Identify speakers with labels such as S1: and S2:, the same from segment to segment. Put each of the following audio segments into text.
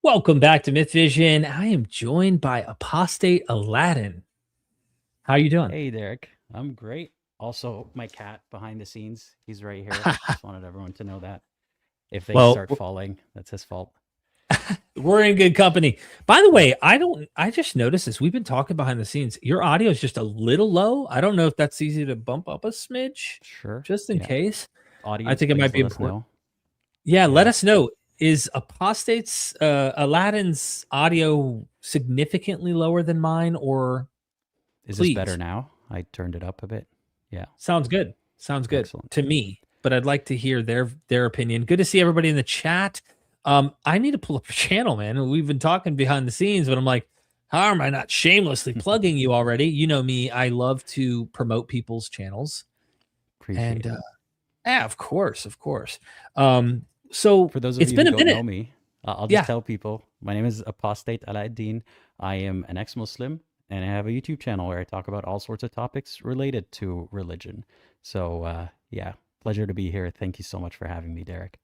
S1: Welcome back to Myth Vision. I am joined by Apostate Aladdin. How you doing?
S2: Hey, Derek. I'm great. Also, my cat behind the scenes, he's right here. Just wanted everyone to know that. If they
S1: Well,
S2: start falling, that's his fault.
S1: we're in good company. By the way, I just noticed this. We've been talking behind the scenes. Your audio is just a little low. I don't know if that's easy to bump up a smidge,
S2: Sure.
S1: just in
S2: Yeah.
S1: case. I
S2: Audience,
S1: think it might
S2: please
S1: be
S2: let us
S1: important.
S2: know.
S1: Yeah, let
S2: Yeah.
S1: us know. Is Apostate's Aladdin's audio significantly lower than mine, or
S2: Is this better
S1: please?
S2: now? I turned it up a bit. Yeah.
S1: Sounds good. Sounds good
S2: Excellent.
S1: to me, but I'd like to hear their opinion. Good to see everybody in the chat. I need to pull up a channel, man. We've been talking behind the scenes, but I'm like, how am I not shamelessly plugging you already? You know me, I love to promote people's channels.
S2: Appreciate
S1: And
S2: it.
S1: yeah, of course, of course. So
S2: For those of
S1: it's
S2: you who
S1: been a
S2: don't know
S1: minute.
S2: me, I'll just
S1: Yeah.
S2: tell people my name is Apostate Aladdin. I am an ex-Muslim and I have a YouTube channel where I talk about all sorts of topics related to religion. So, yeah, pleasure to be here. Thank you so much for having me, Derek.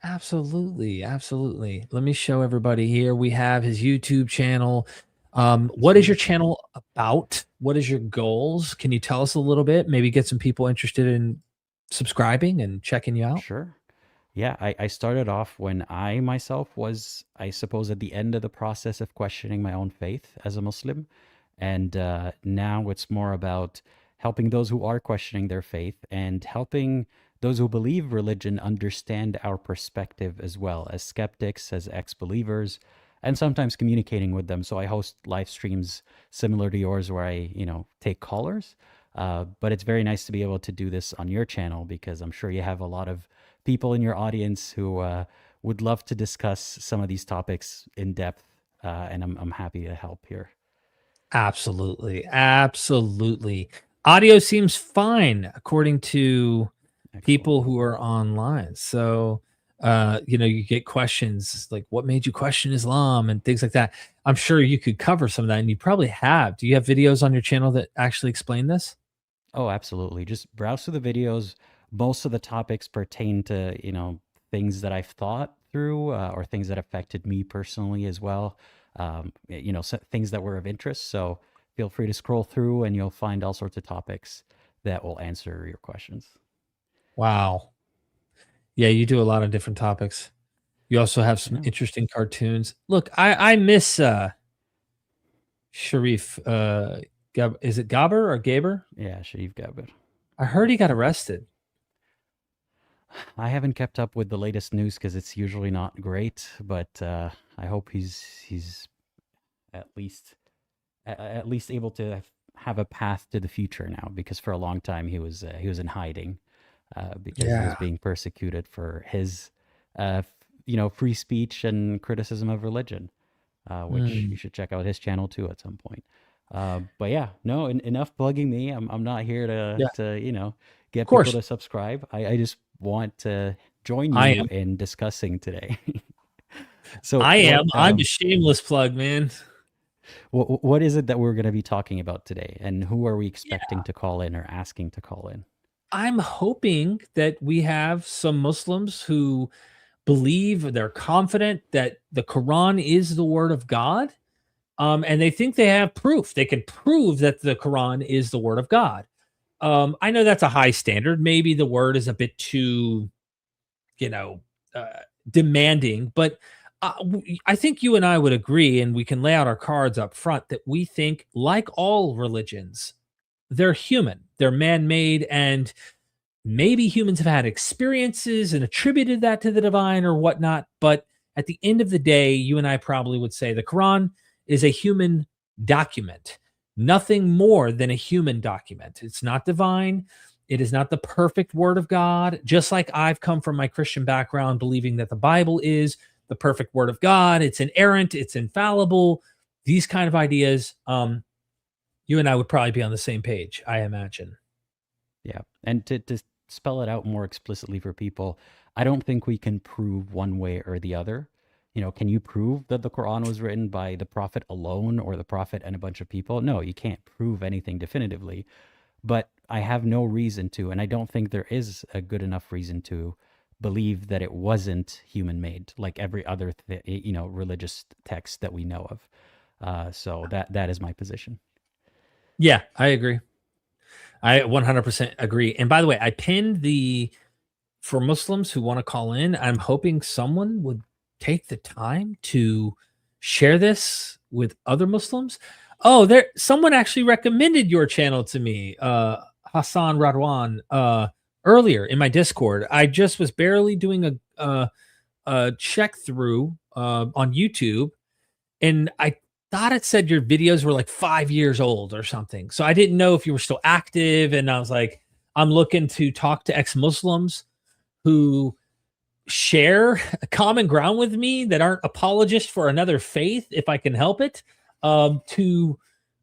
S1: Absolutely, absolutely. Let me show everybody here. We have his YouTube channel. What is your
S2: Sweet.
S1: channel about? What is your goals? Can you tell us a little bit? Maybe get some people interested in subscribing and checking you out.
S2: Sure. Yeah, I started off when I myself was, I suppose, at the end of the process of questioning my own faith as a Muslim. And now it's more about helping those who are questioning their faith and helping those who believe religion understand our perspective as well as skeptics, as ex believers, and sometimes communicating with them. So I host live streams similar to yours where I take callers. But it's very nice to be able to do this on your channel because I'm sure you have a lot of people in your audience who would love to discuss some of these topics in depth, and I'm happy to help here.
S1: Absolutely, absolutely. Audio seems fine according to
S2: Excellent.
S1: people who are online. So, you get questions like, "What made you question Islam?" and things like that. I'm sure you could cover some of that, and you probably have. Do you have videos on your channel that actually explain this?
S2: Oh, absolutely. Just browse through the videos. Most of the topics pertain to things that I've thought through or things that affected me personally as well. Things that were of interest. So feel free to scroll through and you'll find all sorts of topics that will answer your questions.
S1: Wow. Yeah, you do a lot of different topics. You also have
S2: I
S1: some
S2: know.
S1: interesting cartoons. Look, I miss Sharif. Is it Gaber or Gaber?
S2: Yeah, Sharif Gabir.
S1: I heard he got arrested.
S2: I haven't kept up with the latest news because it's usually not great, but I hope he's at least at least able to have a path to the future now because for a long time he was in hiding because he was
S1: Yeah.
S2: being persecuted for his free speech and criticism of religion, which you
S1: Mm.
S2: should check out his channel too at some point. But yeah, no, enough plugging me. I'm not here to
S1: Yeah.
S2: to
S1: Of
S2: get people
S1: course.
S2: to subscribe. I just want to join
S1: I
S2: you
S1: am.
S2: in discussing today. So
S1: I am.
S2: what
S1: I'm a shameless plug, man.
S2: what is it that we're going to be talking about today, and who are we
S1: Yeah.
S2: expecting to call in or asking to call in?
S1: I'm hoping that we have some Muslims who believe, they're confident that the Quran is the word of God. And they think they have proof. They can prove that the Quran is the word of God. I know that's a high standard. Maybe the word is a bit too, you know, uh, demanding, but I think you and I would agree, and we can lay out our cards up front that we think, like all religions, they're human, they're man made, and maybe humans have had experiences and attributed that to the divine or whatnot. But at the end of the day, you and I probably would say the Quran is a human document, nothing more than a human document. It's not divine. It is not the perfect word of God. Just like I've come from my Christian background believing that the Bible is the perfect word of God, it's inerrant, it's infallible, these kind of ideas. You and I would probably be on the same page, I imagine.
S2: Yeah, and to spell it out more explicitly for people, I don't think we can prove one way or the other. Can you prove that the Quran was written by the prophet alone or the prophet and a bunch of people? No, you can't prove anything definitively. But I have no reason to, and I don't think there is a good enough reason to believed that it wasn't human made, like every other religious text that we know of. So that is my position.
S1: Yeah, I agree. I 100% agree. And by the way, I pinned for Muslims who want to call in, I'm hoping someone would take the time to share this with other Muslims. Oh, someone actually recommended your channel to me, Hassan Radwan, earlier in my Discord. I just was barely doing a check through on YouTube, and I thought it said your videos were like 5 years old or something. So I didn't know if you were still active. And I was like, I'm looking to talk to ex-Muslims who share a common ground with me that aren't apologists for another faith, if I can help it, to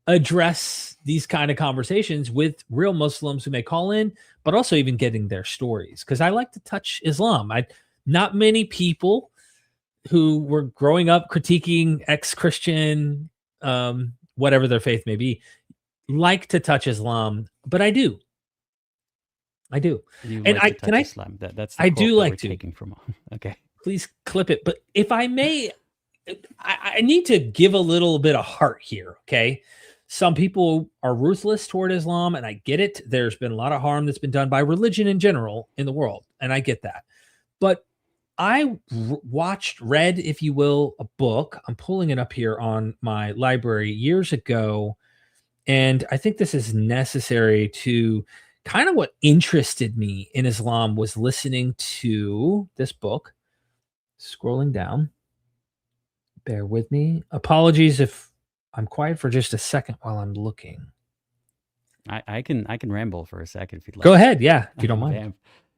S1: address these kind of conversations with real Muslims who may call in, but also even getting their stories. Because I like to touch Islam. Not many people who were growing up critiquing ex-Christian, whatever their faith may be, like to touch Islam, but I do.
S2: You
S1: And
S2: like to touch Islam. That's the
S1: I
S2: quote
S1: do
S2: that
S1: like
S2: we're
S1: to.
S2: taking from. Okay.
S1: Please clip it. But if I may, I need to give a little bit of heart here. Okay. Some people are ruthless toward Islam, and I get it. There's been a lot of harm that's been done by religion in general in the world, and I get that. But I read, if you will, a book. I'm pulling it up here on my library years ago. And I think this is necessary to kind of what interested me in Islam was listening to this book. Scrolling down. Bear with me. Apologies if I'm quiet for just a second while I'm looking.
S2: I can ramble for a second if you'd like.
S1: Go ahead. Yeah, if you don't mind.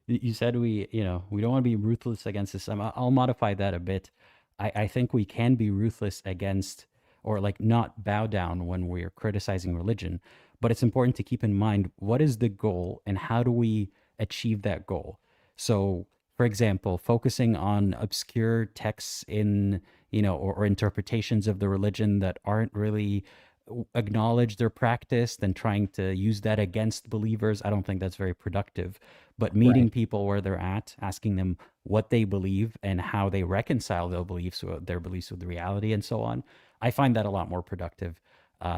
S2: You said we don't want to be ruthless against Islam. I'll modify that a bit. I think we can be ruthless against, or like not bow down when we're criticizing religion, but it's important to keep in mind what is the goal and how do we achieve that goal. So, for example, focusing on obscure texts in, or interpretations of the religion that aren't really acknowledged or practiced and trying to use that against believers, I don't think that's very productive. But meeting people where they're at, asking them what they believe and how they reconcile their beliefs with reality and so on, I find that a lot more productive.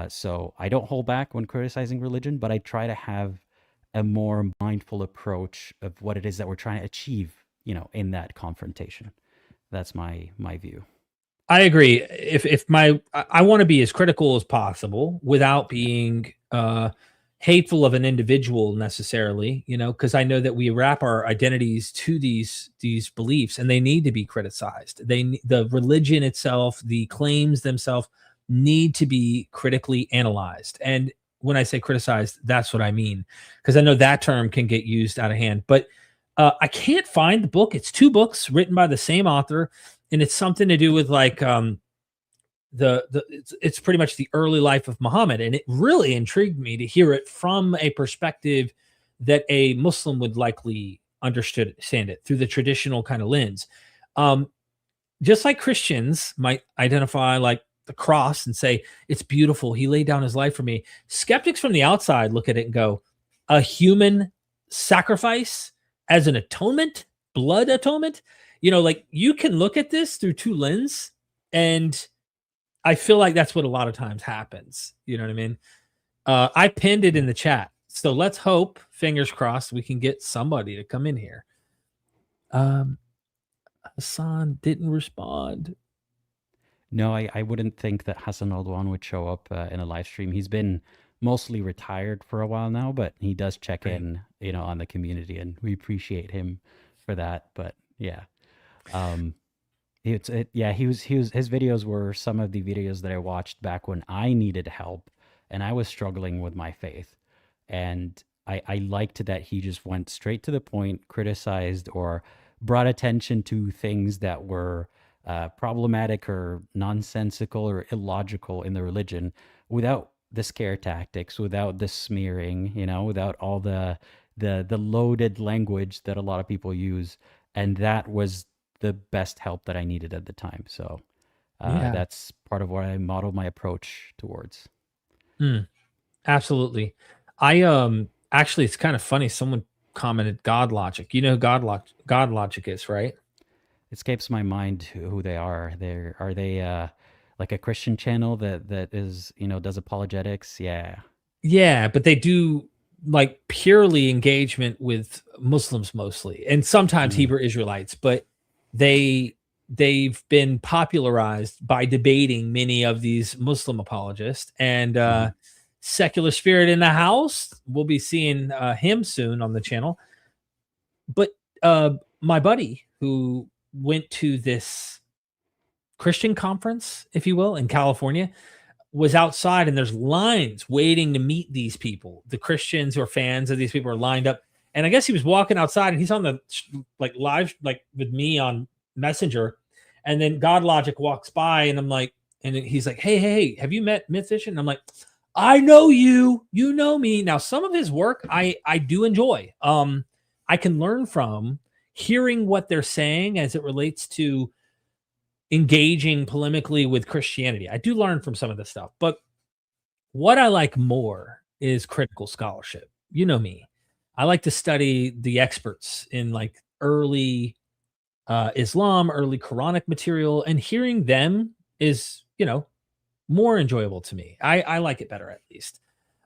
S2: So I don't hold back when criticizing religion, but I try to have a more mindful approach of what it is that we're trying to achieve, in that confrontation. That's my view.
S1: I agree. I want to be as critical as possible without being hateful of an individual necessarily, because I know that we wrap our identities to these beliefs, and they need to be criticized. The religion itself, the claims themselves, need to be critically analyzed. And when I say criticized, that's what I mean, because I know that term can get used out of hand. But I can't find the book. It's 2 books written by the same author, and it's something to do with like it's pretty much the early life of Muhammad, and it really intrigued me to hear it from a perspective that a Muslim would likely understand it through the traditional kind of lens. Just like Christians might identify like the cross and say it's beautiful, he laid down his life for me. Skeptics from the outside look at it and go, a human sacrifice as an atonement, blood atonement. Like you can look at this through 2 lenses, and I feel like that's what a lot of times happens. You know what I mean? I pinned it in the chat. So let's hope, fingers crossed, we can get somebody to come in here. Hassan didn't respond.
S2: No, I wouldn't think that Hassan Aldwan would show up in a live stream. He's been mostly retired for a while now, but he does check in, on the community, and we appreciate him for that. But yeah. He was his videos were some of the videos that I watched back when I needed help and I was struggling with my faith. And I liked that he just went straight to the point, criticized or brought attention to things that were problematic or nonsensical or illogical in the religion without the scare tactics, without the smearing, without all the loaded language that a lot of people use. And that was the best help that I needed at the time. So that's part of what I modeled my approach towards.
S1: Absolutely. I actually, it's kind of funny. Someone commented God Logic. You know who God Logic is, right?
S2: Escapes my mind who they are. Are they like a Christian channel that is, does apologetics? Yeah.
S1: Yeah, but they do like purely engagement with Muslims mostly, and sometimes
S2: Mhm.
S1: Hebrew Israelites, but they've been popularized by debating many of these Muslim apologists. And
S2: Mhm.
S1: Secular Spirit in the House, we'll be seeing him soon on the channel. But my buddy who went to this Christian conference, if you will, in California, was outside, and there's lines waiting to meet these people. The Christians who are fans of these people are lined up. And I guess he was walking outside, and he's on the like live, like with me on Messenger. And then God Logic walks by, and I'm like, and he's like, hey, have you met Myth Vision? And I'm like, I know you, you know me. Now, some of his work I do enjoy. I can learn from hearing what they're saying as it relates to engaging polemically with Christianity. I do learn from some of this stuff, but what I like more is critical scholarship. You know me. I like to study the experts in like early Islam, early Quranic material, and hearing them is, more enjoyable to me. I like it better, at least.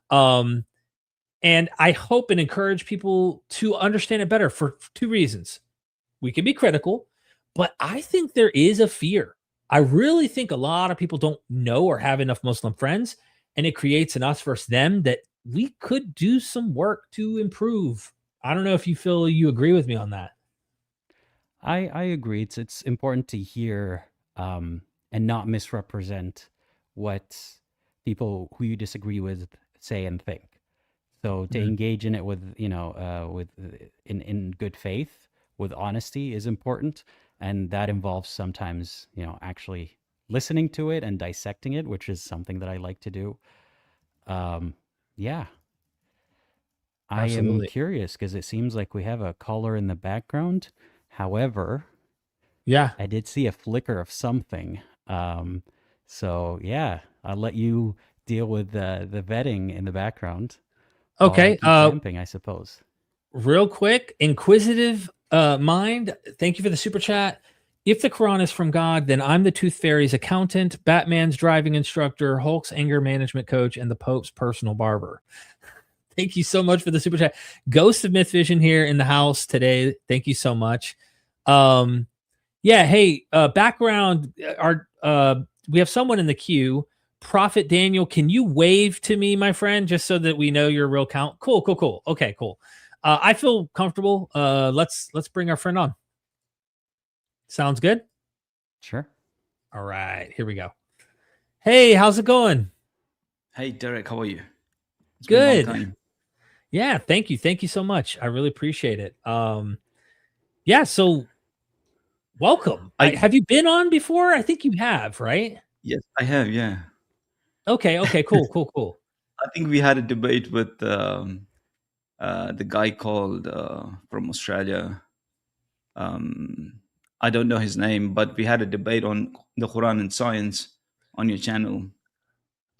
S1: Um, and I hope and encourage people to understand it better for two reasons. We can be critical, but I think there is a fear. I really think a lot of people don't know or have enough Muslim friends, and it creates an us versus them that we could do some work to improve. I don't know if you feel you agree with me on that.
S2: I agree. It's important to hear and not misrepresent what people who you disagree with say and think. So to
S1: Mhm.
S2: engage in it with, in good faith, with honesty is important, and that involves sometimes, actually listening to it and dissecting it, which is something that I like to do. Yeah, I am
S1: Absolutely.
S2: curious because it seems like we have a caller in the background. However,
S1: Yeah.
S2: I did see a flicker of something. Um, so yeah, I'll let you deal with the vetting in the background while I
S1: Okay.
S2: keep vamping, I suppose.
S1: Real quick, inquisitive mind. Thank you for the super chat. If the Quran is from God, then I'm the Tooth Fairy's accountant, Batman's driving instructor, Hulk's anger management coach, and the Pope's personal barber. Thank you so much for the super chat. Ghost of Myth Vision here in the house today. Thank you so much. Yeah, hey, background, our we have someone in the queue. Prophet Daniel, can you wave to me, my friend, just so that we know you're a real count? Cool. Okay, cool. I feel comfortable. Let's bring our friend on. Sounds good.
S2: Sure.
S1: All right, here we go. Hey, how's it going?
S3: Hey, Derek, how are you? It's been a long
S1: Good.
S3: time.
S1: Yeah, thank you. Thank you so much. I really appreciate it. Yeah, so welcome. Have you been on before? I think you have, right?
S3: Yes, I have, yeah.
S1: Okay, cool.
S3: I think we had a debate with the guy called from Australia. I don't know his name, but we had a debate on the Quran and science on your channel.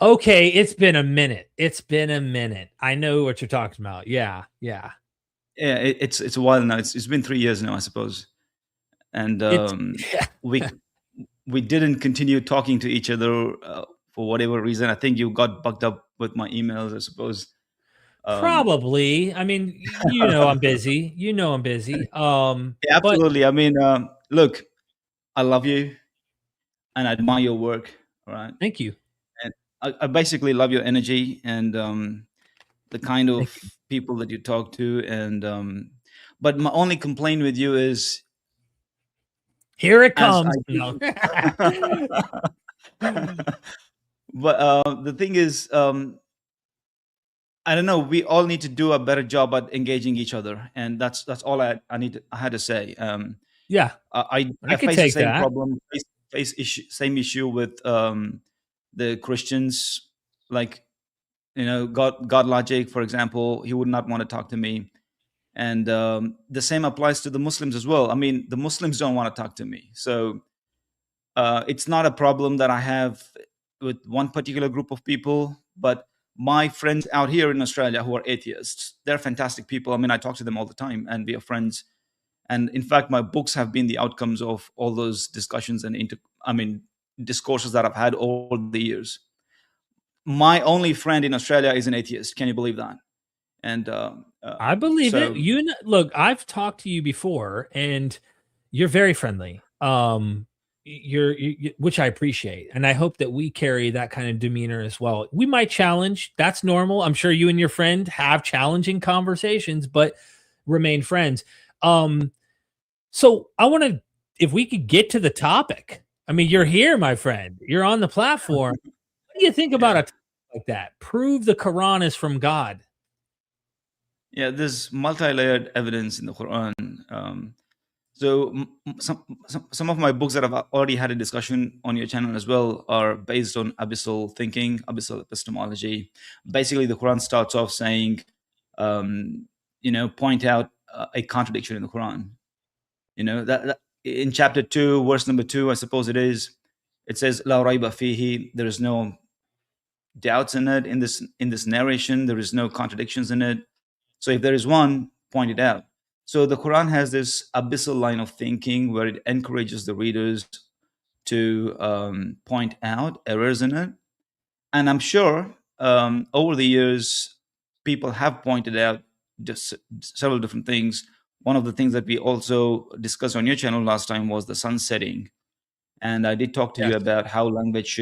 S1: Okay, it's been a minute. I know what you're talking about. Yeah.
S3: Yeah, it's a while now. It's been 3 years now, I suppose. And
S1: It's
S3: we didn't continue talking to each other for whatever reason. I think you got bugged up with my emails, I suppose.
S1: probably. I mean, I'm busy. I'm busy.
S3: Yeah,
S1: But
S3: absolutely. I mean, look, I love you and I admire your work. All right.
S1: thank you.
S3: And I basically love your energy and the kind
S1: Thank
S3: of
S1: you.
S3: people that you talk to. And, but my only complaint with you is
S1: Here it
S3: as
S1: comes.
S3: I
S1: No.
S3: but the thing is, I don't know. We all need to do a better job at engaging each other, and that's all I had to say.
S1: Yeah, I
S3: I
S1: could
S3: face the
S1: take
S3: same
S1: that.
S3: problem, same issue with the Christians. Like God Logic, for example, he would not want to talk to me, and the same applies to the Muslims as well. I mean, the Muslims don't want to talk to me, so it's not a problem that I have with one particular group of people, but my friends out here in Australia who are atheists, they're fantastic people. I mean, I talk to them all the time, and we are friends. And in fact, my books have been the outcomes of all those discussions and discourses that I've had over the years. My only friend in Australia is an atheist. Can you believe that? And
S1: I believe it.
S3: so
S1: Look, I've talked to you before, and you're very friendly. Which I appreciate, and I hope that we carry that kind of demeanor as well. We might challenge. That's normal. I'm sure you and your friend have challenging conversations, but remain friends. So I want to, if we could get to the topic. I mean, you're here, my friend. You're on the platform. What do you think about a topic like that? Prove the Quran is from God.
S3: yeah, there's multi-layered evidence in the Quran. So some of my books that I've already had a discussion on your channel as well are based on abyssal thinking, abyssal epistemology. Basically, the Quran starts off saying, point out a contradiction in the Quran. That in chapter 2, verse number 2, I suppose it is. It says, "La rayba fihi." There is no doubts in it. In this narration, there is no contradictions in it. So if there is one, point it out. So the Quran has this abyssal line of thinking where it encourages the readers to point out errors in it. And I'm sure over the years, people have pointed out just several different things. One of the things that we also discussed on your channel last time was the sun setting. And I did talk to you about how language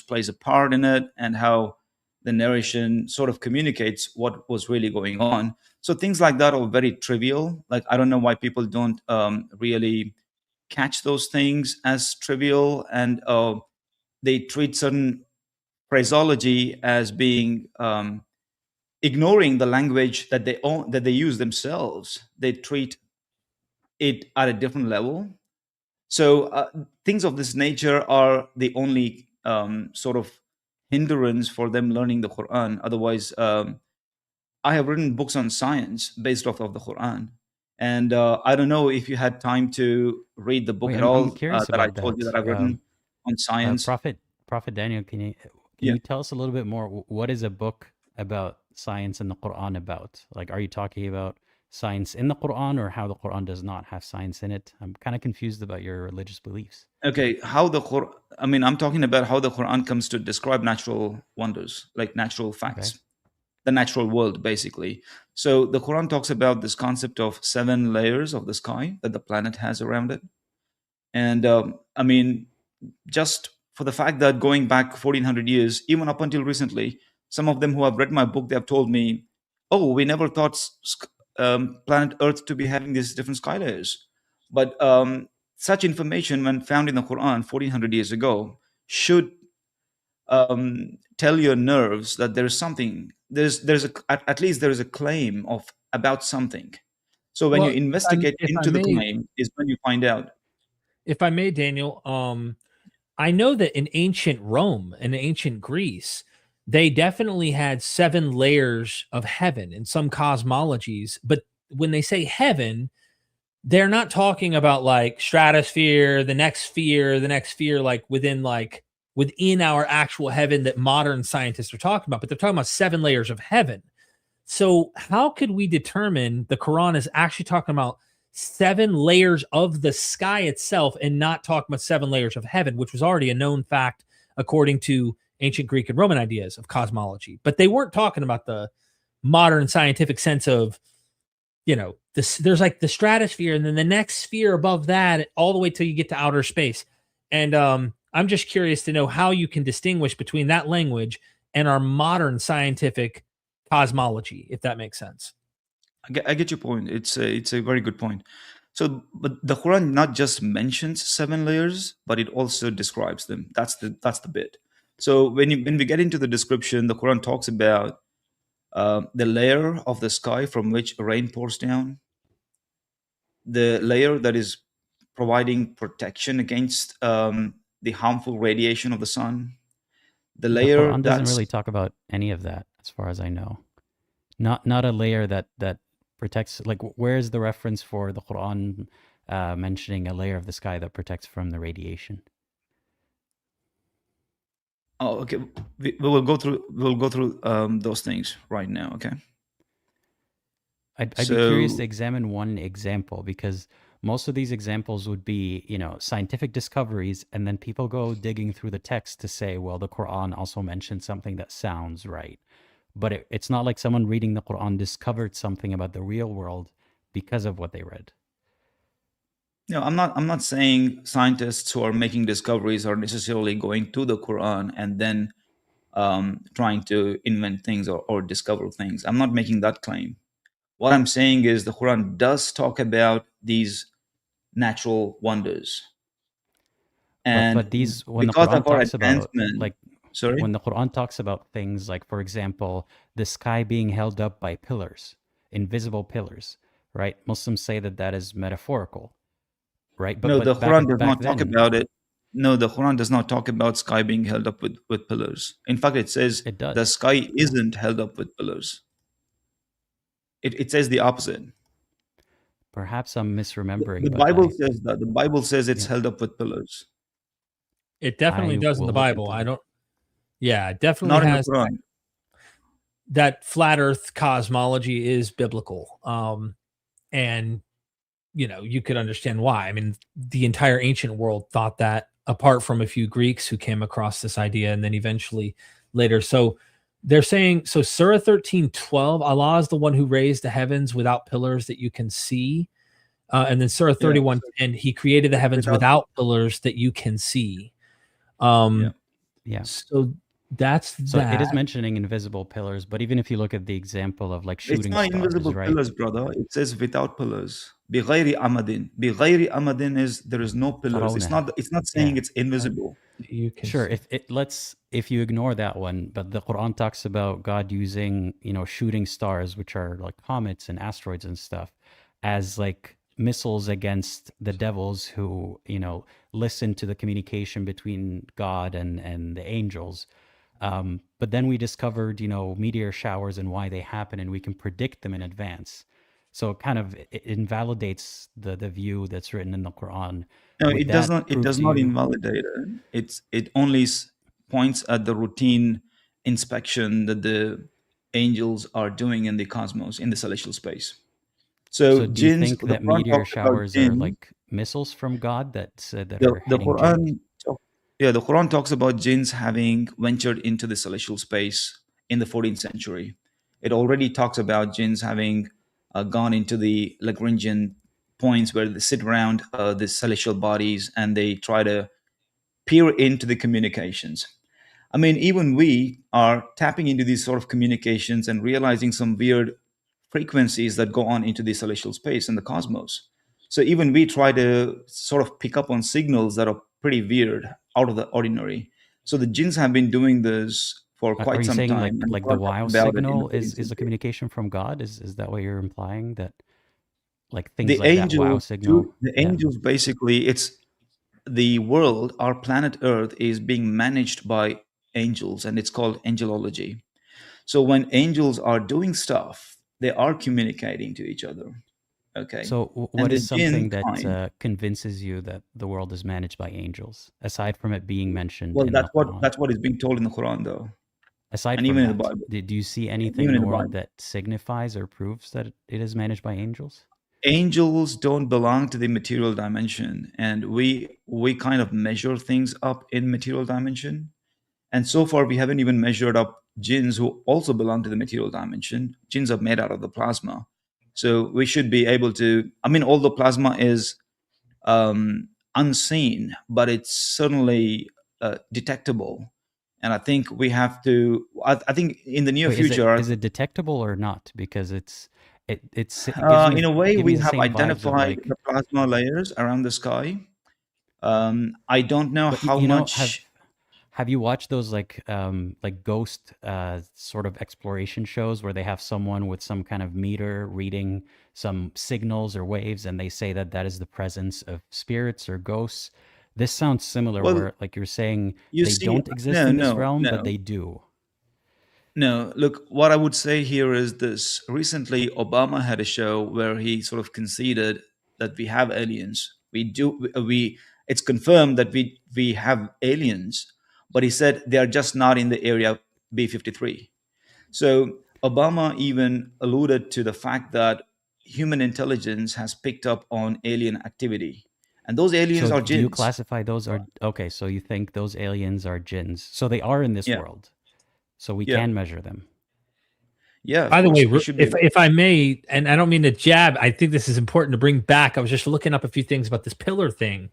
S3: plays a part in it, and how the narration sort of communicates what was really going on. So things like that are very trivial. Like, I don't know why people don't really catch those things as trivial, and they treat certain phraseology as being ignoring the language that they use themselves. They treat it at a different level. So things of this nature are the only sort of hindrance for them learning the Quran. Otherwise, I have written books on science based off of the Quran. And I don't know if you had time to read the book
S2: Wait,
S3: at all
S2: I'm curious
S3: that I
S2: about
S3: told you that
S2: that.
S3: I've written on science.
S2: Prophet Daniel, can
S3: Yeah.
S2: you tell us a little bit more? What is a book about science in the Quran about? Like, are you talking about science in the Quran, or how the Quran does not have science in it? I'm kind of confused about your religious beliefs.
S3: Okay, I'm talking about how the Quran comes to describe natural wonders, like natural facts, the natural world, basically. So the Quran talks about this concept of 7 layers of the sky that the planet has around it. And just for the fact that going back 1400 years, even up until recently, some of them who have read my book, they have told me, oh, we never thought planet Earth to be having these different sky layers. But such information, when found in the Quran 1400 years ago, should tell your nerves that there is something. At least there is a claim about something. So when you investigate into the claim is when you find out.
S1: If I may, Daniel, I know that in ancient Rome and ancient Greece, they definitely had 7 layers of heaven in some cosmologies. But when they say heaven, they're not talking about like stratosphere, the next sphere, like within our actual heaven that modern scientists are talking about. But they're talking about 7 layers of heaven. So how could we determine the Quran is actually talking about 7 layers of the sky itself and not talking about 7 layers of heaven, which was already a known fact according to ancient Greek and Roman ideas of cosmology? But they weren't talking about the modern scientific sense of, there's like the stratosphere and then the next sphere above that, all the way till you get to outer space. And I'm just curious to know how you can distinguish between that language and our modern scientific cosmology, if that makes sense.
S3: I get your point. It's a very good point. So, but the Quran not just mentions 7 layers, but it also describes them. That's the bit. So when we get into the description, the Quran talks about the layer of the sky from which rain pours down, the layer that is providing protection against the harmful radiation of the sun, the layer
S2: Quran doesn't really talk about any of that, as far as I know. Not a layer that protects. Like, where is the reference for the Quran mentioning a layer of the sky that protects from the radiation?
S3: Oh, okay. We will go through. We'll go through those things right now. Okay.
S2: I'd be curious to
S3: So
S2: examine one example, because most of these examples would be, scientific discoveries, and then people go digging through the text to say, well, the Quran also mentioned something that sounds right. But it's not like someone reading the Quran discovered something about the real world because of what they read.
S3: no, I'm not saying scientists who are making discoveries are necessarily going to the Quran and then trying to invent things or discover things. I'm not making that claim. What I'm saying is the Quran does talk about these natural wonders,
S2: But
S3: and
S2: these, when the
S3: because of
S2: Quran
S3: our
S2: talks about,
S3: advancement,
S2: like,
S3: sorry,
S2: when the Quran talks about things like, for example, the sky being held up by pillars, invisible pillars, right? Muslims say that that is metaphorical, right? But
S3: no, the
S2: but back
S3: Quran does
S2: back
S3: not talk
S2: then,
S3: about it. No, the Quran does not talk about sky being held up with pillars. In fact, it says
S2: it
S3: the
S2: does.
S3: sky isn't held up with pillars. It says the opposite.
S2: Perhaps I'm misremembering,
S3: The
S2: but
S3: Bible says that. The Bible says it's
S2: yeah,
S3: held up with pillars.
S1: It definitely
S2: I
S1: does in
S2: will
S1: the
S2: look
S1: Bible.
S2: into
S1: I
S2: that.
S1: don't. Yeah, it definitely
S3: Not in the
S1: has
S3: Quran.
S1: that flat Earth cosmology is biblical. And you could understand why. I mean, the entire ancient world thought that, apart from a few Greeks who came across this idea and then eventually later. So they're saying, so Surah 13:12, Allah is the one who raised the heavens without pillars that you can see. And then Surah
S3: Yeah,
S1: 31:10, he created the heavens
S3: without.
S1: without pillars that you can see.
S3: Yeah.
S2: Yeah.
S1: So that's
S2: So it is
S1: that.
S2: mentioning invisible pillars, but even if you look at the example of like
S3: It's
S2: shooting
S3: not
S2: stars,
S3: invisible
S2: right?
S3: pillars, brother. It says without pillars. بغير amadin. بغير amadin is there is no pillars.
S2: ترونها.
S3: It's not saying
S2: Yeah.
S3: it's invisible.
S1: You can
S2: Sure.
S1: see.
S2: If you ignore that one, but the Quran talks about God using, shooting stars, which are like comets and asteroids and stuff, as like missiles against the devils who, listen to the communication between God and the angels. But then we discovered, meteor showers and why they happen, and we can predict them in advance. So it invalidates the view that's written in the Quran.
S3: No,
S2: Would
S3: it does
S2: that
S3: not. It
S2: prove
S3: does
S2: to
S3: not
S2: you?
S3: invalidate it. It only points at the routine inspection that the angels are doing in the cosmos, in the celestial space. So
S2: So do you
S3: jinns.
S2: think
S3: The
S2: that
S3: Quran
S2: meteor
S3: talks about
S2: showers are
S3: jinn.
S2: like missiles from God that
S3: The
S2: are
S3: the
S2: hitting jinns?
S3: Quran. Yeah, the Quran talks about jinns having ventured into the celestial space in the 14th century. It already talks about jinns having gone into the Lagrangian points where they sit around the celestial bodies and they try to peer into the communications. I mean, even we are tapping into these sort of communications and realizing some weird frequencies that go on into the celestial space and the cosmos. So even we try to sort of pick up on signals that are pretty weird, out of the ordinary. So the jinns have been doing this for
S2: Are
S3: quite
S2: you
S3: some
S2: saying
S3: time,
S2: like
S3: and
S2: the
S3: God talked
S2: wow
S3: about it in the
S2: signal
S3: 14th
S2: is a
S3: century.
S2: communication from God? Is that what you're implying? That like things
S3: The
S2: like that wow
S3: angels,
S2: signal?
S3: the
S2: Yeah.
S3: angels basically, it's the world, our planet Earth is being managed by angels, and it's called angelology. So when angels are doing stuff, they are communicating to each other. Okay.
S2: So
S3: And
S2: what
S3: the
S2: is
S3: jinn
S2: something that
S3: kind,
S2: convinces you that the world is managed by angels, aside from it being mentioned
S3: well,
S2: in the Quran?
S3: that's what is being told in the Quran, though,
S2: Aside
S3: and
S2: from
S3: even in the
S2: that,
S3: Bible.
S2: do you see anything
S3: Even
S2: in
S3: in
S2: the
S3: the
S2: world
S3: Bible,
S2: that signifies or proves that it is managed by angels?
S3: angels don't belong to the material dimension, and we kind of measure things up in material dimension. And so far, we haven't even measured up jinns who also belong to the material dimension. Jinns are made out of the plasma, so we should be able to. I mean, although plasma is unseen, but it's certainly detectable. And I think we have to. I think in the near
S2: Wait, is it
S3: future,
S2: is it detectable or not? Because it gives
S3: in a way,
S2: give me
S3: we
S2: the
S3: have
S2: same vibes of
S3: identified
S2: like.
S3: the plasma layers around the sky. I don't know
S2: But
S3: how much.
S2: have you watched those like ghost sort of exploration shows where they have someone with some kind of meter reading some signals or waves, and they say that that is the presence of spirits or ghosts? This sounds similar,
S3: Well,
S2: where like you're saying
S3: you
S2: they
S3: see,
S2: don't exist
S3: no,
S2: in this
S3: no,
S2: realm, but
S3: no.
S2: they do.
S3: No, look, what I would say here is this. Recently, Obama had a show where he sort of conceded that we have aliens. We do, it's confirmed that we have aliens, but he said they are just not in the area B53. So Obama even alluded to the fact that human intelligence has picked up on alien activity, and those aliens
S2: So
S3: are
S2: do you
S3: jinns.
S2: classify those are okay? So you think those aliens are jinns? So they are in this
S3: Yeah,
S2: world. So we
S3: yeah,
S2: can measure them.
S3: yeah. Of
S1: By the
S3: course,
S1: way,
S3: it should be.
S1: if I may, and I don't mean to jab, I think this is important to bring back. I was just looking up a few things about this pillar thing,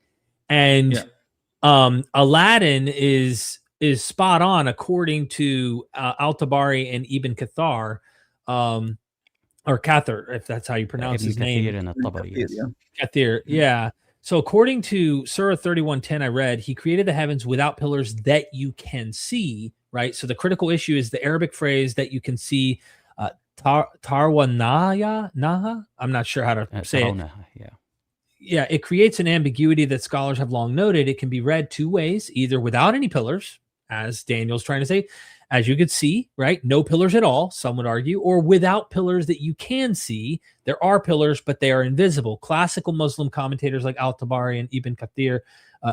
S1: and
S3: Yeah.
S1: Aladdin is spot on according to Al-Tabari and Ibn Kathar, or Kathir, if that's how you pronounce
S2: Ibn
S1: his
S2: Kathir
S1: name.
S2: and At-Tabari, yes.
S3: Yeah.
S1: Kathir,
S3: Mhm.
S1: yeah. So according to Surah 31:10, I read, he created the heavens without pillars that you can see, right? So the critical issue is the Arabic phrase that you can see, tarwanaya, naha. I'm not sure how to say it.
S2: Tarawna, yeah.
S1: Yeah, it creates an ambiguity that scholars have long noted. It can be read two ways, either without any pillars, as Daniel's trying to say, as you could see, right? No pillars at all, some would argue, or without pillars that you can see. There are pillars, but they are invisible. Classical Muslim commentators like Al-Tabari and Ibn Kathir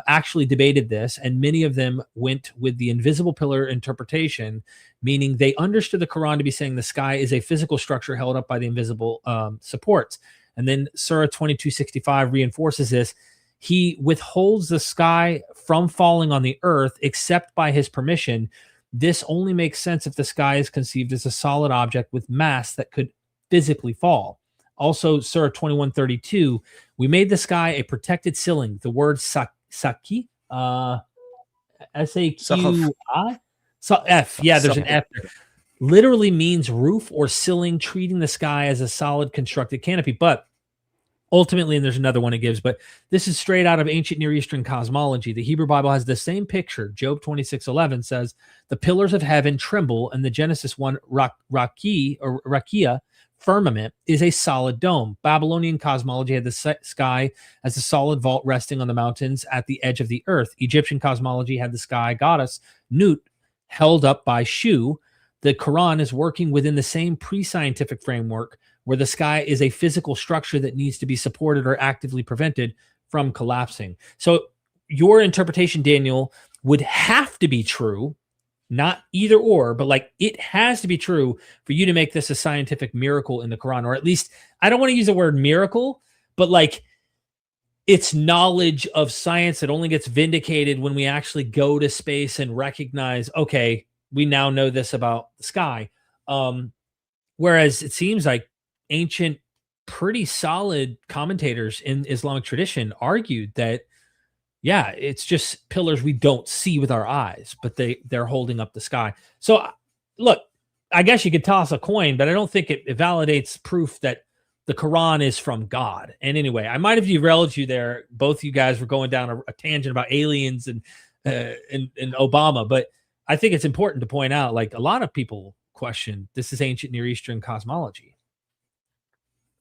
S1: actually debated this, and many of them went with the invisible pillar interpretation, meaning they understood the Quran to be saying the sky is a physical structure held up by the invisible supports. And then Surah 2265 reinforces this. He withholds the sky from falling on the earth except by his permission. This only makes sense if the sky is conceived as a solid object with mass that could physically fall. Also, Surah 2132, we made the sky a protected ceiling. The word saki, S-A-Q-I? So F, yeah, there's an F there. Literally means roof or ceiling, treating the sky as a solid constructed canopy. But ultimately, and there's another one it gives, but this is straight out of ancient Near Eastern cosmology. The Hebrew Bible has the same picture. Job 26:11 says, the pillars of heaven tremble, and the Genesis 1 Rakia firmament is a solid dome. Babylonian cosmology had the sky as a solid vault resting on the mountains at the edge of the earth. Egyptian cosmology had the sky goddess Nut held up by Shu. The Quran is working within the same pre-scientific framework where the sky is a physical structure that needs to be supported or actively prevented from collapsing. So your interpretation, Daniel, would have to be true, not either or, but like it has to be true for you to make this a scientific miracle in the Quran, or at least, I don't want to use the word miracle, but like it's knowledge of science that only gets vindicated when we actually go to space and recognize, okay, we now know this about the sky. Whereas it seems like ancient, pretty solid commentators in Islamic tradition argued that, yeah, it's just pillars we don't see with our eyes, but they're holding up the sky. So look, I guess you could toss a coin, but I don't think it validates proof that the Quran is from God. And anyway, I might have derailed you there. Both of you guys were going down a tangent about aliens and Obama, but I think it's important to point out, like, a lot of people question this is ancient Near Eastern cosmology.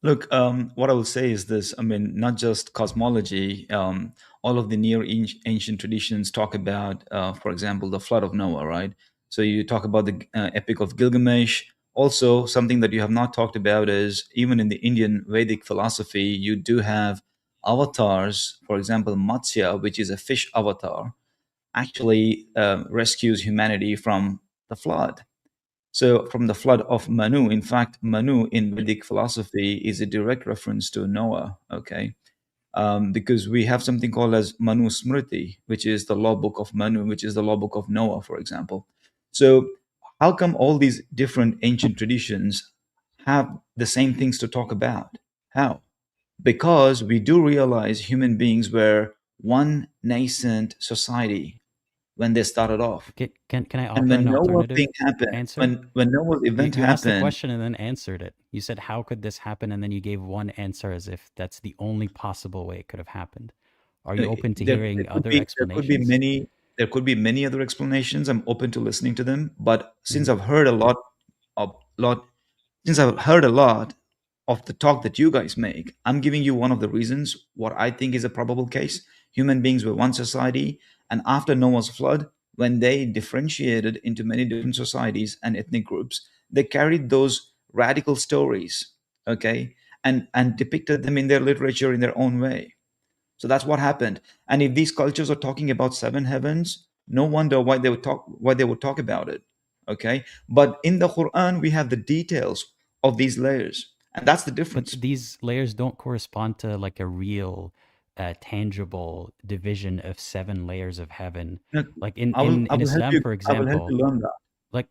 S3: Look, what I will say is this. I mean, not just cosmology. All of the ancient traditions talk about, for example, the flood of Noah, right? So you talk about the Epic of Gilgamesh. Also, something that you have not talked about is even in the Indian Vedic philosophy, you do have avatars. For example, Matsya, which is a fish avatar, actually rescues humanity from the flood. So, from the flood of Manu, in fact, Manu in Vedic philosophy is a direct reference to Noah, okay? Because we have something called as Manu Smriti, which is the law book of Manu, which is the law book of Noah, for example. So, how come all these different ancient traditions have the same things to talk about? How? Because we do realize human beings were one nascent society when they started off.
S2: Can I
S3: And
S2: offer
S3: when
S2: an
S3: Noah's
S2: alternative
S3: thing happened,
S2: answer?
S3: when Noah's
S2: You,
S3: event
S2: you asked the
S3: happened,
S2: question and then answered it. You said, how could this happen? And then you gave one answer as if that's the only possible way it could have happened. Are you open to hearing other explanations?
S3: there could be many other explanations. I'm open to listening to them. But since I've heard a lot, since I've heard a lot of the talk that you guys make, I'm giving you one of the reasons what I think is a probable case. Human beings were one society, and after Noah's flood, when they differentiated into many different societies and ethnic groups, they carried those radical stories, okay, and depicted them in their literature in their own way. So that's what happened. And if these cultures are talking about seven heavens, No wonder why they would talk about it. Okay, but in the Quran we have the details of these layers, and that's the
S2: But
S3: difference.
S2: these layers don't correspond to like a real, tangible division of 7 layers of heaven.
S3: Now,
S2: Like
S3: I
S2: in
S3: will help
S2: Islam,
S3: you.
S2: for
S3: I will help you
S2: example,
S3: learn that.
S2: like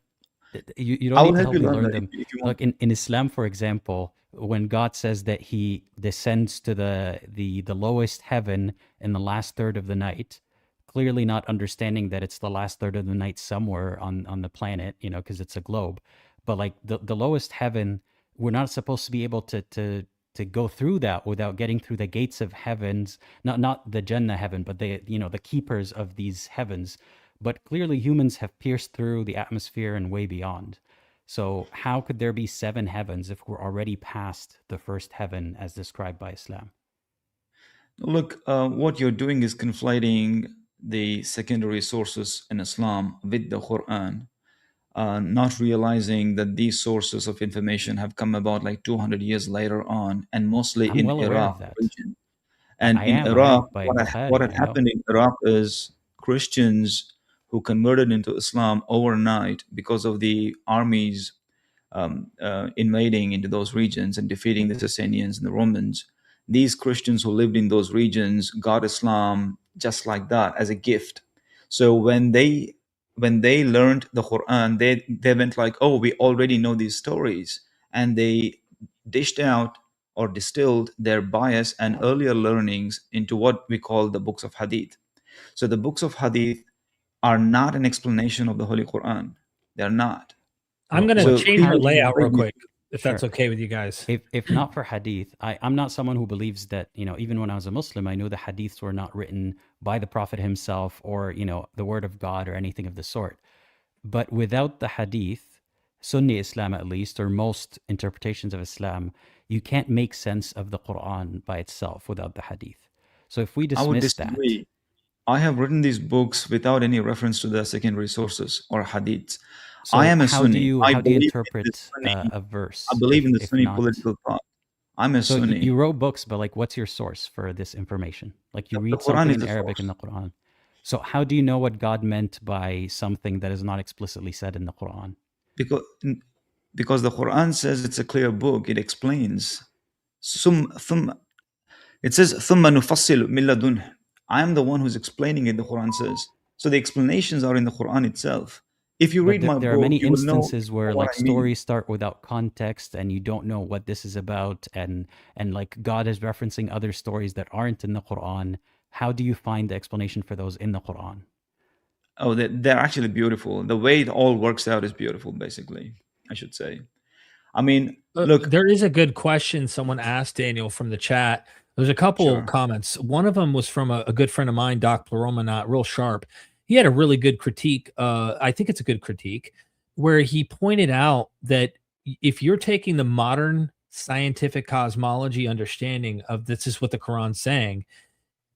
S2: you don't
S3: I
S2: need
S3: will
S2: to
S3: help
S2: help
S3: you
S2: me
S3: learn
S2: learn
S3: that
S2: them.
S3: if you want.
S2: Like in Islam, for example, when God says that he descends to the lowest heaven in the last third of the night, clearly not understanding that it's the last third of the night somewhere on the planet, because it's a globe. But like the lowest heaven, we're not supposed to be able to go through that without getting through the gates of heavens, not the Jannah heaven, but the keepers of these heavens. But clearly humans have pierced through the atmosphere and way beyond. So how could there be 7 heavens if we're already past the first heaven as described by Islam?
S3: Look, what you're doing is conflating the secondary sources in Islam with the Quran, not realizing that these sources of information have come about like 200 years later on, and mostly
S2: I'm
S3: in
S2: well aware
S3: Iraq
S2: of that.
S3: region. And
S2: I
S3: in
S2: am
S3: Iraq,
S2: by
S3: what
S2: Mikha'il,
S3: had
S2: I know.
S3: happened in Iraq is Christians who converted into Islam overnight because of the armies invading into those regions and defeating the Sassanians and the Romans. These Christians who lived in those regions got Islam just like that as a gift. So when they learned the Quran, they went like, oh, we already know these stories, and they dished out or distilled their bias and earlier learnings into what we call the books of Hadith. So the books of Hadith are not an explanation of the Holy Quran. They're not.
S1: I'm
S2: But
S1: going to
S3: So
S1: change our
S3: people
S1: layout real quick, if
S2: Sure.
S1: that's okay with you guys.
S2: If not for hadith, I'm not someone who believes that, even when I was a Muslim, I knew the hadiths were not written by the Prophet himself or, the word of God or anything of the sort. But without the hadith, Sunni Islam at least, or most interpretations of Islam, you can't make sense of the Quran by itself without the hadith. So if we
S3: I would
S2: dismiss that,
S3: disagree. I have written these books without any reference to the secondary sources or hadiths. I
S2: so
S3: am a
S2: how do
S3: Sunni.
S2: you
S3: I
S2: how do you
S3: believe in the
S2: interpret
S3: Sunni.
S2: a
S3: I
S2: verse
S3: believe in the
S2: if
S3: Sunni
S2: not?
S3: political thought. I'm a
S2: So you
S3: Sunni.
S2: wrote books, but like, what's your source for this information? Like, you
S3: The
S2: read
S3: Quran
S2: something
S3: is
S2: in
S3: the
S2: Arabic in
S3: source
S2: the Quran. So how do you know what God meant by something that is not explicitly said in the Quran?
S3: because the Quran says it's a clear book. It explains. It says ثُمَّ نُفَصِّلُ مِن لَدُنْهُ. I am the one who's explaining it. The Quran says. So the explanations are in the Quran itself. If you
S2: But
S3: read my
S2: there are
S3: book,
S2: many
S3: you will know
S2: instances where
S3: what
S2: like
S3: I mean.
S2: stories start without context and you don't know what this is about, and like God is referencing other stories that aren't in the Quran. How do you find the explanation for those in the Quran?
S3: Oh, they're actually beautiful. The way it all works out is beautiful, basically, I should say. I mean, look,
S1: There is a good question someone asked Daniel from the chat. There's a couple
S3: sure.
S1: comments. One of them was from a good friend of mine, Doc Pluroma, real sharp. He had a really good critique. I think it's a good critique where he pointed out that if you're taking the modern scientific cosmology understanding of this is what the Quran's saying,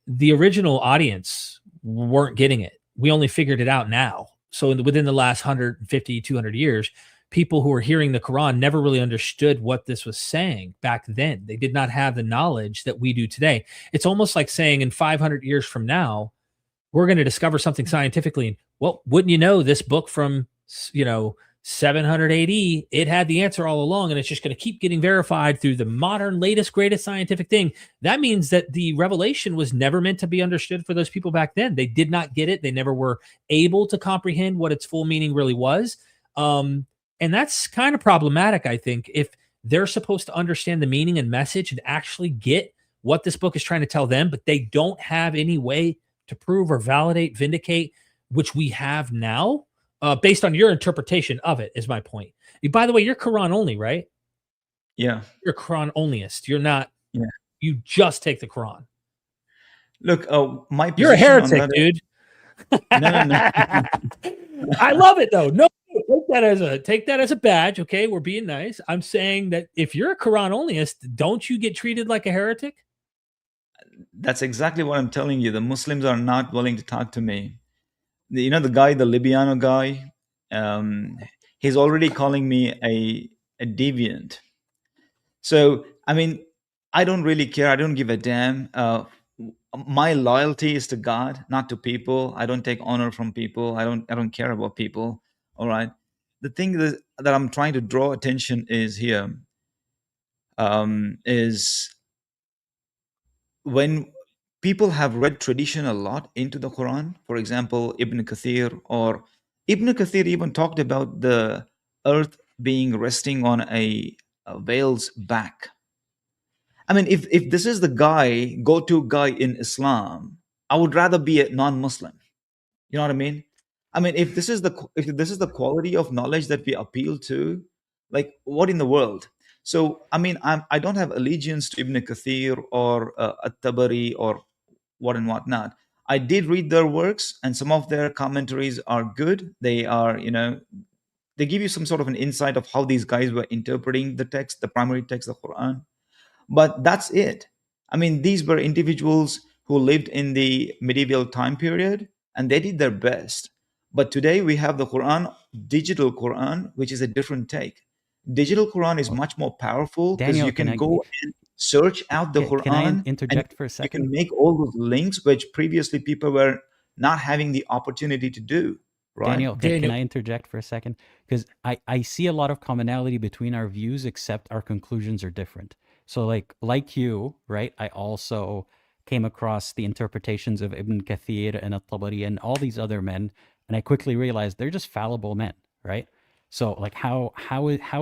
S1: the original audience weren't getting it. We only figured it out now. So within the last 150, 200 years, people who were hearing the Quran never really understood what this was saying back then. They did not have the knowledge that we do today. It's almost like saying in 500 years from now, we're going to discover something scientifically. And well, wouldn't you know, this book from, 700 AD, it had the answer all along, and it's just going to keep getting verified through the modern, latest, greatest scientific thing. That means that the revelation was never meant to be understood for those people back then. They did not get it. They never were able to comprehend what its full meaning really was. And that's kind of problematic, I think, if they're supposed to understand the meaning and message and actually get what this book is trying to tell them, but they don't have any way to prove or validate, vindicate, which we have now, based on your interpretation of it, is my point. By the way, you're Quran only, right?
S3: Yeah.
S1: You're Quran onlyist. You're not.
S3: Yeah.
S1: You just take the Quran.
S3: Look, my
S1: You're a
S3: position on
S1: heretic,
S3: that
S1: dude.
S3: no.
S1: I love it though. No, take that as a badge. Okay, we're being nice. I'm saying that if you're a Quran onlyist, don't you get treated like a heretic?
S3: That's exactly what I'm telling you. The Muslims are not willing to talk to me. The guy, the Libiano guy, he's already calling me a deviant. So, I mean, I don't really care. I don't give a damn. my loyalty is to God, not to people. I don't take honor from people. I don't care about people. All right. The thing that I'm trying to draw attention is here, is when people have read tradition a lot into the Quran. For example, Ibn Kathir, or Ibn Kathir even talked about the earth being resting on a whale's back. I mean, if this is the go-to guy in Islam, I would rather be a non-Muslim. You know what I mean? I mean, if this is the quality of knowledge that we appeal to, like, what in the world? So, I mean, I don't have allegiance to Ibn Kathir or At-Tabari or what and what not. I did read their works, and some of their commentaries are good. They are, they give you some sort of an insight of how these guys were interpreting the text, the primary text of the Quran. But that's it. I mean, these were individuals who lived in the medieval time period, and they did their best. But today we have the Quran, digital Quran, which is a different take. Digital Quran is
S2: Well,
S3: much more powerful because
S2: Daniel,
S3: you can go and search out the
S2: can I
S3: Quran, and
S2: interject for a
S3: you can
S2: second?
S3: make all those links which previously people were not having the opportunity to do, right?
S2: Daniel, can
S1: Daniel,
S2: I interject for a second? Because I see a lot of commonality between our views, except our conclusions are different. So like you, right? I also came across the interpretations of Ibn Kathir and At-Tabari and all these other men, and I quickly realized they're just fallible men, right? So like how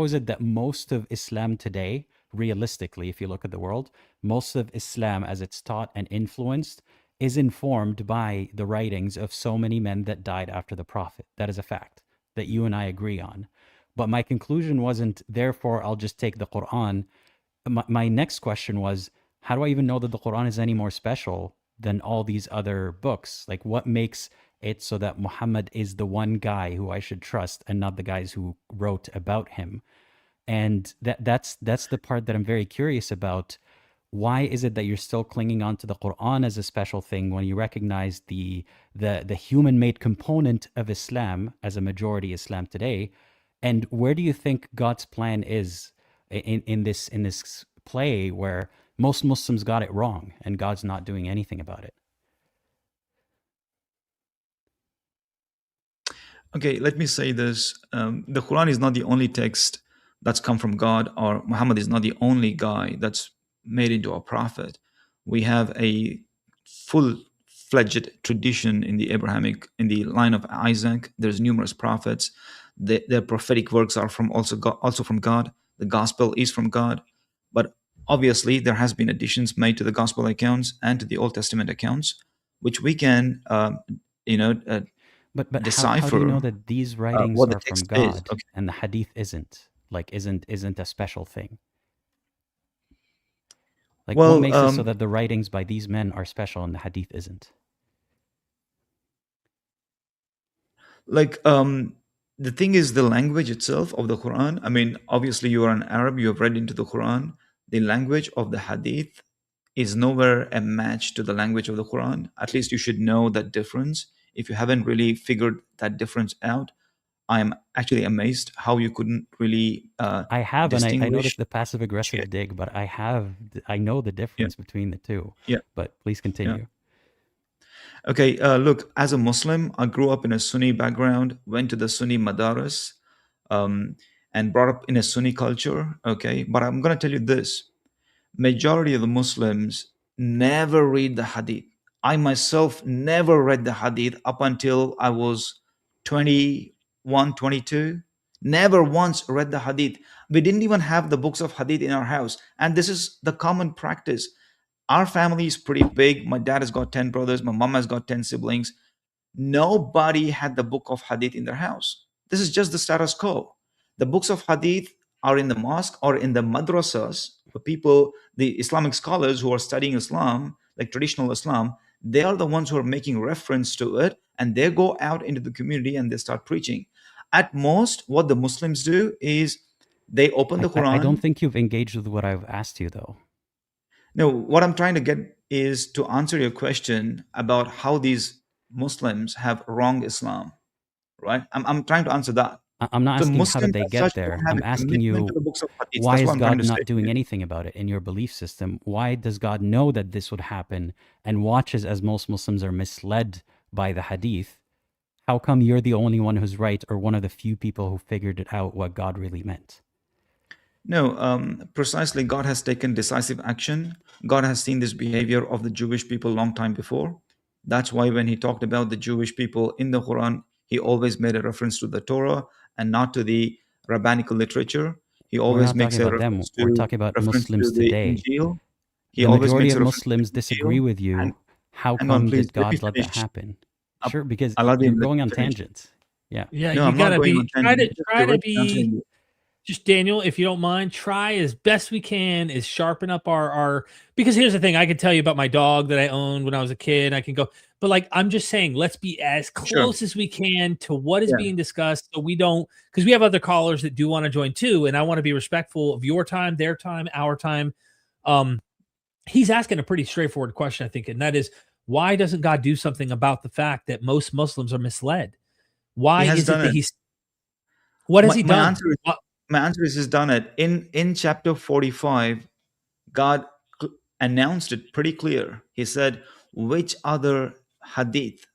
S2: is it that most of Islam today, realistically, if you look at the world, most of Islam as it's taught and influenced is informed by the writings of so many men that died after the Prophet. That is a fact that you and I agree on. But my conclusion wasn't, therefore, I'll just take the Quran. My next question was, how do I even know that the Quran is any more special than all these other books? Like, what makes it so that Muhammad is the one guy who I should trust and not the guys who wrote about him? And that's the part that I'm very curious about. Why is it that you're still clinging on to the Quran as a special thing when you recognize the human-made component of Islam as a majority Islam today? And where do you think God's plan is in this play where most Muslims got it wrong and God's not doing anything about it?
S3: Okay, let me say this. The Quran is not the only text that's come from God, or Muhammad is not the only guy that's made into a prophet. We have a full-fledged tradition in the Abrahamic, in the line of Isaac. There's numerous prophets. Their prophetic works are also from God. The gospel is from God. But obviously, there has been additions made to the gospel accounts and to the Old Testament accounts, which we can,
S2: But how do you know
S3: decipher
S2: that these writings
S3: what the
S2: are from
S3: text is.
S2: God
S3: Okay.
S2: and the hadith isn't? Like isn't a special thing? Like what
S3: Well,
S2: makes it so that the writings by these men are special and the hadith isn't?
S3: the thing is the language itself of the Quran. I mean, obviously you are an Arab, you have read into the Quran. The language of the hadith is nowhere a match to the language of the Quran. At least you should know that difference. If you haven't really figured that difference out, I'm actually amazed how you couldn't really
S2: I have, and I
S3: distinguish.
S2: noticed the passive aggressive dig, but I know the difference between the two.
S3: Yeah.
S2: But please continue.
S3: Okay, look, as a Muslim, I grew up in a Sunni background, went to the Sunni madaris, and brought up in a Sunni culture. Okay, but I'm going to tell you this: majority of the Muslims never read the Hadith. I myself never read the Hadith up until I was 21, 22. Never once read the Hadith. We didn't even have the books of Hadith in our house, and this is the common practice. Our family is pretty big. My dad has got 10 brothers. My mom has got 10 siblings. Nobody had the book of Hadith in their house. This is just the status quo. The books of Hadith are in the mosque or in the madrasas. For people, the Islamic scholars who are studying Islam, like traditional Islam, they are the ones who are making reference to it, and they go out into the community and they start preaching. At most, what the Muslims do is they open the Quran.
S2: I don't think you've engaged with what I've asked you, though.
S3: No, what I'm trying to get is to answer your question about how these Muslims have wrong Islam, right? I'm trying to answer that.
S2: I'm not
S3: So
S2: asking how did
S3: Muslims
S2: they
S3: as such
S2: get there.
S3: don't have
S2: I'm
S3: a
S2: asking
S3: commitment to
S2: you,
S3: the books of hadith.
S2: why
S3: That's
S2: is
S3: what I'm trying
S2: God
S3: to say.
S2: not doing anything about it in your belief system? Why does God know that this would happen and watches as most Muslims are misled by the hadith? How come you're the only one who's right, or one of the few people who figured it out what God really meant?
S3: No, precisely. God has taken decisive action. God has seen this behavior of the Jewish people long time before. That's why when he talked about the Jewish people in the Quran, he always made a reference to the Torah and not to the rabbinical literature. He
S2: We're
S3: always
S2: not talking
S3: makes a
S2: about them.
S3: reference
S2: We're
S3: to
S2: talking about Muslims
S3: the
S2: today.
S3: Injil. He
S2: The
S3: always
S2: majority
S3: makes
S2: of
S3: a reference to
S2: Muslims
S3: the
S2: disagree
S3: Injil.
S2: with you.
S3: And
S2: How
S3: hang on,
S2: come
S3: please.
S2: did
S3: Let me
S2: God let that
S3: finish.
S2: happen? Sure, because
S3: Aladdin,
S2: you're
S3: let
S2: going
S3: me
S2: on
S3: finish.
S2: tangents. Yeah.
S1: Yeah,
S3: No,
S1: you
S3: I'm not
S1: gotta
S3: going
S1: be
S3: on tangent. Just
S1: try to
S3: directly answering
S1: be
S3: you.
S1: just Daniel, if you don't mind, try as best we can is sharpen up our because here's the thing, I can tell you about my dog that I owned when I was a kid. I can go, but like I'm just saying, let's be as
S3: Sure.
S1: close as we can to what is
S3: Yeah.
S1: being discussed, so we don't, because we have other callers that do want to join too, and I want to be respectful of your time, their time, our time. He's asking a pretty straightforward question, I think, and that is, why doesn't God do something about the fact that most Muslims are misled?
S3: He
S1: Why
S3: has
S1: is it
S3: done
S1: that
S3: it.
S1: what has
S3: My,
S1: he
S3: my
S1: done?
S3: answer is my answer is he's done it. In chapter 45, God announced it pretty clear. He said, which other hadith,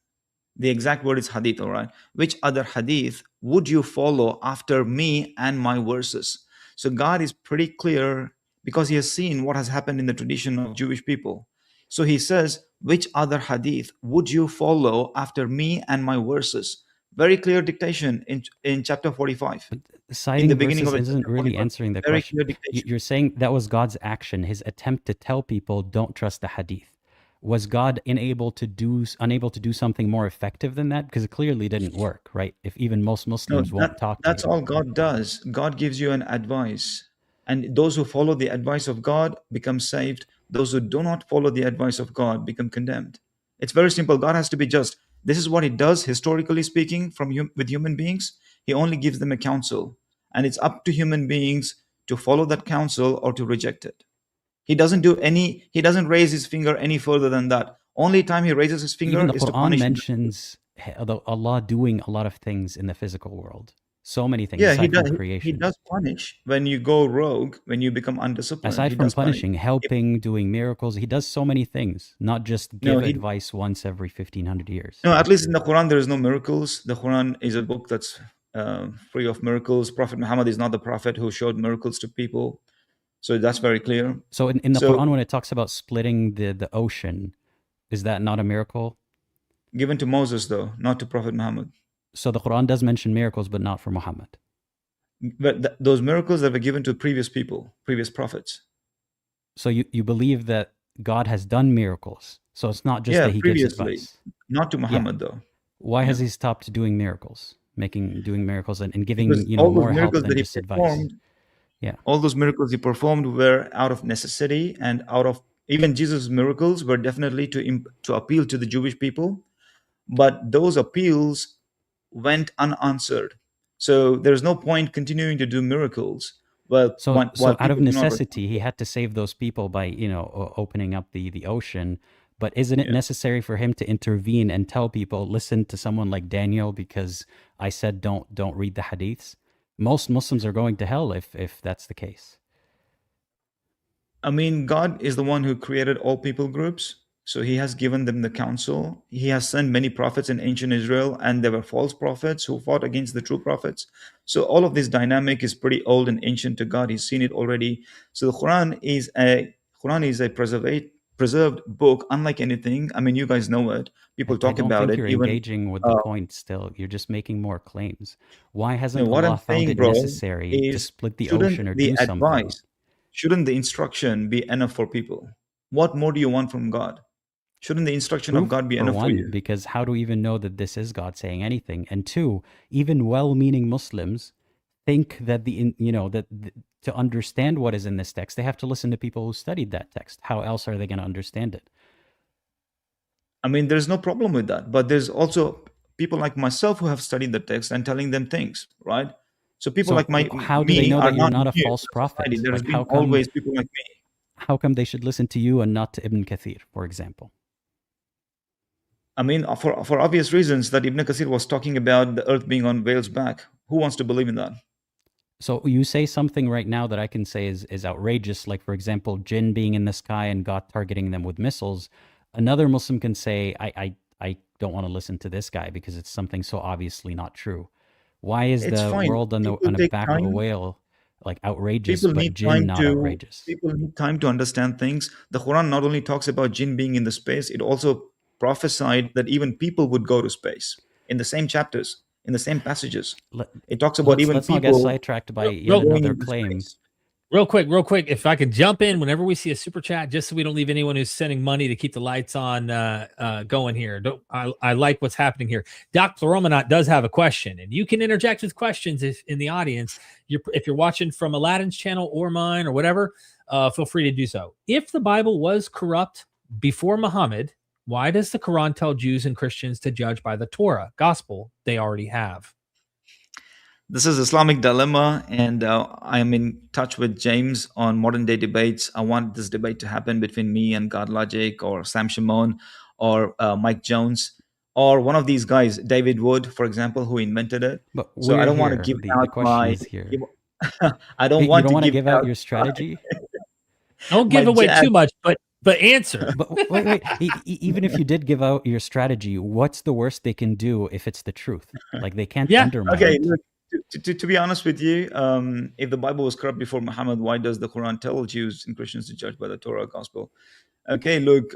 S3: the exact word is hadith, all right, which other hadith would you follow after me and my verses? So God is pretty clear because he has seen what has happened in the tradition of Jewish people. So he says, which other hadith would you follow after me and my verses? Very clear dictation in chapter 45.
S2: But
S3: In the
S2: citing
S3: beginning
S2: verses
S3: of it,
S2: isn't
S3: chapter
S2: really
S3: 45.
S2: answering the
S3: Very
S2: question.
S3: clear dictation.
S2: You're saying that was God's action, his attempt to tell people don't trust the hadith. Was God unable to do something more effective than that? Because it clearly didn't work, right? If even most
S3: No,
S2: Muslims won't talk to
S3: that's
S2: you.
S3: all God does. God gives you an advice. And those who follow the advice of God become saved. Those who do not follow the advice of God become condemned. It's very simple. God has to be just. This is what he does, historically speaking, with human beings. He only gives them a counsel. And it's up to human beings to follow that counsel or to reject it. He doesn't raise his finger any further than that. Only time he raises his
S2: Even
S3: finger
S2: the
S3: is to
S2: Quran
S3: punish.
S2: mentions Allah doing a lot of things in the physical world. So many things
S3: Yeah,
S2: aside from
S3: he
S2: creation.
S3: does punish when you go rogue, when you become undisciplined.
S2: Aside
S3: He
S2: from
S3: does punish.
S2: punishing, helping, doing miracles, he does so many things, not just
S3: No,
S2: give advice once every 1500 years.
S3: no. At least in the Quran, there is no miracles. The Quran is a book that's free of miracles. Prophet Muhammad is not the prophet who showed miracles to people, so that's very clear.
S2: So in the
S3: So
S2: Quran, when it talks about splitting the ocean, is that not a miracle?
S3: given to Moses, though, not to Prophet Muhammad.
S2: So the Quran does mention miracles, but not for Muhammad.
S3: But those miracles that were given to previous people, previous prophets.
S2: So you believe that God has done miracles. So it's not just
S3: Yeah,
S2: that he gives
S3: previously,
S2: advice.
S3: not to
S2: Yeah.
S3: Muhammad, though.
S2: Why has
S3: Yeah.
S2: he stopped doing miracles? Doing miracles and giving,
S3: Because all those
S2: more help
S3: miracles
S2: than
S3: that he
S2: just advice.
S3: performed,
S2: Yeah.
S3: all those miracles he performed were out of necessity and out of, even Jesus' miracles were definitely to appeal to the Jewish people, but those appeals went unanswered. So there's no point continuing to do miracles. Well,
S2: So
S3: while
S2: out of
S3: people do not
S2: necessity, he had to save those people by, opening up the ocean. But isn't it
S3: Yeah.
S2: necessary for him to intervene and tell people, listen to someone like Daniel because I said don't read the hadiths? Most Muslims are going to hell if that's the case.
S3: I mean, God is the one who created all people groups. So he has given them the counsel. He has sent many prophets in ancient Israel, and there were false prophets who fought against the true prophets. So all of this dynamic is pretty old and ancient to God. He's seen it already. So the Quran is a preserved book, unlike anything. I mean, you guys know it. People
S2: I
S3: talk
S2: don't
S3: about
S2: think
S3: it.
S2: you're
S3: Even
S2: engaging with the point still. You're just making more claims. Why hasn't
S3: what I'm
S2: Allah found
S3: saying,
S2: it
S3: bro,
S2: necessary to
S3: is
S2: split the ocean or do something?
S3: shouldn't the instruction be enough for people? What more do you want from God? Shouldn't the instruction of
S2: Proof,
S3: God be
S2: for
S3: enough for
S2: one,
S3: you?
S2: because how do we even know that this is God saying anything? And two, even well-meaning Muslims think that to understand what is in this text, they have to listen to people who studied that text. How else are they going to understand it?
S3: I mean, there's no problem with that. But there's also people like myself who have studied the text and telling them things, right? So people
S2: So
S3: like
S2: how do they
S3: me
S2: know
S3: are
S2: that you're
S3: not
S2: not
S3: new
S2: a
S3: to
S2: false
S3: the society.
S2: prophet?
S3: There has
S2: Like
S3: been always people like me.
S2: how come they should listen to you and not to Ibn Kathir, for example?
S3: I mean, for obvious reasons, that Ibn Kathir was talking about the earth being on whale's back. Who wants to believe in that?
S2: So you say something right now that I can say is outrageous, like, for example, jinn being in the sky and God targeting them with missiles. Another Muslim can say, I don't want to listen to this guy because it's something so obviously not true. Why is
S3: It's
S2: the
S3: fine.
S2: world on the
S3: People take
S2: back of a
S3: time.
S2: whale like outrageous,
S3: People
S2: but
S3: need
S2: jinn
S3: time
S2: not
S3: to
S2: outrageous?
S3: people need time to understand things. The Quran not only talks about jinn being in the space, it also prophesied that even people would go to space in the same chapters, in the same passages.
S2: Let,
S3: It talks about even
S2: let's not get
S3: people
S2: sidetracked by
S1: Real,
S2: yet
S1: real,
S3: going
S2: another
S3: into
S2: claim.
S3: space.
S1: real quick, if I could jump in whenever we see a super chat, just so we don't leave anyone who's sending money to keep the lights on going here. I like what's happening here. Dr. Romanot does have a question, and you can interject with questions if in the audience. If you're watching from Aladdin's channel or mine or whatever, feel free to do so. If the Bible was corrupt before Muhammad, why does the Quran tell Jews and Christians to judge by the Torah gospel they already have?
S3: This is Islamic dilemma, and I am in touch with James on modern day debates. I want this debate to happen between me and God Logic or Sam Shimon or Mike Jones or one of these guys, David Wood, for example, who invented it.
S2: But
S3: So I
S2: we're
S3: don't want to
S2: here.
S3: give
S2: The
S3: out
S2: question
S3: my.
S2: is here.
S3: I don't
S2: You
S3: want
S2: don't
S3: to
S2: want to
S3: give
S2: give out
S3: out
S2: your strategy?
S1: Don't
S3: my
S1: give away
S3: jab.
S1: too much, but answer.
S2: But wait. Even if you did give out your strategy, what's the worst they can do if it's the truth? Like, they can't
S1: Yeah.
S2: undermine
S3: Okay,
S2: it.
S3: look, to be honest with you, if the Bible was corrupt before Muhammad, why does the Quran tell Jews and Christians to judge by the Torah gospel? Okay, look,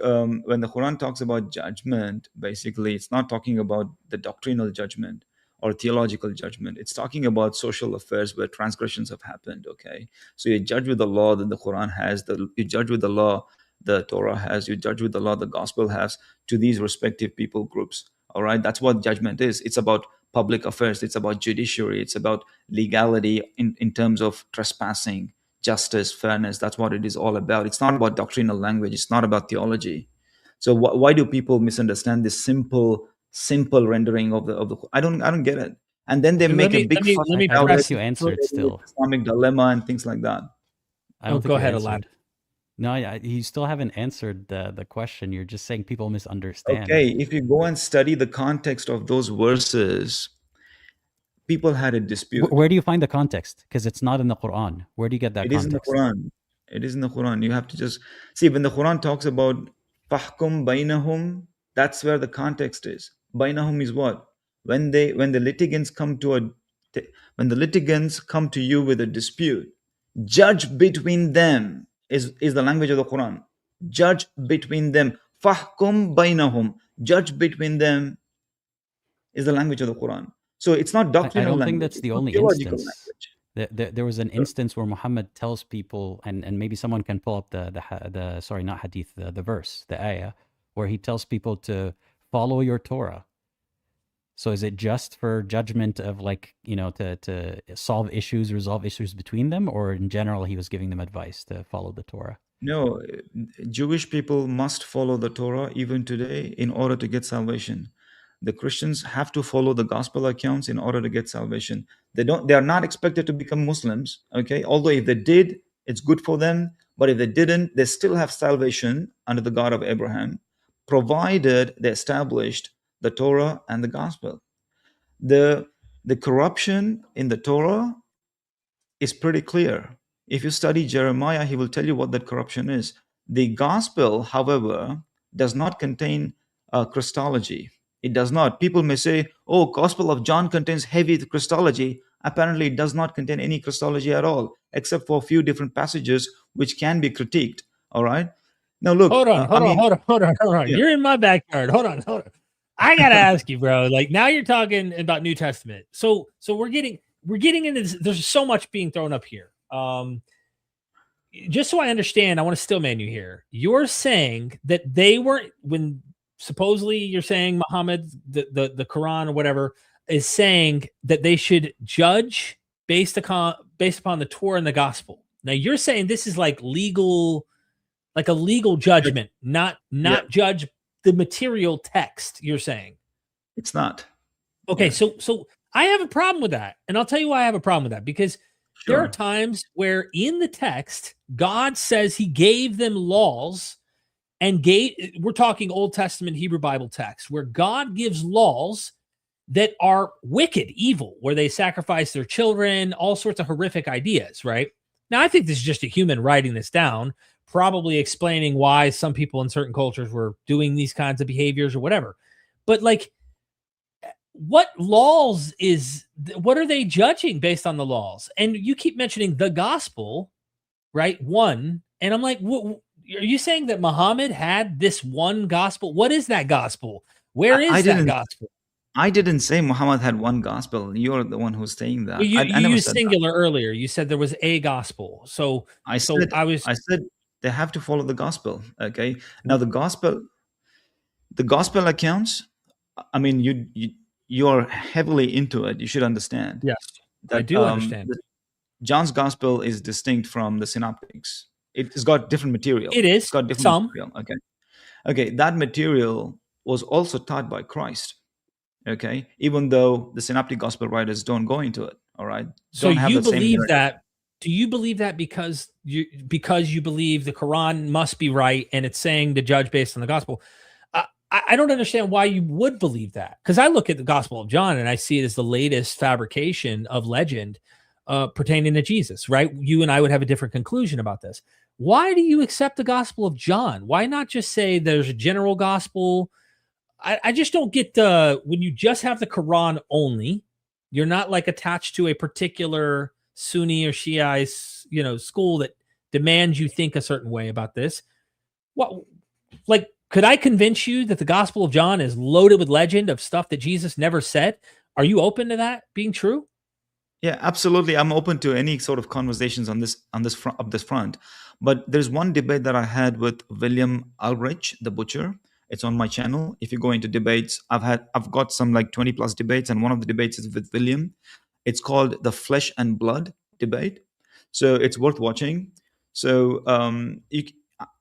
S3: when the Quran talks about judgment, basically, it's not talking about the doctrinal judgment or theological judgment. It's talking about social affairs where transgressions have happened. Okay, so you judge with the law that the Quran has, you judge with the law the Torah has, you judge with the law the gospel has to these respective people groups. All right, that's what judgment is. It's about public affairs, it's about judiciary, it's about legality in terms of trespassing, justice, fairness. That's what it is all about. It's not about doctrinal language, it's not about theology. So why do people misunderstand this simple rendering of the I don't get it. And then they
S1: Let
S3: make a
S1: me
S3: big fuss
S1: let me
S2: I
S3: about
S2: think
S3: it,
S2: you answered still.
S3: Islamic dilemma and things like that.
S2: I don't think
S1: go
S2: you
S1: ahead,
S2: answered.
S1: Aladdin.
S2: No, you still haven't answered the question. You're just saying people misunderstand.
S3: Okay, if you go and study the context of those verses, people had a dispute.
S2: Where do you find the context? Because it's not in the Quran. Where do you get that
S3: It is in the
S2: context?
S3: Quran. It is in the Quran. You have to just see when the Quran talks about fahkum bainahum, that's where the context is. Bainahum is what? When the litigants come to you with a dispute, judge between them is the language of the Quran. Judge between them. Fahkum bainahum. Judge between them is the language of the Quran. So it's not
S2: I
S3: doctrinal
S2: don't think
S3: language.
S2: that's
S3: It's
S2: the
S3: not
S2: only
S3: theological
S2: instance.
S3: language.
S2: There was an instance where Muhammad tells people, and maybe someone can pull up the sorry, not hadith, the verse, the ayah, where he tells people to follow your Torah. So is it just for judgment of, like, to solve issues, resolve issues between them, or in general he was giving them advice to follow the Torah?
S3: No, Jewish people must follow the Torah even today in order to get salvation. The Christians have to follow the gospel accounts in order to get salvation. They are not expected to become Muslims, okay? Although if they did, it's good for them, but if they didn't, they still have salvation under the God of Abraham, provided they established the Torah and the gospel. The corruption in the Torah is pretty clear. If you study Jeremiah, he will tell you what that corruption is. The gospel, however, does not contain Christology. It does not. People may say, oh, Gospel of John contains heavy Christology. Apparently, it does not contain any Christology at all, except for a few different passages which can be critiqued. All right. Now, look.
S1: Hold on.
S3: Yeah.
S1: You're in my backyard. Hold on. I gotta ask you, bro. Like, now you're talking about New Testament. So we're getting into this. There's so much being thrown up here. Just so I understand, I want to stillman you here. You're saying that they weren't, when supposedly you're saying Muhammad, the Quran or whatever, is saying that they should judge based upon the Torah and the gospel. Now you're saying this is like legal, like a legal judgment, not judge the material text. You're saying
S3: It's not.
S1: okay.
S3: Yeah.
S1: So I have a problem with that, and I'll tell you why I have a problem with that, because there are times where in the text God says he gave them laws, and we're talking Old Testament Hebrew Bible text where God gives laws, that are wicked, evil, where they sacrifice their children, all sorts of horrific ideas, right? Now, I think this is just a human writing this down, probably explaining why some people in certain cultures were doing these kinds of behaviors or whatever. But like, what laws what are they judging based on the laws? And you keep mentioning the gospel, right? One. And I'm like, are you saying that Muhammad had this one gospel? What is that gospel? Where is that gospel?
S3: I didn't say Muhammad had one gospel. You're the one who's saying that.
S1: Well, you
S3: I never
S1: used
S3: said
S1: singular earlier. You said there was a gospel. So
S3: I said they have to follow the gospel. Okay. Now the gospel accounts. I mean, you are heavily into it. You should understand.
S1: Yes, I do understand.
S3: John's gospel is distinct from the synoptics. It's got different material.
S1: It is.
S3: It's got different material. Okay. Okay. That material was also taught by Christ. Okay. Even though the synoptic gospel writers don't go into it. All right.
S1: So you believe that? Do you believe that because you believe the Quran must be right and it's saying to judge based on the gospel? I don't understand why you would believe that, because I look at the Gospel of John and I see it as the latest fabrication of legend pertaining to Jesus, right? You and I would have a different conclusion about this. Why do you accept the Gospel of John? Why not just say there's a general gospel? I just don't get when you just have the Quran only, you're not like attached to a particular Sunni or Shiite, school that demands you think a certain way about this. What, like, could I convince you that the Gospel of John is loaded with legend of stuff that Jesus never said? Are you open to that being true?
S3: Yeah, absolutely. I'm open to any sort of conversations on this front. But there's one debate that I had with William Ulrich, the butcher. It's on my channel. If you go into debates, I've got some like 20 plus debates, and one of the debates is with William. It's called the Flesh and Blood debate. So it's worth watching. So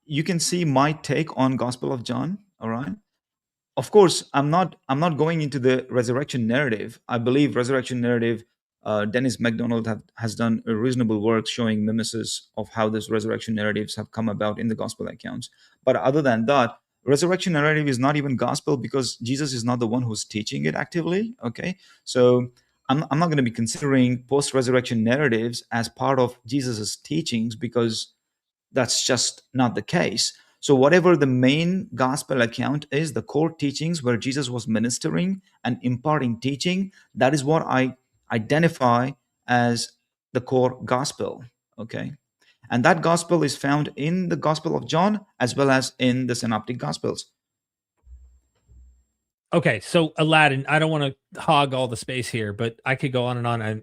S3: you can see my take on Gospel of John. All right. Of course, I'm not going into the resurrection narrative. I believe resurrection narrative. Dennis MacDonald has done a reasonable work showing mimesis of how these resurrection narratives have come about in the gospel accounts. But other than that, resurrection narrative is not even gospel, because Jesus is not the one who's teaching it actively. Okay, so I'm not going to be considering post-resurrection narratives as part of Jesus's teachings, because that's just not the case. So whatever the main gospel account is, the core teachings where Jesus was ministering and imparting teaching, that is what I identify as the core gospel. Okay, and that gospel is found in the Gospel of John as well as in the synoptic gospels.
S1: Okay, so Aladdin, I don't want to hog all the space here, but I could go on and on.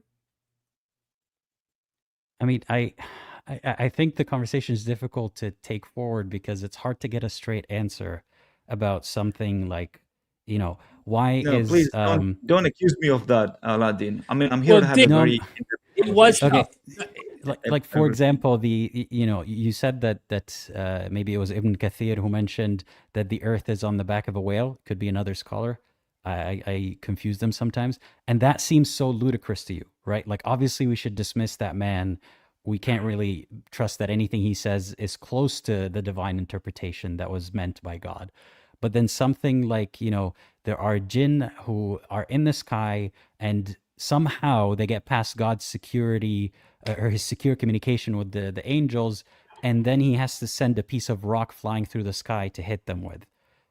S2: I mean, I think the conversation is difficult to take forward because it's hard to get a straight answer about something like, why
S3: No,
S2: is
S3: please don't accuse me of that, Aladdin. I mean, I'm here to have a very.
S1: It was
S2: okay. Like for example, you said that maybe it was Ibn Kathir who mentioned that the earth is on the back of a whale. Could be another scholar. I confuse them sometimes, and that seems so ludicrous to you, right? Like, obviously, we should dismiss that man. We can't really trust that anything he says is close to the divine interpretation that was meant by God. But then something like, there are jinn who are in the sky and somehow they get past God's security or his secure communication with the angels, and then he has to send a piece of rock flying through the sky to hit them with.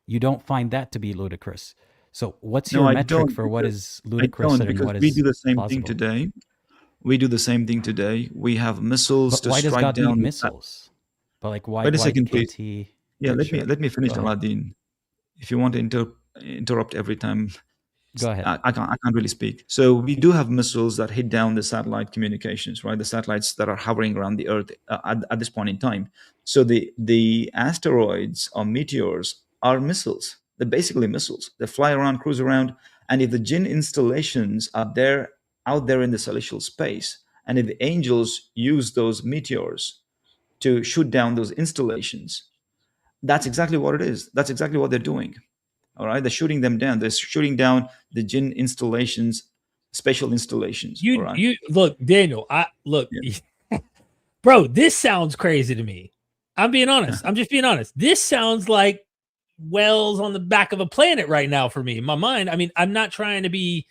S2: You don't find that to be ludicrous. So what's your metric for what is ludicrous and what is
S3: we do the same
S2: plausible?
S3: thing today. We do the same thing today. We have missiles to
S2: why does
S3: strike
S2: God
S3: down
S2: need missiles? But like, why?
S3: Wait a
S2: why
S3: second,
S2: can't
S3: please.
S2: he?
S3: Yeah,
S2: Sure.
S3: let me finish,
S2: Go ahead.
S3: Aladdin. If you want to interrupt every time,
S2: Go ahead.
S3: I can't really speak. So we do have missiles that hit down the satellite communications, right? The satellites that are hovering around the Earth at this point in time. So the asteroids or meteors are missiles. They're basically missiles. They fly around, cruise around, and if the jinn installations are out there in the celestial space, and if the angels use those meteors to shoot down those installations, that's exactly what it is. That's exactly what they're doing. All right, they're shooting them down. They're shooting down the jinn installations, special installations.
S1: You
S3: all right?
S1: you look, Daniel. Bro, this sounds crazy to me. I'm being honest. I'm just being honest. This sounds like wells on the back of a planet right now for me in my mind. I mean, I'm not trying to be,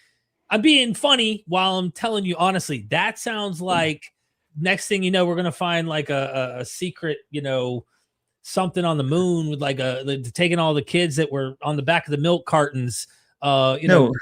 S1: I'm being funny while I'm telling you honestly, that sounds like next thing you know, we're going to find like a secret, you know, something on the moon with like taking all the kids that were on the back of the milk cartons, you know,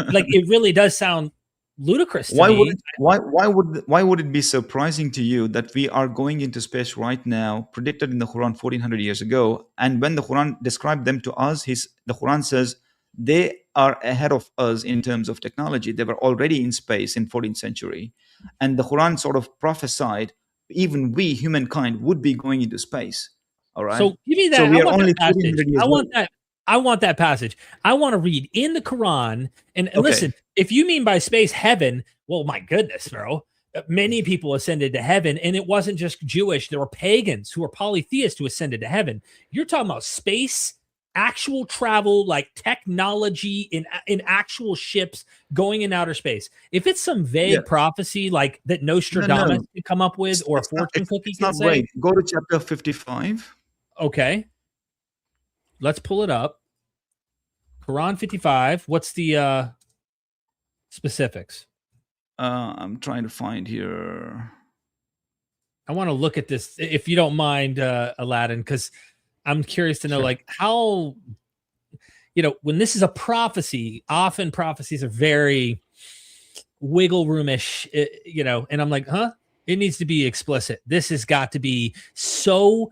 S1: like it really does sound ludicrous to me.
S3: Why would it be surprising to you that we are going into space right now, predicted in the Quran 1400 years ago, and when the Quran described them to us, the Quran says they are ahead of us in terms of technology. They were already in space in 14th century, and the Quran sort of prophesied even we, humankind, would be going into space. All right.
S1: So give me that.
S3: So we
S1: I
S3: are
S1: want
S3: only
S1: that passage.
S3: 1400 years
S1: I want
S3: old.
S1: that. I want that passage. I want to read in the Quran. And listen, if you mean by space heaven, well, my goodness, bro. Many people ascended to heaven, and it wasn't just Jewish. There were pagans who were polytheists who ascended to heaven. You're talking about space, actual travel, like technology in actual ships going in outer space. If it's some vague prophecy like that Nostradamus could come up with, or a fortune cookie can say,
S3: right. Go to chapter 55.
S1: Okay. Let's pull it up. Quran 55. What's the specifics?
S3: I'm trying to find here.
S1: I want to look at this, if you don't mind, Aladdin, because I'm curious to know, like, how, you know, when this is a prophecy, often prophecies are very wiggle roomish, you know, and I'm like, huh? It needs to be explicit. This has got to be so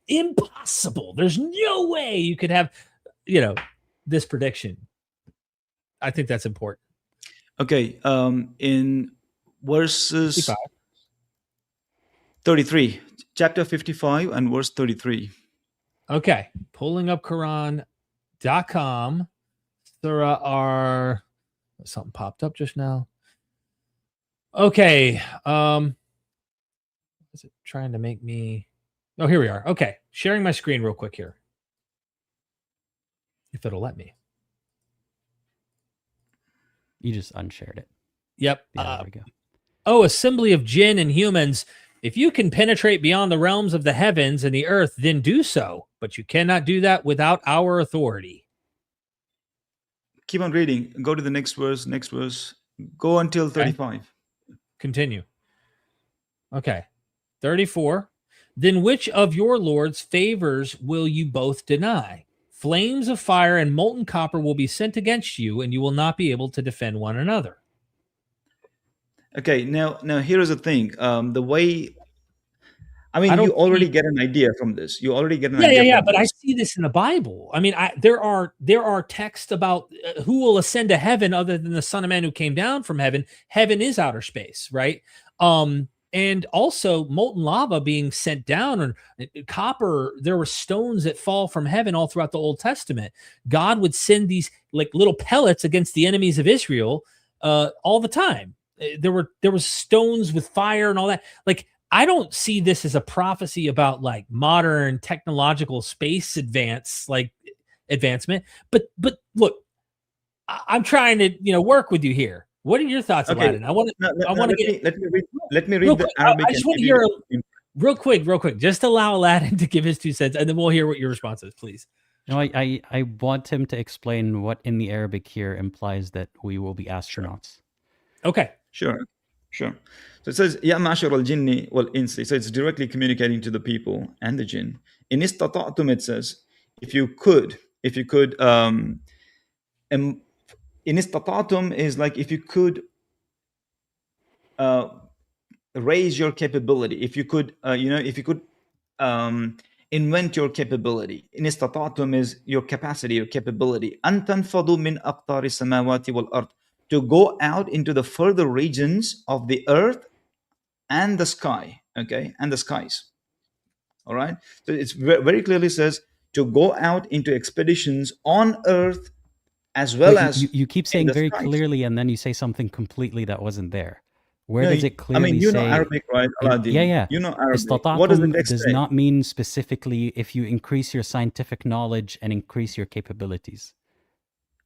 S1: impossible. There's no way you could have, you know, this prediction. I think that's important.
S3: Okay. In verses
S1: 55.
S3: 33, chapter 55 and verse 33.
S1: Okay. Pulling up Quran.com. Surah R. Something popped up just now. Okay. Is it trying to make me? Oh, here we are. Okay. Sharing my screen real quick here. If it'll let me.
S2: You just unshared it.
S1: Yep.
S2: Yeah, there we go.
S1: Oh, assembly of jinn and humans. If you can penetrate beyond the realms of the heavens and the earth, then do so. But you cannot do that without our authority.
S3: Keep on reading. Go to the next verse. Go until 35.
S1: Okay. Continue. Okay. 34. Then which of your Lord's favors will you both deny? Flames of fire and molten copper will be sent against you, and you will not be able to defend one another.
S3: Okay, now here is the thing. The way, I mean, you already get an idea from this. You already get an idea.
S1: Yeah. But I see this in the Bible. I mean, there are texts about who will ascend to heaven other than the Son of Man who came down from heaven. Heaven is outer space, right? And also molten lava being sent down, and copper. There were stones that fall from heaven all throughout the Old Testament. God would send these like little pellets against the enemies of Israel all the time. There was stones with fire and all that. Like, I don't see this as a prophecy about like modern technological space advancement. But look, I'm trying to work with you here. What are your thoughts about it? I want to
S3: let me read the Arabic.
S1: I just want to hear real quick. Just allow Aladdin to give his 2 cents, and then we'll hear what your response is, please.
S2: No, I want him to explain what in the Arabic here implies that we will be astronauts.
S1: Okay.
S3: Sure. So it says, Ya ma'ashar al-jinni wal-insi. So it's directly communicating to the people and the jinn. In istata'tum, it says, if you could, in istata'tum is like if you could raise your capability, if you could, invent your capability. In istata'tum is your capacity, your capability. An tanfadu min aqtari samawati wal-ard. To go out into the further regions of the earth and the sky, okay, and the skies. All right. So it's very clearly says to go out into expeditions on earth as well as
S2: you keep saying very
S3: skies.
S2: Clearly, and then you say something completely that wasn't there. Where does it clearly say?
S3: I mean, you know Arabic, right, Aladdin?
S2: Yeah.
S3: You know Arabic. What does the text
S2: does
S3: say?
S2: not mean specifically if you increase your scientific knowledge and increase your capabilities.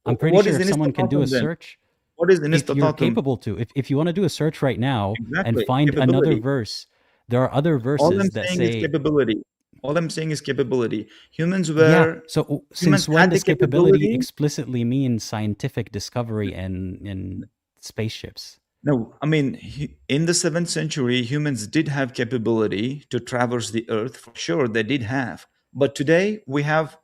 S2: I'm pretty sure if someone can do a search.
S3: What is
S2: if you're capable to, if you want to do a search right now and find another verse, there are other verses that say
S3: capability. All I'm saying is capability. Humans
S2: Yeah. So since when
S3: had the
S2: does capability
S3: capability.
S2: explicitly mean scientific discovery and spaceships?
S3: No, I mean, in the 7th century, humans did have capability to traverse the earth. For sure, they did have. But today, we have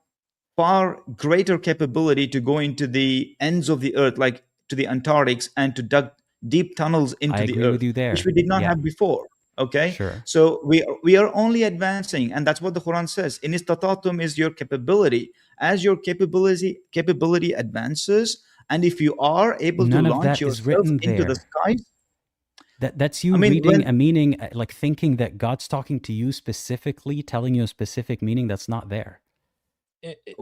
S3: far greater capability to go into the ends of the earth, like to the Antarctics, and to dug deep tunnels
S2: I
S3: into the
S2: agree with
S3: earth,
S2: you
S3: which
S2: there.
S3: we did not
S2: Yeah,
S3: have before. Okay,
S2: sure.
S3: so we are only advancing, and that's what the Quran says. In istatatum is your capability. As your capability advances, and if you are able to
S2: None of
S3: launch
S2: that is
S3: yourself
S2: written
S3: into the
S2: there.
S3: skies,
S2: That's
S3: I
S2: you
S3: mean,
S2: reading a meaning, like thinking that God's talking to you specifically, telling you a specific meaning that's not there.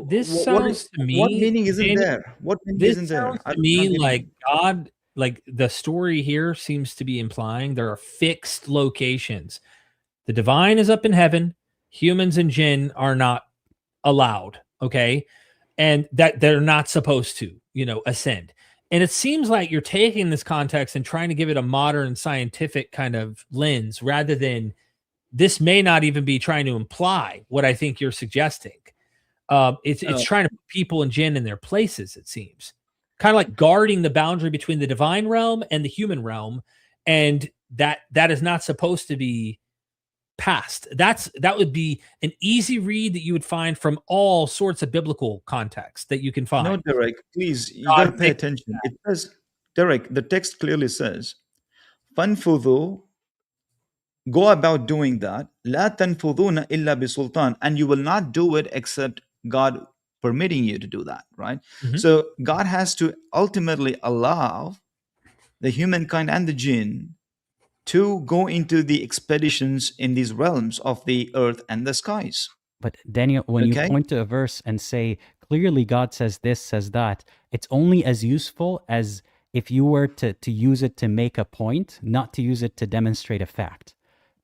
S1: This
S3: what
S1: sounds to
S3: what
S1: me,
S3: meaning isn't
S1: Daniel,
S3: there? What meaning
S1: this
S3: isn't
S1: sounds
S3: there?
S1: to
S3: I'm not
S1: me
S3: getting
S1: like
S3: it.
S1: God, like the story here seems to be implying there are fixed locations. The divine is up in heaven, humans and jinn are not allowed, okay? And that they're not supposed to, ascend. And it seems like you're taking this context and trying to give it a modern scientific kind of lens rather than this may not even be trying to imply what I think you're suggesting. It's
S3: Uh,
S1: trying to put people and jinn in their places, it seems. Kind of like guarding the boundary between the divine realm and the human realm, and that is not supposed to be passed. That would be an easy read that you would find from all sorts of biblical contexts that you can
S3: no,
S1: find.
S3: Derek, please, you got to
S1: God
S3: pay
S1: dictates
S3: attention. It says, Derek, the text clearly says, "Fanfudhu, go about doing that. La tanfuduna illa bisultan," and you will not do it except God permitting you to do that, right?
S1: Mhm.
S3: So God has to ultimately allow the humankind and the jinn to go into the expeditions in these realms of the earth and the skies.
S2: But Daniel, when you
S3: Okay?
S2: point to a verse and say, clearly God says this, says that, it's only as useful as if you were to use it to make a point, not to use it to demonstrate a fact.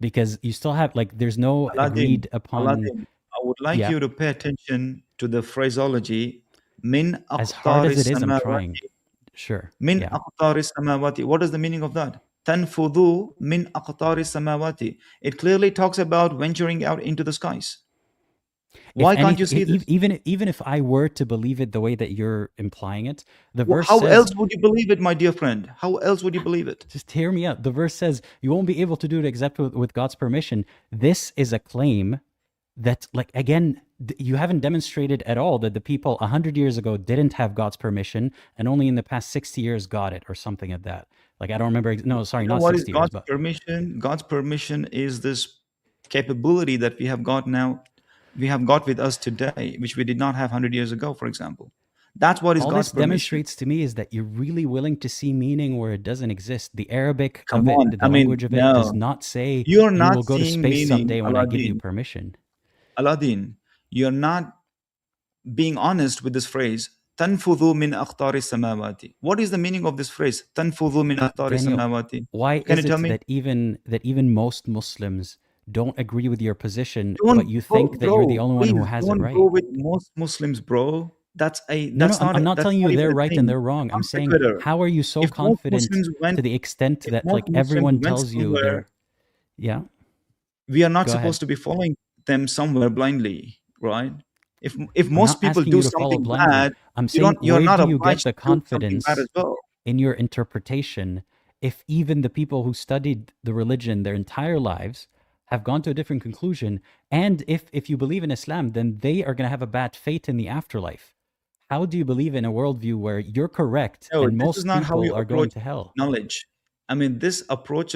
S2: Because you still have, like, there's no
S3: Aladdin,
S2: agreed upon,
S3: Aladdin, I would like
S2: yeah,
S3: you to pay attention to the phraseology min
S2: as hard
S3: aqtari
S2: as it is, I'm trying.
S3: samawati.
S2: Sure,
S3: Min
S2: yeah.
S3: aqtari samawati. What is the meaning of that? Tanfudu min aqtari samawati. It clearly talks about venturing out into the skies.
S2: If
S3: Why can't you see
S2: anything,
S3: this?
S2: even if I were to believe it the way that you're implying it, the verse
S3: How
S2: says,
S3: else would you believe it, my dear friend? How else would you believe it?
S2: just hear me out. The verse says you won't be able to do it except with God's permission. This is a claim that, like, again, you haven't demonstrated at all that the people 100 years ago didn't have God's permission, and only in the past 60 years got it, or something like that. Like, I don't remember. No, sorry,
S3: You know
S2: not
S3: what is
S2: 60 years,
S3: God's
S2: but
S3: permission? God's permission is this capability that we have got now, we have got with us today, which we did not have 100 years ago, for example. That's what is
S2: all
S3: God's
S2: this
S3: permission.
S2: demonstrates to me is that you're really willing to see meaning where it doesn't exist. The Arabic of
S3: Come
S2: it,
S3: on.
S2: the
S3: I mean,
S2: language of it, does
S3: no.
S2: not say
S3: You're
S2: you
S3: not
S2: will go to
S3: seeing
S2: space
S3: meaning,
S2: someday when I give you
S3: Aladdin.
S2: permission.
S3: Aladdin, you're not being honest with this phrase. Tanfudhu min aqtari samawati. What is the meaning of this phrase? Tanfudhu min aqtari
S2: Daniel,
S3: samawati.
S2: why
S3: Can you
S2: is
S3: tell
S2: it
S3: me?
S2: that even most Muslims don't agree with your position, but
S3: Don't
S2: you
S3: go,
S2: think that you're the
S3: bro.
S2: only one who
S3: Please
S2: has it
S3: don't
S2: right?
S3: go with most Muslims, bro. That's
S2: No, I'm not
S3: that's
S2: telling
S3: not
S2: you
S3: even
S2: they're
S3: a
S2: right and
S3: thing.
S2: they're wrong. I'm
S3: Non
S2: saying,
S3: sequitur.
S2: how are you so
S3: If most
S2: confident
S3: Muslims went,
S2: to the extent
S3: if
S2: that,
S3: most
S2: like,
S3: Muslims
S2: everyone
S3: went
S2: tells you
S3: somewhere,
S2: they're, yeah,
S3: we are not
S2: go ahead.
S3: supposed to be following them somewhere blindly, right? If
S2: I'm not
S3: most people
S2: asking you
S3: do
S2: to follow
S3: something
S2: blindly.
S3: bad,
S2: I'm saying,
S3: you're
S2: where
S3: not
S2: do you get
S3: obliged
S2: the
S3: to do something bad as
S2: confidence
S3: well.
S2: in your interpretation if even the people who studied the religion their entire lives have gone to a different conclusion? And if you believe in Islam, then they are going to have a bad fate in the afterlife. How do you believe in a worldview where you're correct
S3: No,
S2: and
S3: this is
S2: most
S3: not how
S2: people
S3: you
S2: are going
S3: approach
S2: to hell?
S3: knowledge. I mean, this approach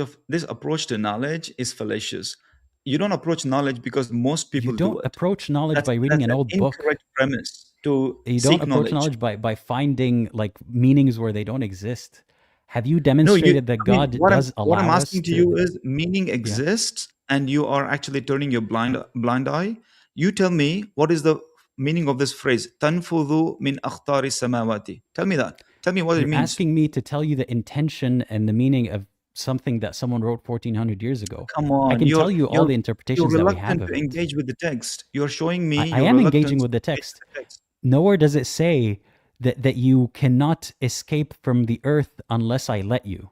S3: to knowledge is fallacious. You don't approach knowledge because most
S2: You
S3: people do
S2: don't
S3: it.
S2: approach knowledge by reading
S3: That's
S2: an
S3: an
S2: old book.
S3: incorrect premise to
S2: You don't
S3: seek
S2: approach
S3: knowledge.
S2: knowledge by finding, like, meanings where they don't exist. Have you
S3: No,
S2: demonstrated that
S3: I mean,
S2: God does
S3: what I'm
S2: allow us
S3: asking to
S2: to?
S3: you is meaning
S2: Yeah.
S3: exists and you are actually turning your blind eye. You tell me what is the meaning of this phrase, tanfudhu min akhtari samawati. Tell me that. Tell me what it
S2: You're
S3: means.
S2: asking me to tell you the intention and the meaning of something that someone wrote 1400 years ago.
S3: Come
S2: I
S3: on,
S2: can tell you all the
S3: you're
S2: interpretations that we have
S3: reluctant
S2: of
S3: to
S2: it.
S3: engage with the text. You're showing me
S2: I
S3: your
S2: am engaging
S3: reluctance
S2: with the
S3: to engage
S2: text.
S3: with the text.
S2: Nowhere does it say that you cannot escape from the earth unless I let you.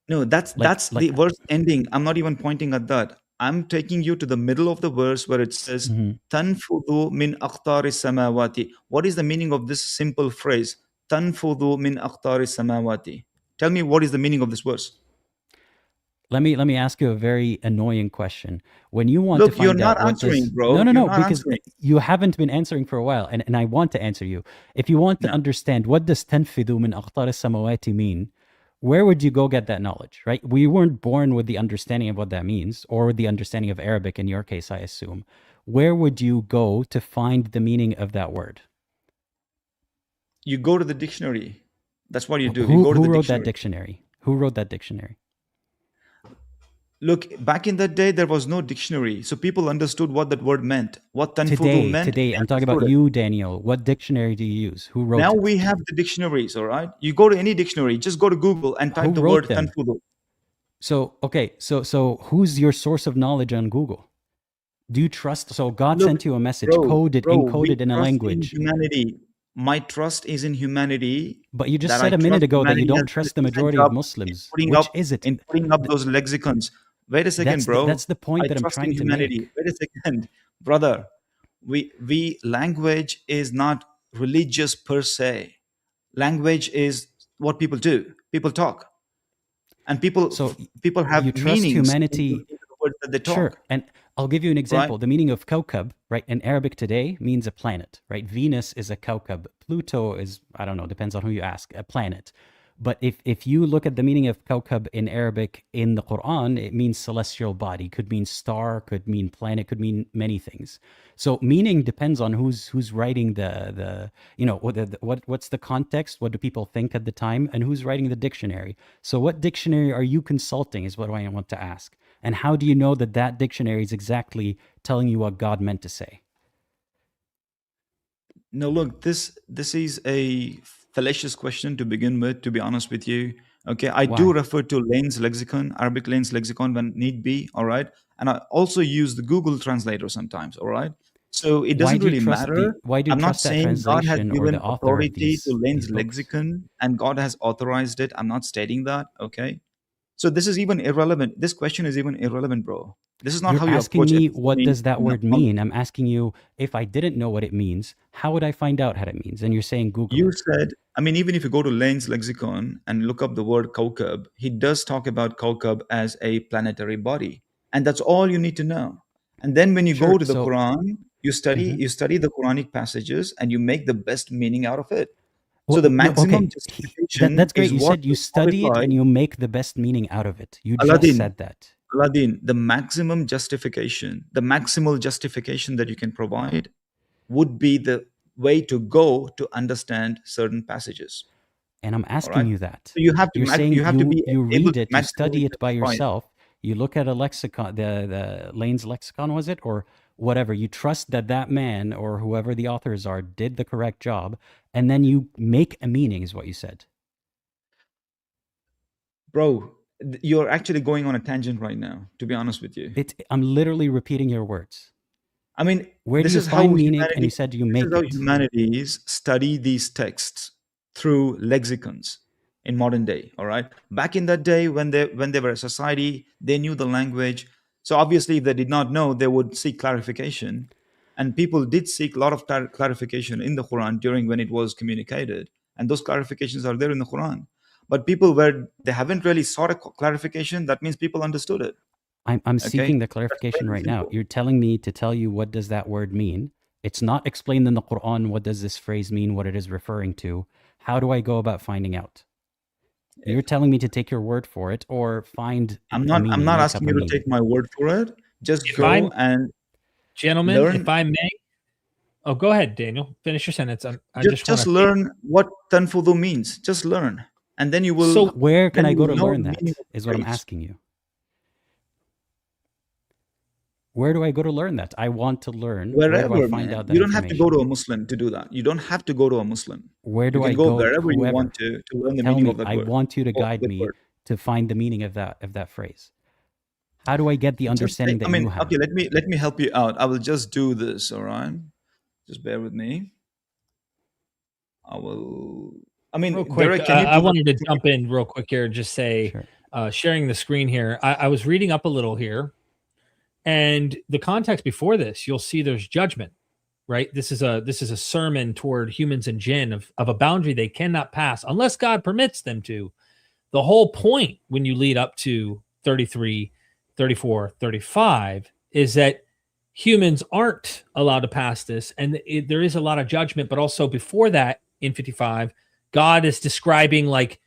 S3: No, that's
S2: Like
S3: the verse ending. I'm not even pointing at that. I'm taking you to the middle of the verse where it says,
S2: Mhm.
S3: Tanfudu min aqtari samawati. What is the meaning of this simple phrase? Tanfudu min aqtari samawati. Tell me what is the meaning of this verse.
S2: Let me ask you a very annoying question. When you want to
S3: Look, you're
S2: find
S3: not
S2: out what
S3: answering,
S2: does
S3: bro. You're
S2: no,
S3: not
S2: because
S3: answering.
S2: you haven't been answering for a while, and I want to answer you. If you want to
S3: No.
S2: understand what does tanfidu min aqtar samawati mean, where would you go get that knowledge, right? We weren't born with the understanding of what that means, or with the understanding of Arabic in your case, I assume. Where would you go to find the meaning of that word?
S3: You go to the dictionary. That's what you do. You
S2: Who
S3: go to the
S2: wrote that
S3: dictionary.
S2: dictionary? Who wrote that dictionary?
S3: Look, back in that day, there was no dictionary. So people understood what that word meant. What tanfudu meant,
S2: Today,
S3: they
S2: I'm talking about
S3: understood it.
S2: you, Daniel. What dictionary do you use? Who wrote
S3: Now
S2: it?
S3: we have the dictionaries, all right? You go to any dictionary, just go to Google and type
S2: Who
S3: the
S2: wrote
S3: word
S2: them?
S3: tanfudu.
S2: So, okay, so who's your source of knowledge on Google? Do you trust? So God
S3: Look,
S2: sent you a message, coded,
S3: we
S2: encoded in a
S3: trust in
S2: language.
S3: humanity. My trust is in humanity.
S2: But you just
S3: That I
S2: said a minute
S3: trust
S2: ago that you
S3: humanity has
S2: don't
S3: done a
S2: trust the
S3: decent
S2: majority of
S3: job
S2: Muslims. Which is it?
S3: in putting up
S2: Th-
S3: those lexicons. Wait a second, bro.
S2: That's the point
S3: I
S2: that I'm
S3: trust in
S2: trying to
S3: humanity.
S2: make.
S3: Wait a second, brother. We language is not religious per se. Language is what people do. People talk, and
S2: So
S3: people
S2: you
S3: have
S2: trust
S3: meanings
S2: humanity.
S3: into the words that they
S2: Sure.
S3: talk.
S2: And I'll give you an
S3: Right?
S2: example. The meaning of kaukab, right, in Arabic today means a planet, right? Venus is a kaukab. Pluto is, I don't know, depends on who you ask, a planet. But if you look at the meaning of kaukab in Arabic in the Quran, it means celestial body, could mean star, could mean planet, could mean many things. So meaning depends on who's writing the what's the context, what do people think at the time, and who's writing the dictionary. So what dictionary are you consulting is what I want to ask. And how do you know that that dictionary is exactly telling you what God meant to say?
S3: No, look, this is a fallacious question to begin with, to be honest with you. Okay, I do
S2: Why?
S3: refer to Lane's lexicon, Arabic Lane's lexicon when need be, all right? And I also use the Google translator sometimes, all right? So it doesn't really matter.
S2: Why do you
S3: I'm not
S2: trust that
S3: saying God has
S2: translation or the
S3: given
S2: author of
S3: authority to
S2: these
S3: Lane's
S2: books?
S3: lexicon and God has authorized it. I'm not stating that, okay? So this is even irrelevant. This question is even irrelevant, bro. This is not
S2: You're
S3: how you
S2: asking
S3: approach
S2: me what
S3: epistemic
S2: does that word mean? I'm asking you, if I didn't know what it means, how would I find out what it means? And you're saying Google
S3: You
S2: it.
S3: said, I mean, even if you go to Lane's lexicon and look up the word kaukab, he does talk about kaukab as a planetary body. And that's all you need to know. And then when you
S2: Sure.
S3: go to the
S2: So,
S3: Quran,
S2: mhm.
S3: you study the Quranic passages and you make the best meaning out of it. So
S2: Well,
S3: the
S2: no,
S3: maximum
S2: okay.
S3: justification
S2: That's great.
S3: is
S2: You
S3: what
S2: said you
S3: will
S2: study it
S3: qualify
S2: and you make the best meaning out of it. You just
S3: Aladdin.
S2: said that.
S3: Aladdin, the maximum justification, the maximal justification that you can provide would be the way to go to understand certain passages.
S2: And I'm
S3: All
S2: asking
S3: right.
S2: you that.
S3: So you have to
S2: You're saying
S3: you have to be
S2: you
S3: able
S2: read
S3: to
S2: it, you
S3: maximally
S2: study it by
S3: justify it.
S2: yourself. You look at a lexicon, the Lane's lexicon, was it, or whatever. You trust that that man or whoever the authors are did the correct job, and then you make a meaning, is what you said.
S3: Bro, you're actually going on a tangent right now, to be honest with you.
S2: I'm literally repeating your words.
S3: I mean,
S2: Where do
S3: this
S2: you
S3: is how
S2: find meaning? And you
S3: humanity
S2: said you
S3: this is
S2: make
S3: how
S2: it.
S3: humanities study these texts through lexicons in modern day, all right? Back in that day when they were a society, they knew the language. So obviously if they did not know, they would seek clarification. And people did seek a lot of clarification in the Quran during when it was communicated. And those clarifications are there in the Quran. But people where they haven't really sought a clarification, that means people understood it.
S2: I'm
S3: Okay?
S2: seeking the
S3: That's
S2: clarification
S3: plain and
S2: right now.
S3: simple.
S2: You're telling me to tell you what does that word mean. It's not explained in the Quran. What does this phrase mean? What it is referring to? How do I go about finding out? You're telling me to take your word for it or find a
S3: I'm
S2: meaning,
S3: not
S2: make up
S3: asking
S2: a
S3: you to
S2: meaning.
S3: take my word for it. Just
S1: If
S3: go
S1: I'm
S3: and
S1: Gentlemen, if
S3: learn.
S1: I may, oh, go ahead, Daniel. Finish your sentence. I just want
S3: Just
S1: to say.
S3: learn what tanfudu means. Just learn, and then
S1: So
S2: Where can I
S3: you
S2: go
S3: will
S2: to
S3: know
S2: learn
S3: the meaning
S2: that?
S3: of the
S2: Is what I'm
S3: phrase.
S2: asking you. Where do I go to learn that? I want to learn. Where do I
S3: Wherever,
S2: find
S3: man.
S2: out that
S3: You don't have to go
S2: information?
S3: to a Muslim to do that. You don't have to go to a Muslim.
S2: Where
S3: You
S2: do I
S3: can go
S2: go?
S3: wherever you
S2: Whoever.
S3: want to learn the
S2: Tell
S3: meaning
S2: me.
S3: of that
S2: I
S3: word.
S2: want you to
S3: Or
S2: guide
S3: that
S2: me
S3: word.
S2: to find the meaning of that phrase. How do I get the
S3: Just take,
S2: understanding that
S3: I
S2: you
S3: mean,
S2: have?
S3: okay, let me help you out. I will just do this, all right? Just bear with me. I will. I
S1: real
S3: mean,
S1: quick,
S3: Derek, can you
S1: I
S3: do that
S1: wanted to
S3: for me?
S1: jump in real quick here and just say,
S2: Sure.
S1: sharing the screen here. I was reading up a little here, And the context before this, you'll see there's judgment, right? This is a sermon toward humans and jinn of a boundary they cannot pass unless God permits them to. The whole point when you lead up to 33, 34, 35 is that humans aren't allowed to pass this, and there is a lot of judgment. But also before that, in 55, God is describing like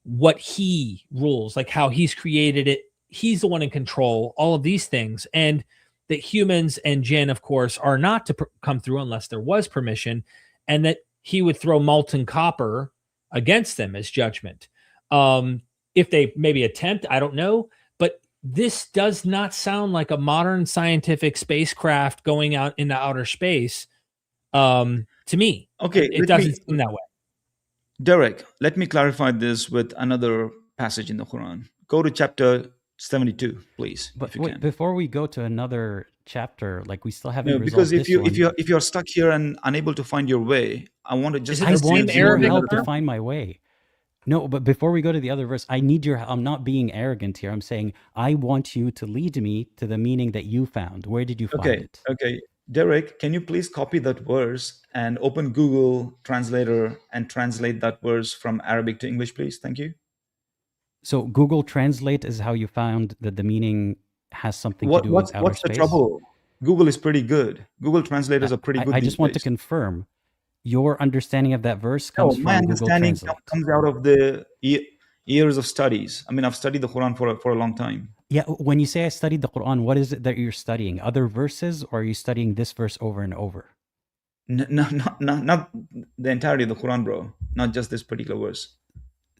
S1: what he rules, like how he's created it. He's the one in control, all of these things. And that humans and jinn, of course, are not to come through unless there was permission, and that he would throw molten copper against them as judgment. If they maybe attempt, I don't know, but this does not sound like a modern scientific spacecraft going out into outer space. To me,
S3: Okay,
S1: it doesn't seem that way.
S3: Derek, let me clarify this with another passage in the Quran. Go to chapter 72, please.
S2: But
S3: if you
S2: wait,
S3: can.
S2: before we go to another chapter, like we still haven't
S3: No,
S2: resolved
S3: because
S2: this one.
S3: if you're stuck here and unable to find your way, I want to just
S1: Is it
S2: I
S1: the
S3: help
S1: same
S2: want
S3: you
S2: your
S1: Arabic
S2: help to
S1: term?
S2: find my way. No, but before we go to the other verse, I need your. I'm not being arrogant here. I'm saying I want you to lead me to the meaning that you found. Where did you find it?
S3: Okay. Derek, can you please copy that verse and open Google Translator and translate that verse from Arabic to English, please? Thank you.
S2: So Google Translate is how you found that the meaning has something to do with outer
S3: What's the
S2: space.
S3: trouble? Google is pretty good. Google translators are pretty good.
S2: I
S3: these
S2: just want to
S3: days.
S2: confirm your understanding of that verse
S3: No,
S2: comes
S3: my
S2: from Google
S3: understanding
S2: Translate.
S3: comes out of the years of studies. I mean, I've studied the Quran for a long time.
S2: Yeah, when you say I studied the Quran, what is it that you're studying? Other verses, or are you studying this verse over and over?
S3: Not the entirety of the Quran, bro. Not just this particular verse.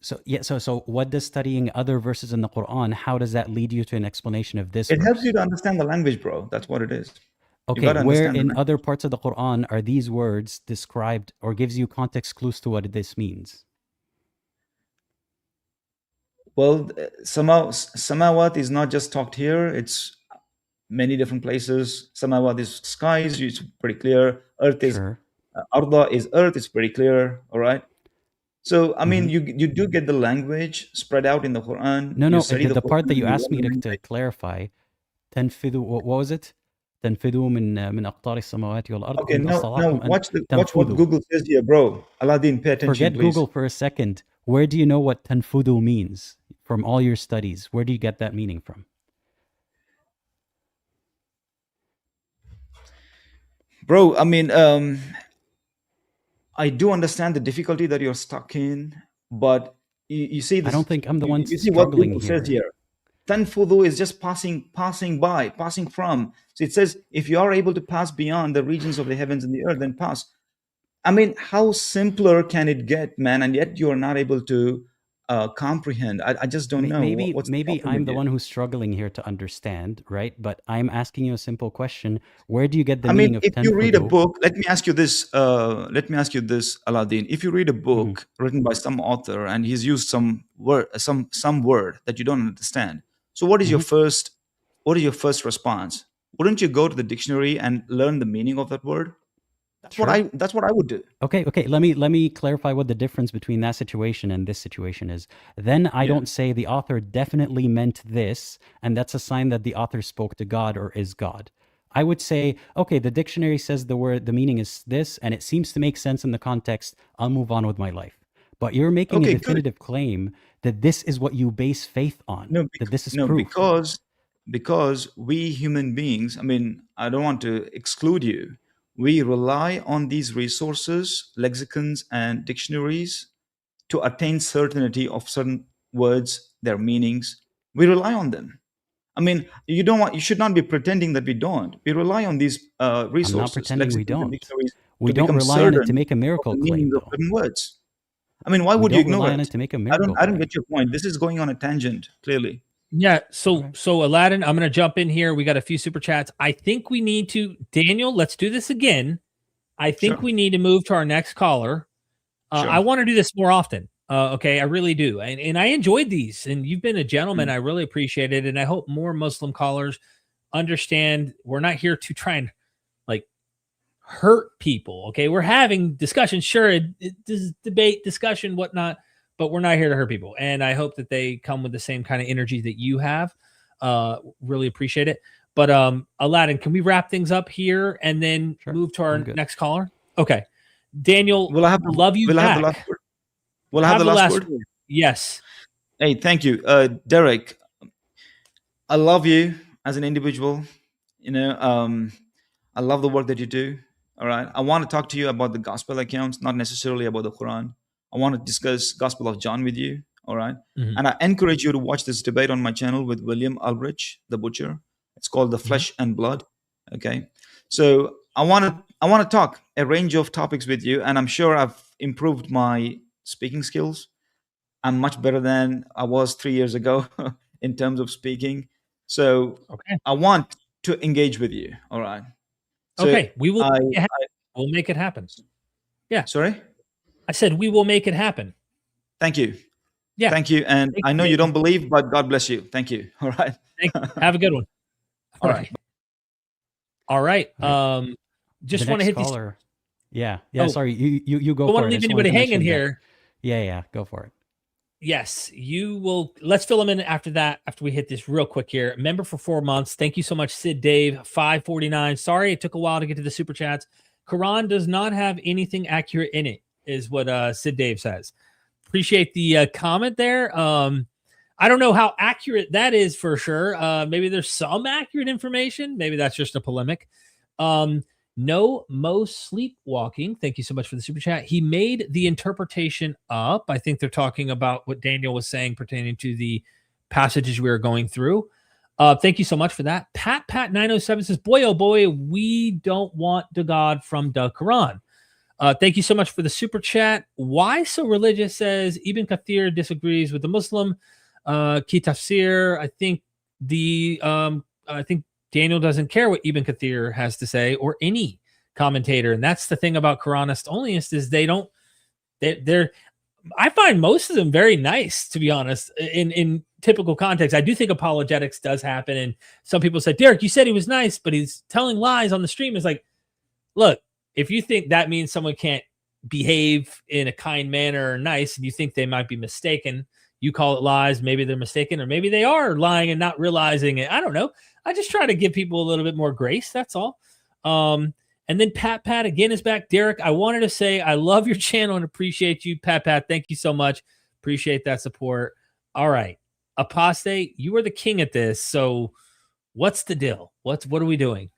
S2: So yeah, so what does studying other verses in the Quran, how does that lead you to an explanation of this
S3: It
S2: verse?
S3: helps you to understand the language, bro. That's what it is.
S2: Okay,
S3: gotta
S2: where
S3: understand the
S2: in
S3: language.
S2: other parts of the Quran are these words described or gives you context clues to what this means?
S3: Well, samawat is not just talked here. It's many different places. Samawat is skies. It's pretty clear. Earth is
S2: Sure.
S3: arda is earth. It's pretty clear. All right. So I mean,
S2: Mhm.
S3: you do get the language spread out in the Quran.
S2: No,
S3: You
S2: no,
S3: study
S2: the part
S3: Quran
S2: that you
S3: and
S2: asked me
S3: learn the
S2: to
S3: language.
S2: clarify, تنفذوا, what was it? تنفذوا من أقطار السماوات والأرض
S3: Okay,
S2: إن
S3: now
S2: استطعتم أن
S3: watch what
S2: تنفذوا.
S3: Google says here, bro. Aladdin, pay attention,
S2: Forget
S3: please.
S2: Google for a second. Where do you know what تنفذوا means from all your studies? Where do you get that meaning from?
S3: Bro, I mean, I do understand the difficulty that you're stuck in, but you see this.
S2: I don't think I'm the one
S3: You see what
S2: struggling
S3: Google says
S2: here.
S3: here. Tanfudu is just passing by, passing from. So it says, if you are able to pass beyond the regions of the heavens and the earth, then pass. I mean, how simpler can it get, man? And yet you are not able to comprehend. I just don't know what's the
S2: Maybe
S3: problem
S2: I'm
S3: with
S2: the
S3: you.
S2: one who's struggling here to understand, right? But I'm asking you a simple question. Where do you get the
S3: I
S2: meaning
S3: mean,
S2: of
S3: if you read a
S2: تنفذوا?
S3: book, let me ask you this. Let me ask you this, Aladdin. If you read a book written by some author and he's used some word, some word that you don't understand, so what is your first response? Wouldn't you go to the dictionary and learn the meaning of that word?
S2: Sure.
S3: That's what I would do.
S2: Okay. Let me clarify what the difference between that situation and this situation is. Then I
S3: Yeah.
S2: don't say the author definitely meant this, and that's a sign that the author spoke to God or is God. I would say, okay, the dictionary says the meaning is this, and it seems to make sense in the context. I'll move on with my life. But you're making a
S3: Okay, good.
S2: definitive claim that this is what you base faith on,
S3: No,
S2: that this is
S3: no,
S2: proof.
S3: because we human beings, I mean, I don't want to exclude you. We rely on these resources, lexicons and dictionaries to attain certainty of certain words, their meanings. We rely on them. I mean, you should not be pretending that we don't. We rely on these resources,
S2: I'm not pretending we
S3: lexicons and
S2: don't.
S3: dictionaries,
S2: We
S3: to
S2: don't
S3: become
S2: rely on it to
S3: certain
S2: make a
S3: of
S2: miracle
S3: the
S2: claim,
S3: meanings of
S2: though.
S3: certain words. I mean, why
S2: We
S3: would you
S2: don't
S3: ignore
S2: rely on
S3: it?
S2: it to make a
S3: I
S2: miracle
S3: don't
S2: claim.
S3: get your point. This is going on a tangent, clearly.
S1: Yeah. So,
S2: Okay.
S1: so Aladdin, I'm going to jump in here. We got a few super chats. I think we need to, Daniel, let's do this again. I think
S3: Sure.
S1: we need to move to our next caller.
S3: Sure.
S1: I want to do this more often. Okay. I really do. And I enjoyed these, and you've been a gentleman.
S3: Mm.
S1: I really appreciate it. And I hope more Muslim callers understand we're not here to try and like hurt people. Okay. We're having discussion. Sure. This is debate, discussion, whatnot, but we're not here to hurt people. And I hope that they come with the same kind of energy that you have. Really appreciate it. But Aladdin, can we wrap things up here and then
S2: Sure,
S1: move to our
S2: I'm good.
S1: next caller? Okay. Daniel,
S3: Will I have the,
S1: love you
S3: will I have
S1: back.
S3: the last word? Will I have the last word?
S1: Yes.
S3: Hey, thank you, Derek. I love you as an individual. You know, I love the work that you do. All right. I want to talk to you about the gospel accounts, not necessarily about the Quran. I want to discuss Gospel of John with you. All right.
S1: Mhm.
S3: And I encourage you to watch this debate on my channel with William Ulrich, the butcher. It's called The Flesh and Blood. Okay. So I want to talk a range of topics with you, and I'm sure I've improved my speaking skills. I'm much better than I was 3 years ago in terms of speaking. So
S1: Okay.
S3: I want to engage with you. All right. So
S1: Okay. We will. We'll make it happen. Yeah.
S3: Sorry.
S1: I said we will make it happen.
S3: Thank you.
S1: Yeah.
S3: Thank you. And
S1: Thank
S3: I know
S1: you.
S3: you don't believe, but God bless you. Thank you. All right.
S1: Thank you. Have a good one. All right. All right. Just
S2: The
S1: want to
S2: next
S1: hit
S2: caller. Yeah.
S1: Oh.
S2: Sorry. You go
S1: Don't
S2: for
S1: want
S2: it.
S1: to
S2: I
S1: leave
S2: just wanted
S1: anybody
S2: to
S1: hanging
S2: mention that-
S1: here.
S2: Yeah. Go for it.
S1: Yes, you will. Let's fill them in after that. After we hit this real quick here. Member for 4 months. Thank you so much, Sid Dave. 549. Sorry, it took a while to get to the super chats. Quran does not have anything accurate in it, is what Sid Dave says. Appreciate the comment there. I don't know how accurate that is for sure. Maybe there's some accurate information. Maybe that's just a polemic. No Mo Sleepwalking. Thank you so much for the super chat. He made the interpretation up. I think they're talking about what Daniel was saying pertaining to the passages we were going through. Thank you so much for that. Pat 907 says, boy, oh boy, we don't want the God from the Quran. Thank you so much for the super chat. Why so religious says Ibn Kathir disagrees with the Muslim. Ki Tafsir, I think Daniel doesn't care what Ibn Kathir has to say, or any commentator. And that's the thing about Quranist onlyists is they're I find most of them very nice, to be honest, in typical context. I do think apologetics does happen. And some people say, Derek, you said he was nice, but he's telling lies on the stream. It's like, look, if you think that means someone can't behave in a kind manner or nice, and you think they might be mistaken, you call it lies. Maybe they're mistaken, or maybe they are lying and not realizing it. I don't know. I just try to give people a little bit more grace. That's all. And then Pat again is back. Derek, I wanted to say I love your channel and appreciate you. Pat, thank you so much. Appreciate that support. All right. Apostate, you are the king at this. So what's the deal? What are we doing?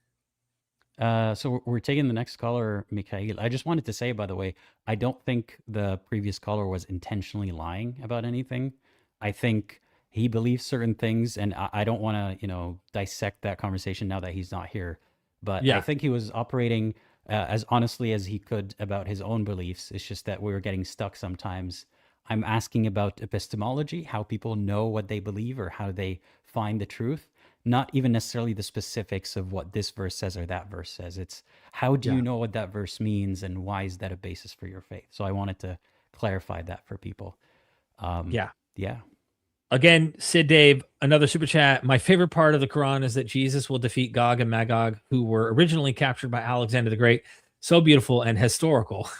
S2: So we're taking the next caller, Mikha'il. I just wanted to say, by the way, I don't think the previous caller was intentionally lying about anything. I think he believes certain things, and I don't want to, dissect that conversation now that he's not here. But
S1: Yeah.
S2: I think he was operating as honestly as he could about his own beliefs. It's just that we were getting stuck sometimes. I'm asking about epistemology, how people know what they believe or how they find the truth. Not even necessarily the specifics of what this verse says or that verse says. It's how do you know what that verse means and why is that a basis for your faith? So I wanted to clarify that for people. Yeah.
S1: Again, Sid Dave, another super chat. My favorite part of the Quran is that Jesus will defeat Gog and Magog, who were originally captured by Alexander the Great. So beautiful and historical.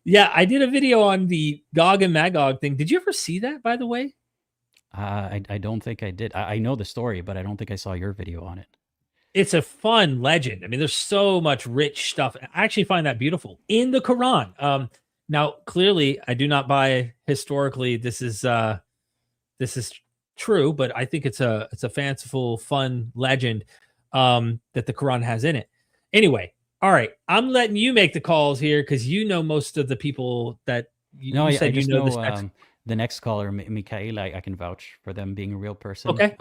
S1: Yeah, I did a video on the Gog and Magog thing. Did you ever see that, by the way?
S2: I don't think I did. I know the story, but I don't think I saw your video on it.
S1: It's a fun legend. I mean, there's so much rich stuff. I actually find that beautiful in the Quran. Now, clearly, I do not buy historically. This is true, but I think it's a fanciful, fun legend that the Quran has in it. Anyway, all right, I'm letting you make the calls here because you know most of the people that you said
S2: I just
S1: know.
S2: The next caller, Mikha'il, I can vouch for them being a real person.
S1: Okay.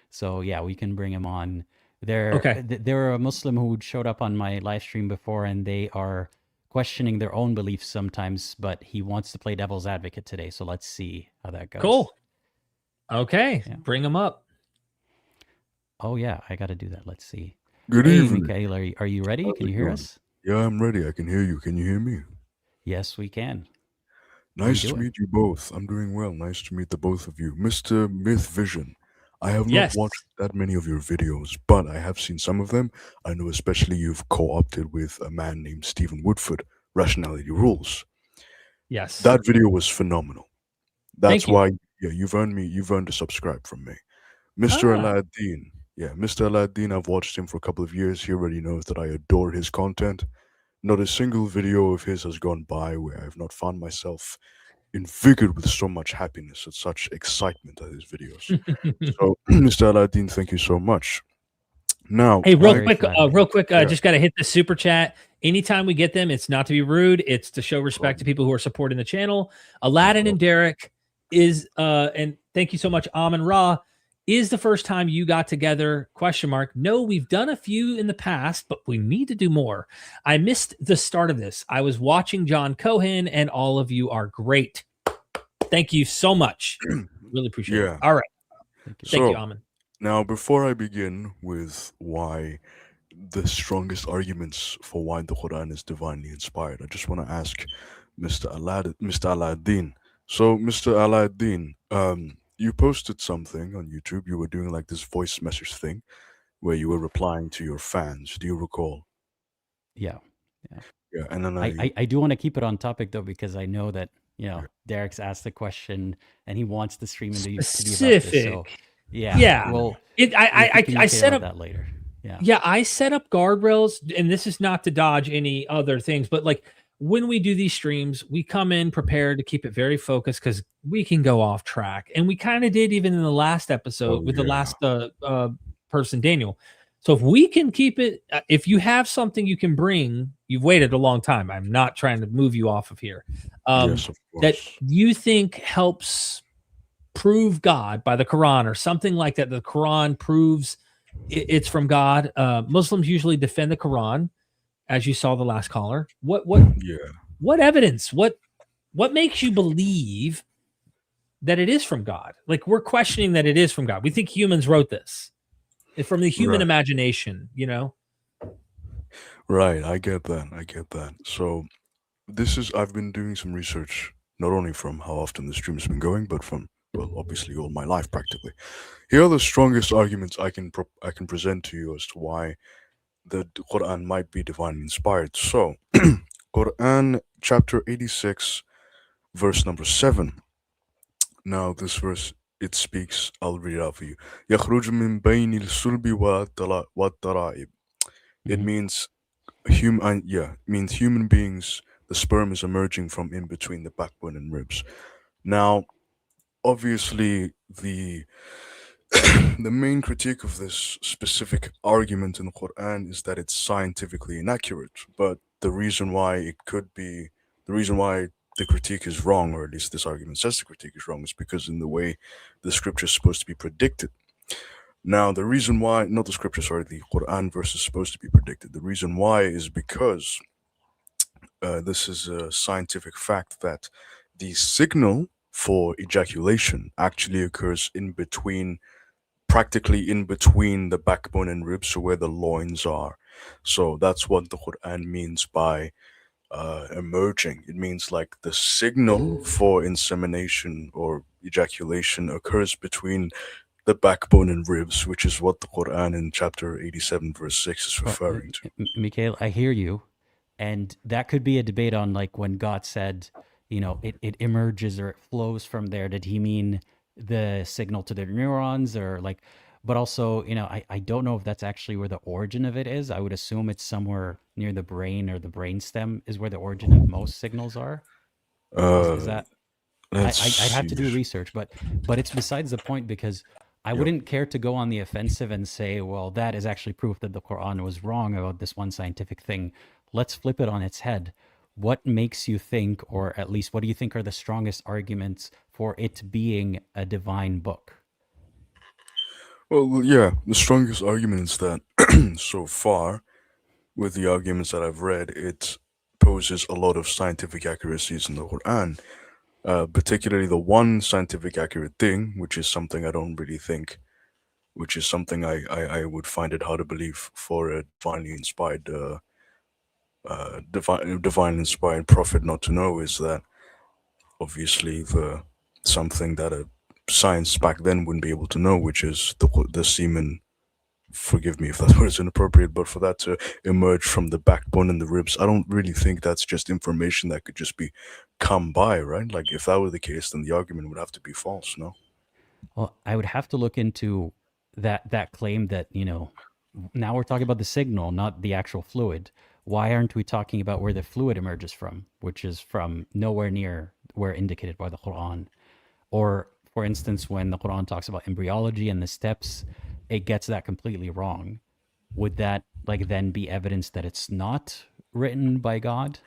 S2: So yeah, we can bring him on. They're a Muslim who showed up on my live stream before, and they are questioning their own beliefs sometimes, but he wants to play devil's advocate today. So let's see how that goes.
S1: Cool. Okay, bring him up.
S2: Oh yeah, I got to do that. Let's see.
S4: Good evening.
S2: Mikha'il, are you ready? Can you hear us?
S4: Yeah, I'm ready. I can hear you. Can you hear me?
S2: Yes, we can.
S4: Nice to meet you both. I'm doing well. Nice to meet the both of you. Mr. Myth Vision, I have not watched that many of your videos, but I have seen some of them. I know especially you've co-opted with a man named Stephen Woodford, Rationality Rules.
S1: Yes.
S4: That video was phenomenal. That's why you've earned a subscribe from me. Mr. Aladdin, Yeah, Mr. Aladdin, I've watched him for a couple of years. He already knows that I adore his content. Not a single video of his has gone by where I have not found myself invigorated with so much happiness and such excitement at his videos. So, Mr. Aladdin, thank you so much. Now,
S1: hey, real
S2: Very
S1: quick, just got to hit the super chat. Anytime we get them, it's not to be rude. It's to show respect to people who are supporting the channel. Aladdin and Derek is, and thank you so much, Amin Ra, is the first time you got together, ? No, we've done a few in the past, but we need to do more. I missed the start of this. I was watching John Cohen, and all of you are great. Thank you so much. Really appreciate it. All right. Thank you, Amin.
S4: Now, before I begin with why the strongest arguments for why the Quran is divinely inspired, I just want to ask Mr. Aladdin. So, Mr. Aladdin, you posted something on YouTube. You were doing like this voice message thing where you were replying to your fans. Do you recall?
S2: Yeah.
S4: Yeah, and then
S2: I do want to keep it on topic though, because I know that Derek's asked the question and he wants the stream to be about this. So well,
S1: I set up
S2: that later.
S1: I set up guardrails, and this is not to dodge any other things, but like when we do these streams, we come in prepared to keep it very focused because we can go off track, and we kind of did even in the last episode with the last person, Daniel. So if we can keep it, if you have something you can bring, you've waited a long time. I'm not trying to move you off of here.
S4: Yes, of course.
S1: That you think helps prove God by the Quran or something like that. The Quran proves it's from God. Muslims usually defend the Quran, as you saw the last caller. What evidence? What makes you believe that it is from God? Like, we're questioning that it is from God. We think humans wrote this. It's from the human imagination,
S4: Right, I get that. So I've been doing some research, not only from how often the stream has been going, but from, well, obviously all my life practically. Here are the strongest arguments I can present to you as to why the Quran might be divinely inspired. So, Quran chapter 86, verse number 7. Now, this verse, it speaks, I'll read it out for you. يَخْرُجُ مِنْ بَيْنِ السُّلْبِ وَالتَّرَائِبِ. It means human beings. The sperm is emerging from in between the backbone and ribs. Now, obviously, the main critique of this specific argument in the Quran is that it's scientifically inaccurate. But the reason why the critique is wrong, or at least this argument says the critique is wrong, is because in the way the scripture is supposed to be predicted. Now, the reason why, not the scripture, sorry, the Quran verse is supposed to be predicted. The reason why is because this is a scientific fact that the signal for ejaculation actually occurs practically in between the backbone and ribs, so where the loins are. So that's what the Quran means by emerging. It means like the signal for insemination or ejaculation occurs between the backbone and ribs, which is what the Quran in chapter 87 verse 6 is referring to.
S2: Mikha'il, I hear you. And that could be a debate on like when God said, it emerges or it flows from there. Did he mean the signal to the neurons or like, but also, I don't know if that's actually where the origin of it is. I would assume it's somewhere near the brain, or the brainstem is where the origin of most signals are. Is that? I'd have to do research, but it's besides the point, because I wouldn't care to go on the offensive and say, well, that is actually proof that the Quran was wrong about this one scientific thing. Let's flip it on its head. What makes you think, or at least what do you think are the strongest arguments for it being a divine book?
S4: Well, yeah, the strongest argument is that so far, with the arguments that I've read, it poses a lot of scientific accuracies in the Quran. Particularly the one scientific accurate thing, which is something I don't really think, which is something I would find it hard to believe for a divinely inspired prophet not to know, is that obviously something that a science back then wouldn't be able to know, which is the semen. Forgive me if that word is inappropriate, but for that to emerge from the backbone and the ribs, I don't really think that's just information that could just be come by, right? Like, if that were the case, then the argument would have to be false, no?
S2: Well, I would have to look into that claim that, now we're talking about the signal, not the actual fluid. Why aren't we talking about where the fluid emerges from, which is from nowhere near where indicated by the Quran? Or, for instance, when the Quran talks about embryology and the steps, it gets that completely wrong. Would that then be evidence that it's not written by God?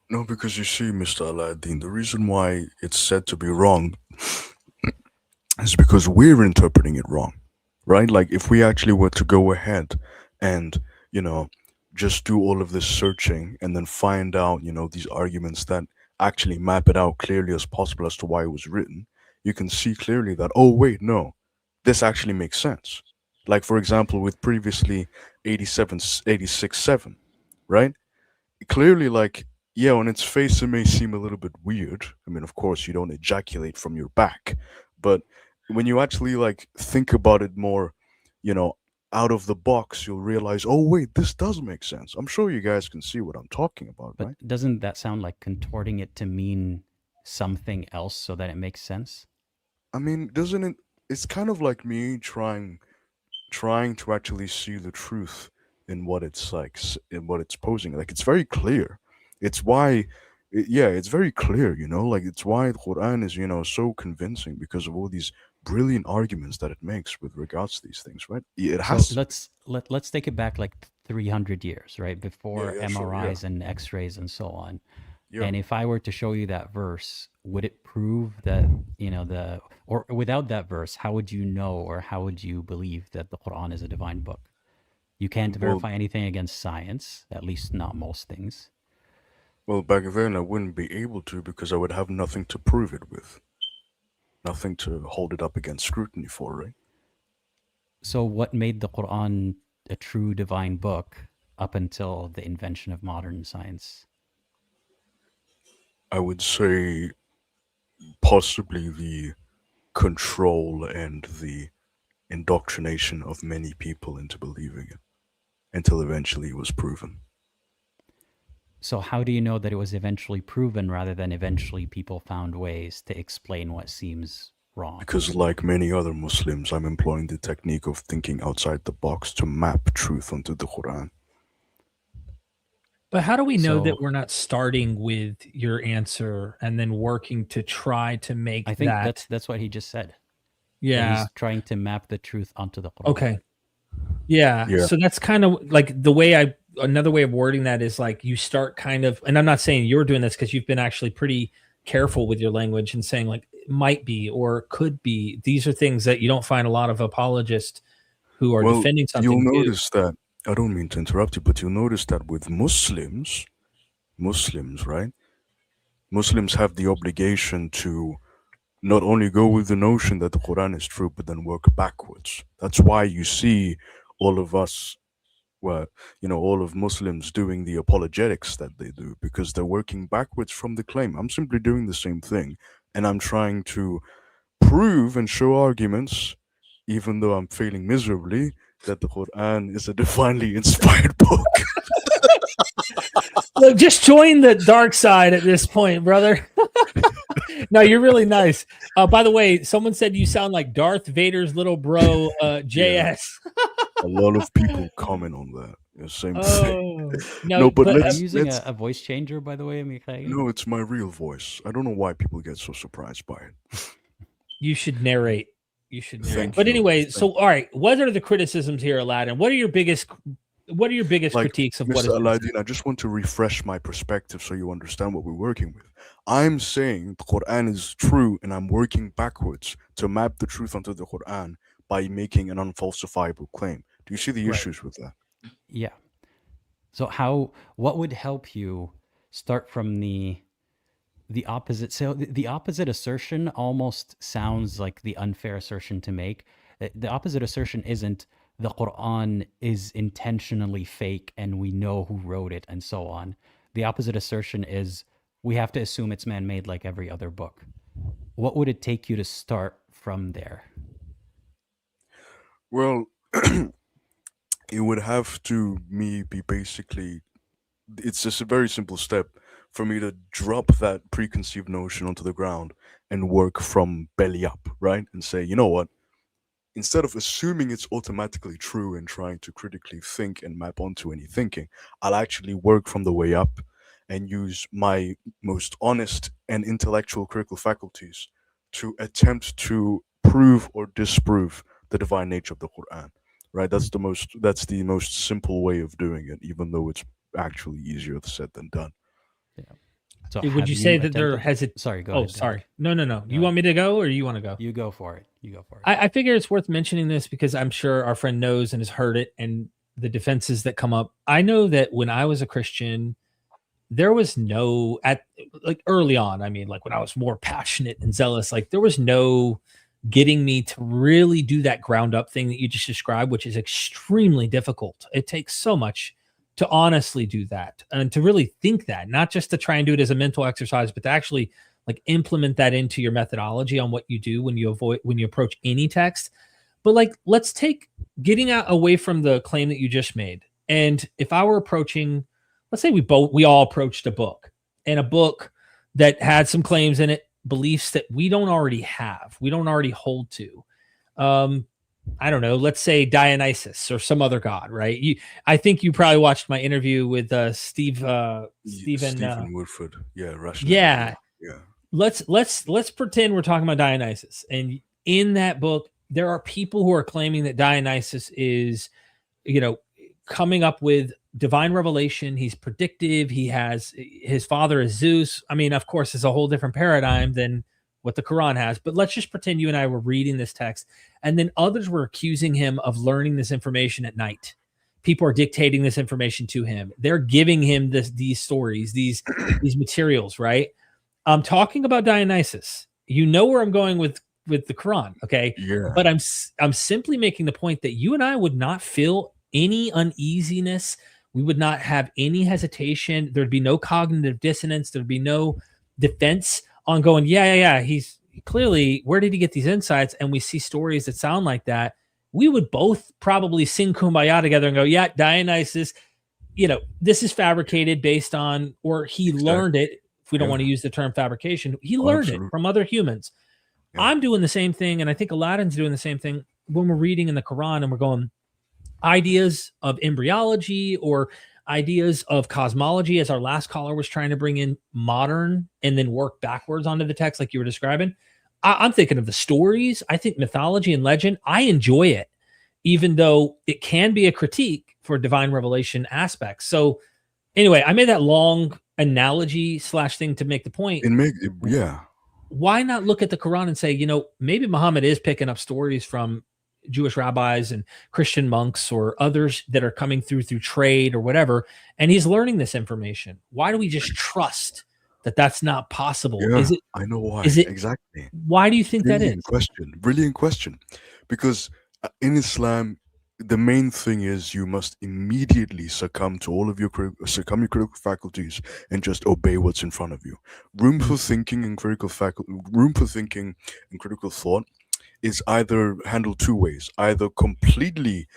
S4: No, because you see, Mr. Aladdin, the reason why it's said to be wrong is because we're interpreting it wrong, right? Like if we actually were to go ahead and, just do all of this searching and then find out, these arguments that actually map it out clearly as possible as to why it was written, you can see clearly that, oh, wait, no, this actually makes sense. Like, for example, with previously 86.7, right? Clearly, like, yeah, on its face, it may seem a little bit weird. I mean, of course, you don't ejaculate from your back, but when you actually like think about it more, you know, out of the box, you'll realize, oh wait, this does make sense. I'm sure you guys can see what I'm talking about,
S2: But
S4: right?
S2: doesn't that sound like contorting it to mean something else so that it makes sense?
S4: I mean, doesn't it? It's kind of like me trying to actually see the truth in what it's like, in what it's posing. Like it's very clear. It's why, yeah, it's very clear. Like it's why the Quran is so convincing because of all these brilliant arguments that it makes with regards to these things, right? It
S2: So
S4: has to.
S2: let's take it back like 300 years, right?
S4: Yeah,
S2: Before
S4: yeah, sure, yeah,
S2: MRIs and X-rays and so on.
S4: yeah.
S2: And if I were to show you that verse, would it prove that, or without that verse, how would you know or how would you believe that the Quran is a divine book? You can't
S4: Well,
S2: verify anything against science, at least not most things.
S4: well, back then I wouldn't be able to because I would have nothing to prove it with, nothing to hold it up against scrutiny for, right?
S2: So what made the Quran a true divine book up until the invention of modern science?
S4: I would say possibly the control and the indoctrination of many people into believing it until eventually it was proven.
S2: So how do you know that it was eventually proven rather than eventually people found ways to explain what seems wrong?
S4: Because, like many other Muslims, I'm employing the technique of thinking outside the box to map truth onto the Quran.
S1: But how do we know that
S2: So
S1: we're not starting with your answer and then working to try to make
S2: I think
S1: that?
S2: that's what he just said. That
S1: Yeah.
S2: he's trying to map the truth onto the Quran.
S1: Okay. Yeah.
S4: Yeah.
S1: So that's kind of like another way of wording that is like you start kind of, and I'm not saying you're doing this because you've been actually pretty careful with your language and saying like it might be or could be. These are things that you don't find a lot of apologists who are
S4: Well,
S1: defending something
S4: you'll
S1: do.
S4: notice that, I don't mean to interrupt you, but you'll notice that with Muslims, right? Muslims have the obligation to not only go with the notion that the Quran is true, but then work backwards. That's why you see all of us, well, all of Muslims doing the apologetics that they do, because they're working backwards from the claim. I'm simply doing the same thing, and I'm trying to prove and show arguments, even though I'm failing miserably, that the Quran is a divinely inspired book.
S1: Look, just join the dark side at this point, brother. No, you're really nice. By the way, someone said you sound like Darth Vader's little bro, JS.
S4: A lot of people comment on that. The same thing.
S1: No,
S4: but
S2: Are
S4: let's
S2: you using
S4: let's.
S2: a voice changer, by the way, Mikha'il?
S4: No, it's my real voice. I don't know why people get so surprised by it.
S1: You should narrate. You should narrate.
S4: Thank
S1: But
S4: you.
S1: anyway,
S4: Thank
S1: so all right, what are the criticisms here, Aladdin? What are your biggest
S4: Like,
S1: critiques of what is
S4: Mr. Aladdin, I just want to refresh my perspective so you understand what we're working with. I'm saying the Quran is true, and I'm working backwards to map the truth onto the Quran by making an unfalsifiable claim. Do you see the
S1: Right.
S4: issues with that?
S2: Yeah. So what would help you start from the opposite? So the opposite assertion almost sounds like the unfair assertion to make. The opposite assertion isn't the Quran is intentionally fake and we know who wrote it and so on. The opposite assertion is we have to assume it's man-made like every other book. What would it take you to start from there?
S4: Well, it would have to me be basically, it's just a very simple step for me to drop that preconceived notion onto the ground and work from belly up, right? And say, you know what? instead of assuming it's automatically true and trying to critically think and map onto any thinking, I'll actually work from the way up and use my most honest and intellectual critical faculties to attempt to prove or disprove the divine nature of the Quran. Right? That's the most simple way of doing it, even though it's actually easier said than done.
S2: Yeah. So
S1: would you say that there has it?
S2: Sorry, go
S1: ahead.
S2: Oh,
S1: sorry. No. You want me to go or you want to go?
S2: You go for it.
S1: I figure it's worth mentioning this because I'm sure our friend knows and has heard it and the defenses that come up. I know that when I was a Christian, there was no early on. I mean, like when I was more passionate and zealous, like there was no getting me to really do that ground up thing that you just described, which is extremely difficult. It takes so much to honestly do that and to really think that, not just to try and do it as a mental exercise, but to actually like implement that into your methodology on what you do when you approach any text. But like, let's take getting away from the claim that you just made. And if I were approaching, let's say we all approached a book that had some claims in it, beliefs that we don't already have, we don't already hold to. I don't know, let's say Dionysus or some other god, right? I think you probably watched my interview with Stephen
S4: Woodford. Yeah, Russian.
S1: Yeah.
S4: Yeah.
S1: Let's pretend we're talking about Dionysus. And in that book, there are people who are claiming that Dionysus is, coming up with divine revelation. He's predictive. His father is Zeus. I mean, of course, it's a whole different paradigm than what the Quran has, but let's just pretend you and I were reading this text and then others were accusing him of learning this information at night. People are dictating this information to him. They're giving him these stories, these materials, right? I'm talking about Dionysus. You know where I'm going with the Quran, okay?
S4: Yeah.
S1: But I'm simply making the point that you and I would not feel any uneasiness. We would not have any hesitation. There'd be no cognitive dissonance. There'd be no defense on going, yeah. He's clearly, where did he get these insights? And we see stories that sound like that. We would both probably sing Kumbaya together and go, yeah, Dionysus, this is fabricated based on, or he learned it. If we don't want to use the term fabrication, he learned it from other humans. Yeah. I'm doing the same thing. And I think Aladdin's doing the same thing when we're reading in the Quran and we're going, ideas of embryology or ideas of cosmology, as our last caller was trying to bring in modern and then work backwards onto the text like you were describing. I'm thinking of the stories. I think mythology and legend, I enjoy it, even though it can be a critique for divine revelation aspects. So anyway, I made that long analogy / thing to make the point. Why not look at the Quran and say, maybe Muhammad is picking up stories from Jewish rabbis and Christian monks or others that are coming through trade or whatever, and he's learning this information. Why do we just trust that that's not possible?
S4: Yeah, I know why. Exactly.
S1: Why do you think that is?
S4: Brilliant question. Because in Islam, the main thing is you must immediately succumb to all of your critical faculties and just obey what's in front of you. Room for thinking and critical thought is either handled two ways, either completely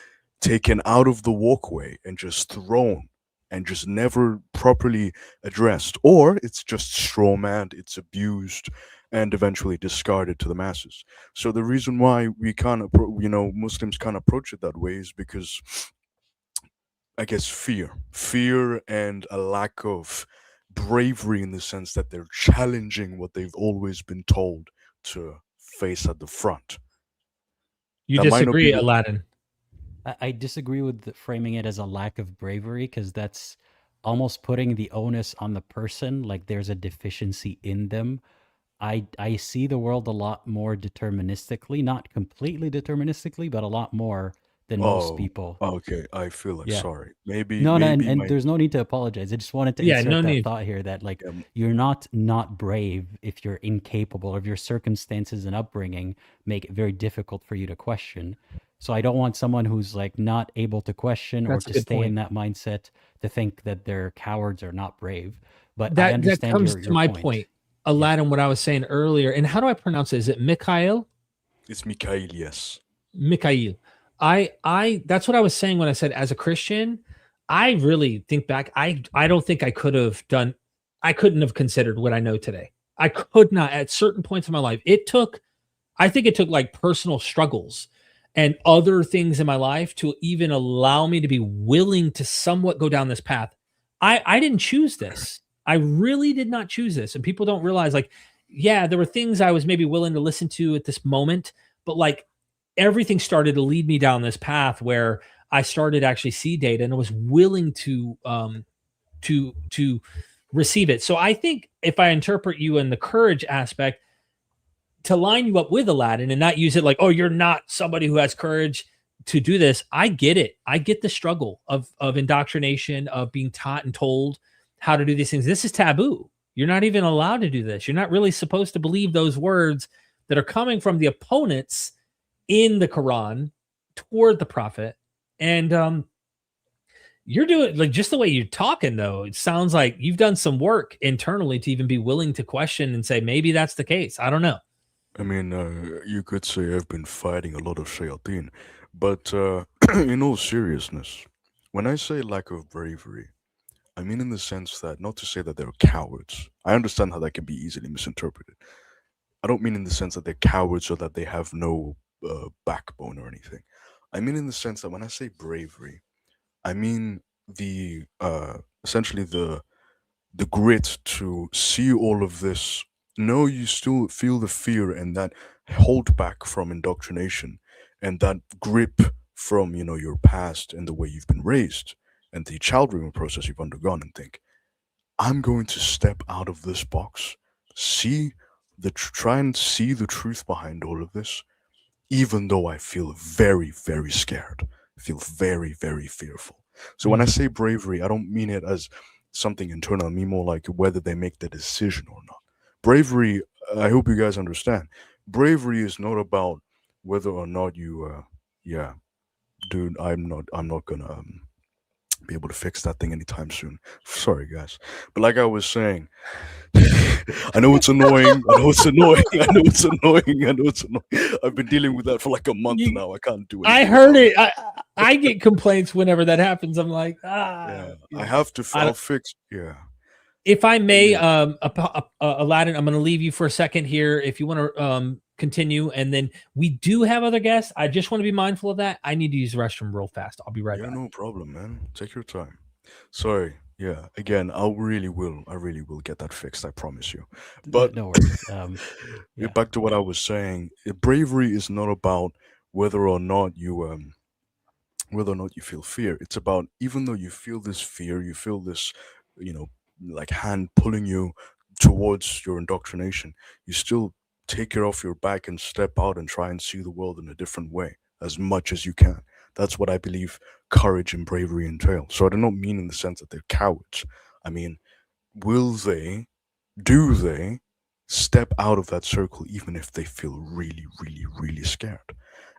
S4: taken out of the walkway and just thrown and just never properly addressed, or it's just strawmanned, it's abused, and eventually discarded to the masses. So the reason why we can't, Muslims can't approach it that way is because, I guess, fear and a lack of bravery in the sense that they're challenging what they've always been told to face at the front.
S1: You disagree, Aladdin?
S2: I disagree with framing it as a lack of bravery, because that's almost putting the onus on the person, like there's a deficiency in them. I see the world a lot more deterministically, not completely deterministically, but a lot more than most people.
S4: Okay, I feel like sorry. Maybe
S2: and there's no need to apologize. I just wanted to insert that thought here that you're not brave if you're incapable, or if your circumstances and upbringing make it very difficult for you to question. So I don't want someone who's not able to question or to stay in that mindset to think that they're cowards or not brave. But I understand
S1: that comes to my point. Aladdin, what I was saying earlier, and how do I pronounce it? Is it Mikha'il?
S4: It's Mikha'il, yes.
S1: Mikha'il. I that's what I was saying when I said as a Christian, I really think back. I don't think I couldn't have considered what I know today. I could not at certain points in my life. I think it took personal struggles and other things in my life to even allow me to be willing to somewhat go down this path. I didn't choose this. I really did not choose this. And people don't realize, like, yeah, there were things I was maybe willing to listen to at this moment, but like everything started to lead me down this path where I started to actually see data and I was willing to receive it. So I think if I interpret you in the courage aspect, to line you up with Aladdin and not use it like, oh, you're not somebody who has courage to do this. I get it. I get the struggle of indoctrination, of being taught and told how to do these things. This is taboo. You're not even allowed to do this. You're not really supposed to believe those words that are coming from the opponents in the Quran toward the prophet. And you're doing, like, just the way you're talking, though, it sounds like you've done some work internally to even be willing to question and say, maybe that's the case. I don't know.
S4: I mean, you could say I've been fighting a lot of shayateen, but in all seriousness, when I say lack of bravery, I mean in the sense that, not to say that they're cowards. I understand how that can be easily misinterpreted. I don't mean in the sense that they're cowards or that they have no backbone or anything. I mean in the sense that when I say bravery, I mean the essentially the grit to see all of this. No, you still feel the fear and that hold back from indoctrination and that grip from, you know, your past and the way you've been raised and the child rearing process you've undergone, and think, I'm going to step out of this box, see try and see the truth behind all of this, even though I feel very, very scared, feel very, very fearful. So when I say bravery, I don't mean it as something internal. I mean more like whether they make the decision or not. Bravery, I hope you guys understand. Bravery is not about whether or not you, yeah, dude. I'm not gonna be able to fix that thing anytime soon. Sorry, guys. But like I was saying, I know it's annoying. I know it's annoying. I know it's annoying. I know it's annoying. I've been dealing with that for like a month now. I can't do it.
S1: I heard it. I get complaints whenever that happens. I'm like,
S4: yeah, I have to. I'll fix. Yeah.
S1: If I may, Aladdin, I'm going to leave you for a second here. If you want to continue, and then we do have other guests. I just want to be mindful of that. I need to use the restroom real fast. I'll be right back.
S4: No problem, man. Take your time. Sorry. Yeah. Again, I really will get that fixed. I promise you. But
S2: no worries.
S4: Back to what I was saying. Bravery is not about whether or not you feel fear. It's about, even though you feel this fear, you feel this, like hand pulling you towards your indoctrination, you still take it off your back and step out and try and see the world in a different way as much as you can. That's what I believe courage and bravery entail. So I do not mean in the sense that they're cowards. I mean, do they step out of that circle even if they feel really, really, really scared?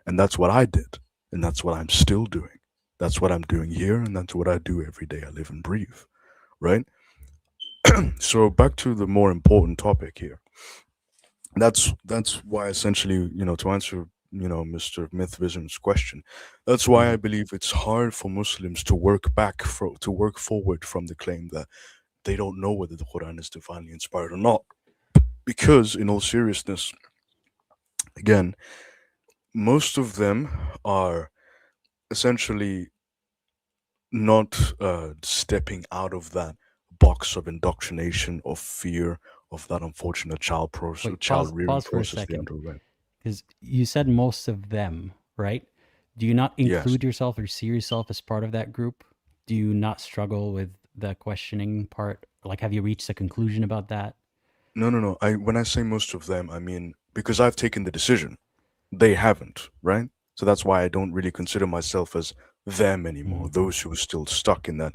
S4: And that's what I did. And that's what I'm still doing. That's what I'm doing here. And that's what I do every day I live and breathe. Right? So back to the more important topic here. That's why essentially, to answer, Mr. Myth Vision's question, that's why I believe it's hard for Muslims to work forward from the claim that they don't know whether the Quran is divinely inspired or not. Because in all seriousness, again, most of them are essentially not stepping out of that box of indoctrination, of fear, of that unfortunate child rearing process they underwent.
S2: Because you said most of them, right? Do you not include yourself or see yourself as part of that group? Do you not struggle with the questioning part? Like, have you reached a conclusion about that?
S4: No. When I say most of them, I mean because I've taken the decision. They haven't, right? So that's why I don't really consider myself as them anymore. Those who are still stuck in that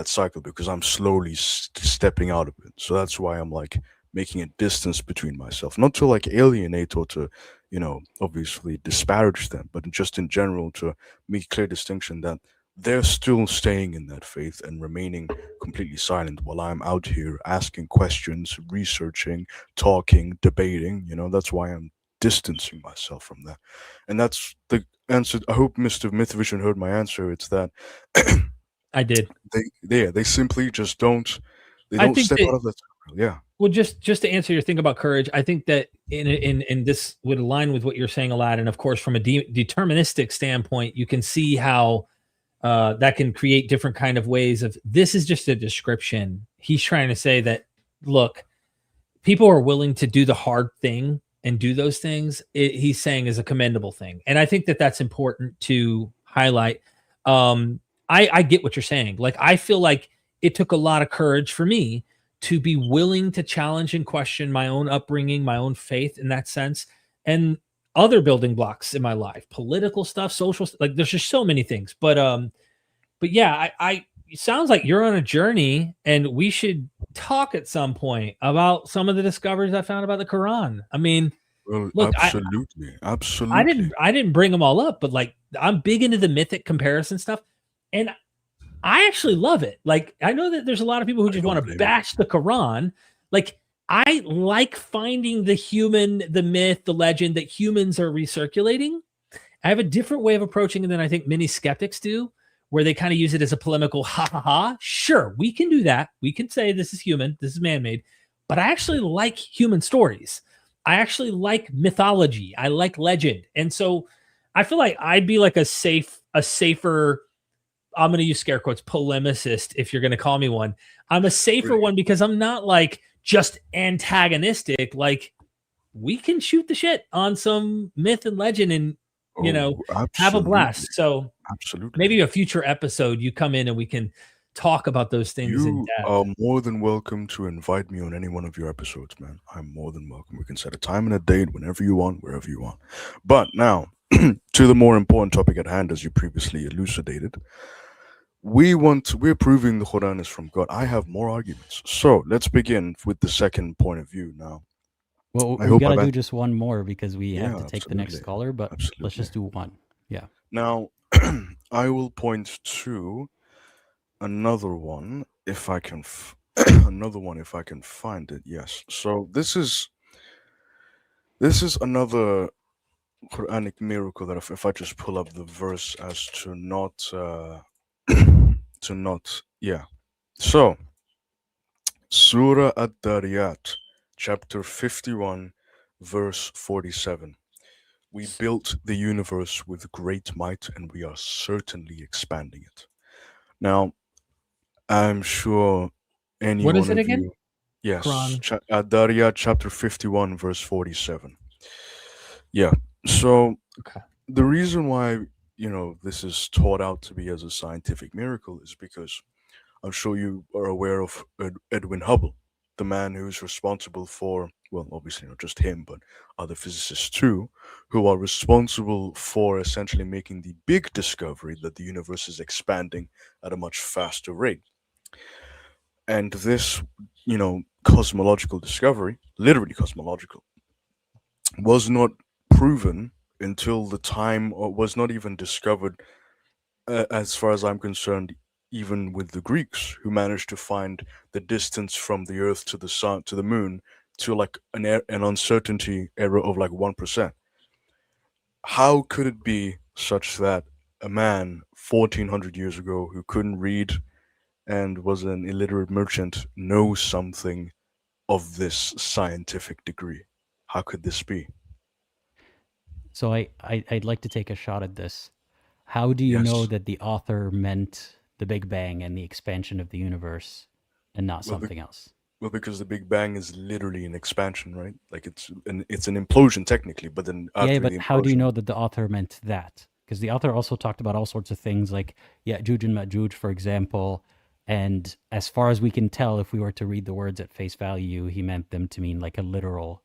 S4: cycle, because I'm slowly stepping out of it. So that's why I'm like making a distance between myself, not to like alienate or to, obviously disparage them, but just in general to make clear distinction that they're still staying in that faith and remaining completely silent while I'm out here asking questions, researching, talking, debating. That's why I'm distancing myself from that. And that's the answer. I hope Mr. Myth Vision heard my answer. It's that
S1: I did.
S4: They simply just don't. They don't step out of that. miracle. Yeah.
S1: Well, just to answer your thing about courage, I think that in this would align with what you're saying, Aladdin. Of course, from a deterministic standpoint, you can see how that can create different kind of ways of, this is just a description. He's trying to say that, look, people are willing to do the hard thing and do those things. He's saying is a commendable thing. And I think that that's important to highlight. I get what you're saying. Like, I feel like it took a lot of courage for me to be willing to challenge and question my own upbringing, my own faith in that sense, and other building blocks in my life, political stuff, social, like there's just so many things. But yeah, it sounds like you're on a journey, and we should talk at some point about some of the discoveries I found about the Quran. I mean,
S4: well,
S1: look,
S4: absolutely.
S1: I didn't bring them all up, but like, I'm big into the mythic comparison stuff, and I actually love it. Like, I know that there's a lot of people who just want to bash the Quran. Like, I like finding the human, the myth, the legend that humans are recirculating. I have a different way of approaching it than I think many skeptics do, where they kind of use it as a polemical ha ha ha. Sure, we can do that. We can say this is human, this is man-made, but I actually like human stories. I actually like mythology. I like legend. And so I feel like I'd be like a safer, I'm going to use scare quotes, polemicist, if you're going to call me one. I'm a safer one because I'm not like just antagonistic. Like, we can shoot the shit on some myth and legend and, have a blast. So
S4: absolutely,
S1: maybe a future episode, you come in and we can talk about those things in depth.
S4: You are more than welcome to invite me on any one of your episodes, man. I'm more than welcome. We can set a time and a date whenever you want, wherever you want. But now, to the more important topic at hand, as you previously elucidated. We're proving the Quran is from God. I have more arguments. So let's begin with the second point of view now.
S2: Well, we got to do just one more because we have to take the next caller, but let's just do one. Yeah.
S4: Now, I will point to another one if I can find it. Yes. So this is another Quranic miracle that if I just pull up the verse as to not So, Surah Ad-Dariyat, chapter 51, verse 47. We built the universe with great might, and we are certainly expanding it. Now, I'm sure any
S1: what
S4: one
S1: is it
S4: of
S1: again?
S4: you... Yes, Ad-Dariyat, chapter 51, verse 47. Yeah, so the reason why this is taught out to be as a scientific miracle is because I'm sure you are aware of Edwin Hubble, the man who's responsible for, well, obviously not just him, but other physicists too, who are responsible for essentially making the big discovery that the universe is expanding at a much faster rate. And this, cosmological discovery, literally cosmological, was not proven until the time, or was not even discovered, as far as I'm concerned, even with the Greeks, who managed to find the distance from the Earth to the sun, to the moon, to like an uncertainty error of like 1%. How could it be such that a man 1400 years ago who couldn't read and was an illiterate merchant knows something of this scientific degree? How could this be?
S2: So I'd like to take a shot at this. How do you know that the author meant the Big Bang and the expansion of the universe and not something else?
S4: Well, because the Big Bang is literally an expansion, right? Like it's an implosion technically, but then after
S2: but how do you know that the author meant that? Because the author also talked about all sorts of things like Ya'juj and Ma'juj, for example. And as far as we can tell, if we were to read the words at face value, he meant them to mean like a literal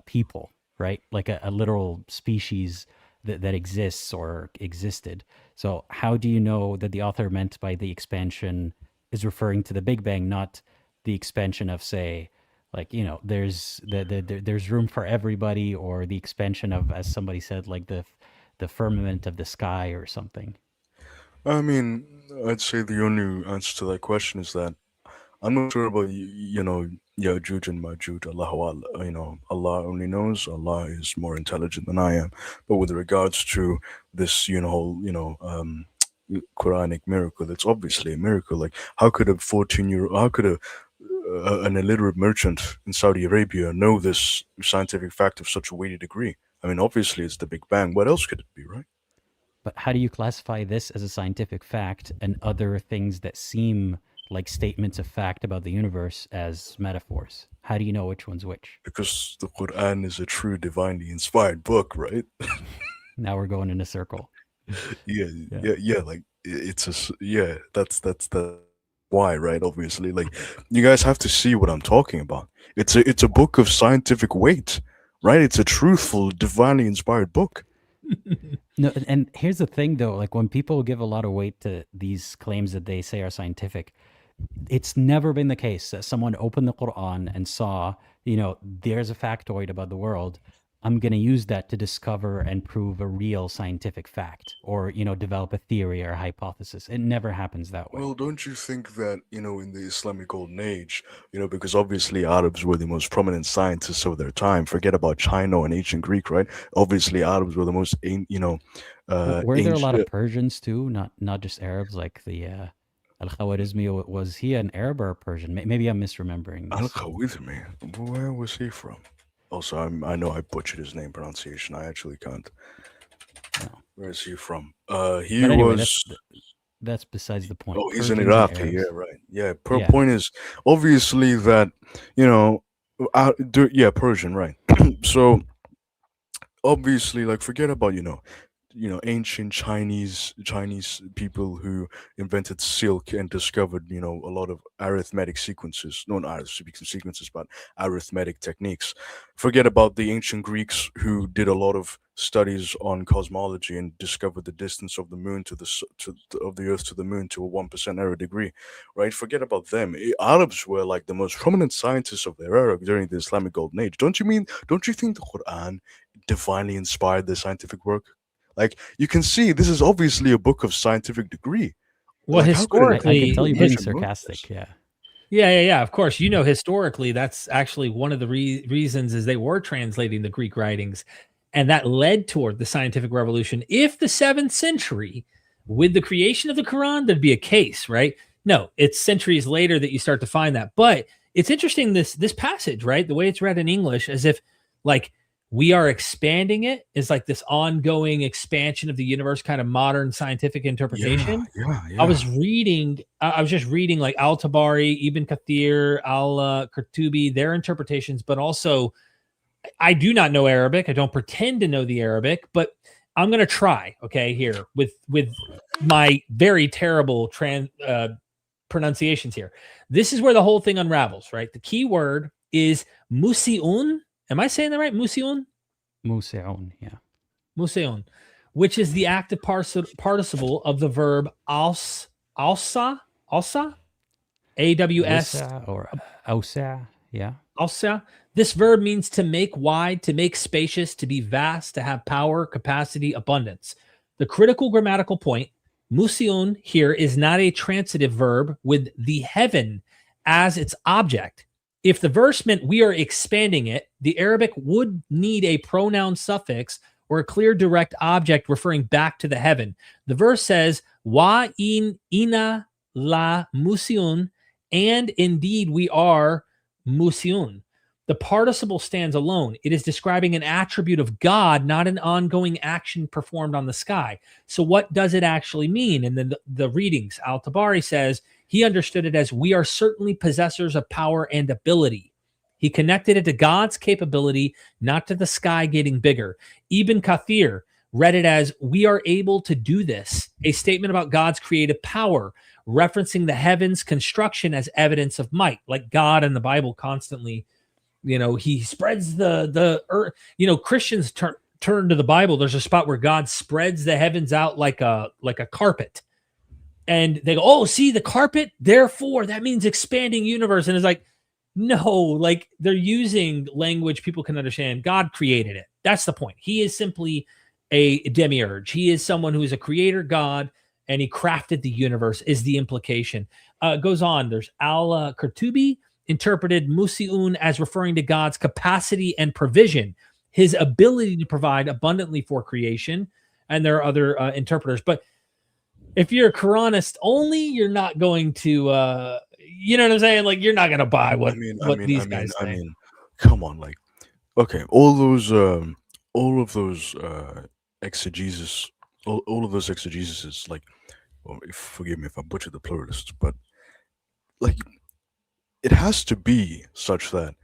S2: people, right? Like a literal species that exists or existed. So how do you know that the author meant by the expansion is referring to the Big Bang, not the expansion of, say, like, there's there's room for everybody, or the expansion of, as somebody said, like the firmament of the sky or something?
S4: I mean, I'd say the only answer to that question is that I'm not sure about Ya'juj and Ma'juj. Allah only knows. Allah is more intelligent than I am. But with regards to this, whole Quranic miracle, it's obviously a miracle. Like, how could a an illiterate merchant in Saudi Arabia know this scientific fact of such a weighty degree? I mean, obviously it's the Big Bang. What else could it be, right?
S2: But how do you classify this as a scientific fact and other things that seem like statements of fact about the universe as metaphors? How do you know which one's which?
S4: Because the Quran is a true divinely inspired book, right?
S2: Now we're going in a circle.
S4: Yeah. Like that's the why, right? Obviously, like you guys have to see what I'm talking about. It's a book of scientific weight, right? It's a truthful, divinely inspired book.
S2: No, and here's the thing though, like when people give a lot of weight to these claims that they say are scientific, it's never been the case that someone opened the Quran and saw, there's a factoid about the world. I'm going to use that to discover and prove a real scientific fact or, develop a theory or a hypothesis. It never happens that way.
S4: Well, don't you think that, in the Islamic Golden Age, because obviously Arabs were the most prominent scientists of their time. Forget about China and ancient Greek, right? Obviously Arabs were the most,
S2: were there a lot of Persians too? Not just Arabs, like the Al-Khawarizmi. Was he an Arab or a Persian? Maybe I'm misremembering this.
S4: Al-Khawarizmi? Where was he from? Also, I know I butchered his name pronunciation. I actually can't.
S2: No.
S4: Where is he from?
S2: That's besides the point.
S4: Oh, he's an Iraqi. Yeah, right. Yeah.
S2: Yeah.
S4: Point is obviously that Persian, right? So obviously, like, forget about ancient Chinese people who invented silk and discovered a lot of arithmetic sequences, not arithmetic sequences, but arithmetic techniques. Forget about the ancient Greeks who did a lot of studies on cosmology and discovered the distance of the moon of the Earth to the moon to a 1% error degree, right? Forget about them. Arabs were like the most prominent scientists of their era during the Islamic Golden Age. Don't you think the Quran divinely inspired their scientific work? Like, you can see, this is obviously a book of scientific degree.
S1: Well,
S4: Like,
S1: historically,
S2: I can tell you're being sarcastic.
S1: Yeah. Of course, historically, that's actually one of the reasons is they were translating the Greek writings, and that led toward the scientific revolution. If the 7th century, with the creation of the Quran, there'd be a case, right? No, it's centuries later that you start to find that. But it's interesting, this passage, right? The way it's read in English, as if like we are expanding it, is like this ongoing expansion of the universe, kind of modern scientific interpretation.
S4: Yeah.
S1: I was just reading like Al-Tabari, Ibn Kathir, Al-Qurtubi, their interpretations, but also I do not know Arabic. I don't pretend to know the Arabic, but I'm going to try, okay, here with my very terrible pronunciations here. This is where the whole thing unravels, right? The key word is musiun. Am I saying that right? Musiun?
S2: Musiun, yeah.
S1: Musiun, which is the active participle of the verb alsa, AWS.
S2: Or awsa, yeah.
S1: Alsa. This verb means to make wide, to make spacious, to be vast, to have power, capacity, abundance. The critical grammatical point, musiun, here is not a transitive verb with the heaven as its object. If the verse meant we are expanding it, the Arabic would need a pronoun suffix or a clear direct object referring back to the heaven. The verse says, wa in ina la musiun, and indeed we are musiun. The participle stands alone. It is describing an attribute of God, not an ongoing action performed on the sky. So what does it actually mean? And then the readings, Al-Tabari says, he understood it as we are certainly possessors of power and ability. He connected it to God's capability, not to the sky getting bigger. Ibn Kathir read it as we are able to do this, a statement about God's creative power, referencing the heavens' construction as evidence of might, like God in the Bible constantly, he spreads the earth. Christians turn to the Bible. There's a spot where God spreads the heavens out like a carpet. And they go, oh, see the carpet? Therefore, that means expanding universe. And it's like, no, like they're using language people can understand. God created it. That's the point. He is simply a demiurge. He is someone who is a creator God, and he crafted the universe is the implication. It goes on. There's Al-Qurtubi interpreted musiun as referring to God's capacity and provision, his ability to provide abundantly for creation. And there are other interpreters. But if you're a Quranist only, you're not going to, you know what I'm saying? Like, you're not gonna buy what these guys say.
S4: Come on, like, okay, all of those exegesis, all of those exegesis, like, well, forgive me if I butcher the pluralists, but like, it has to be such that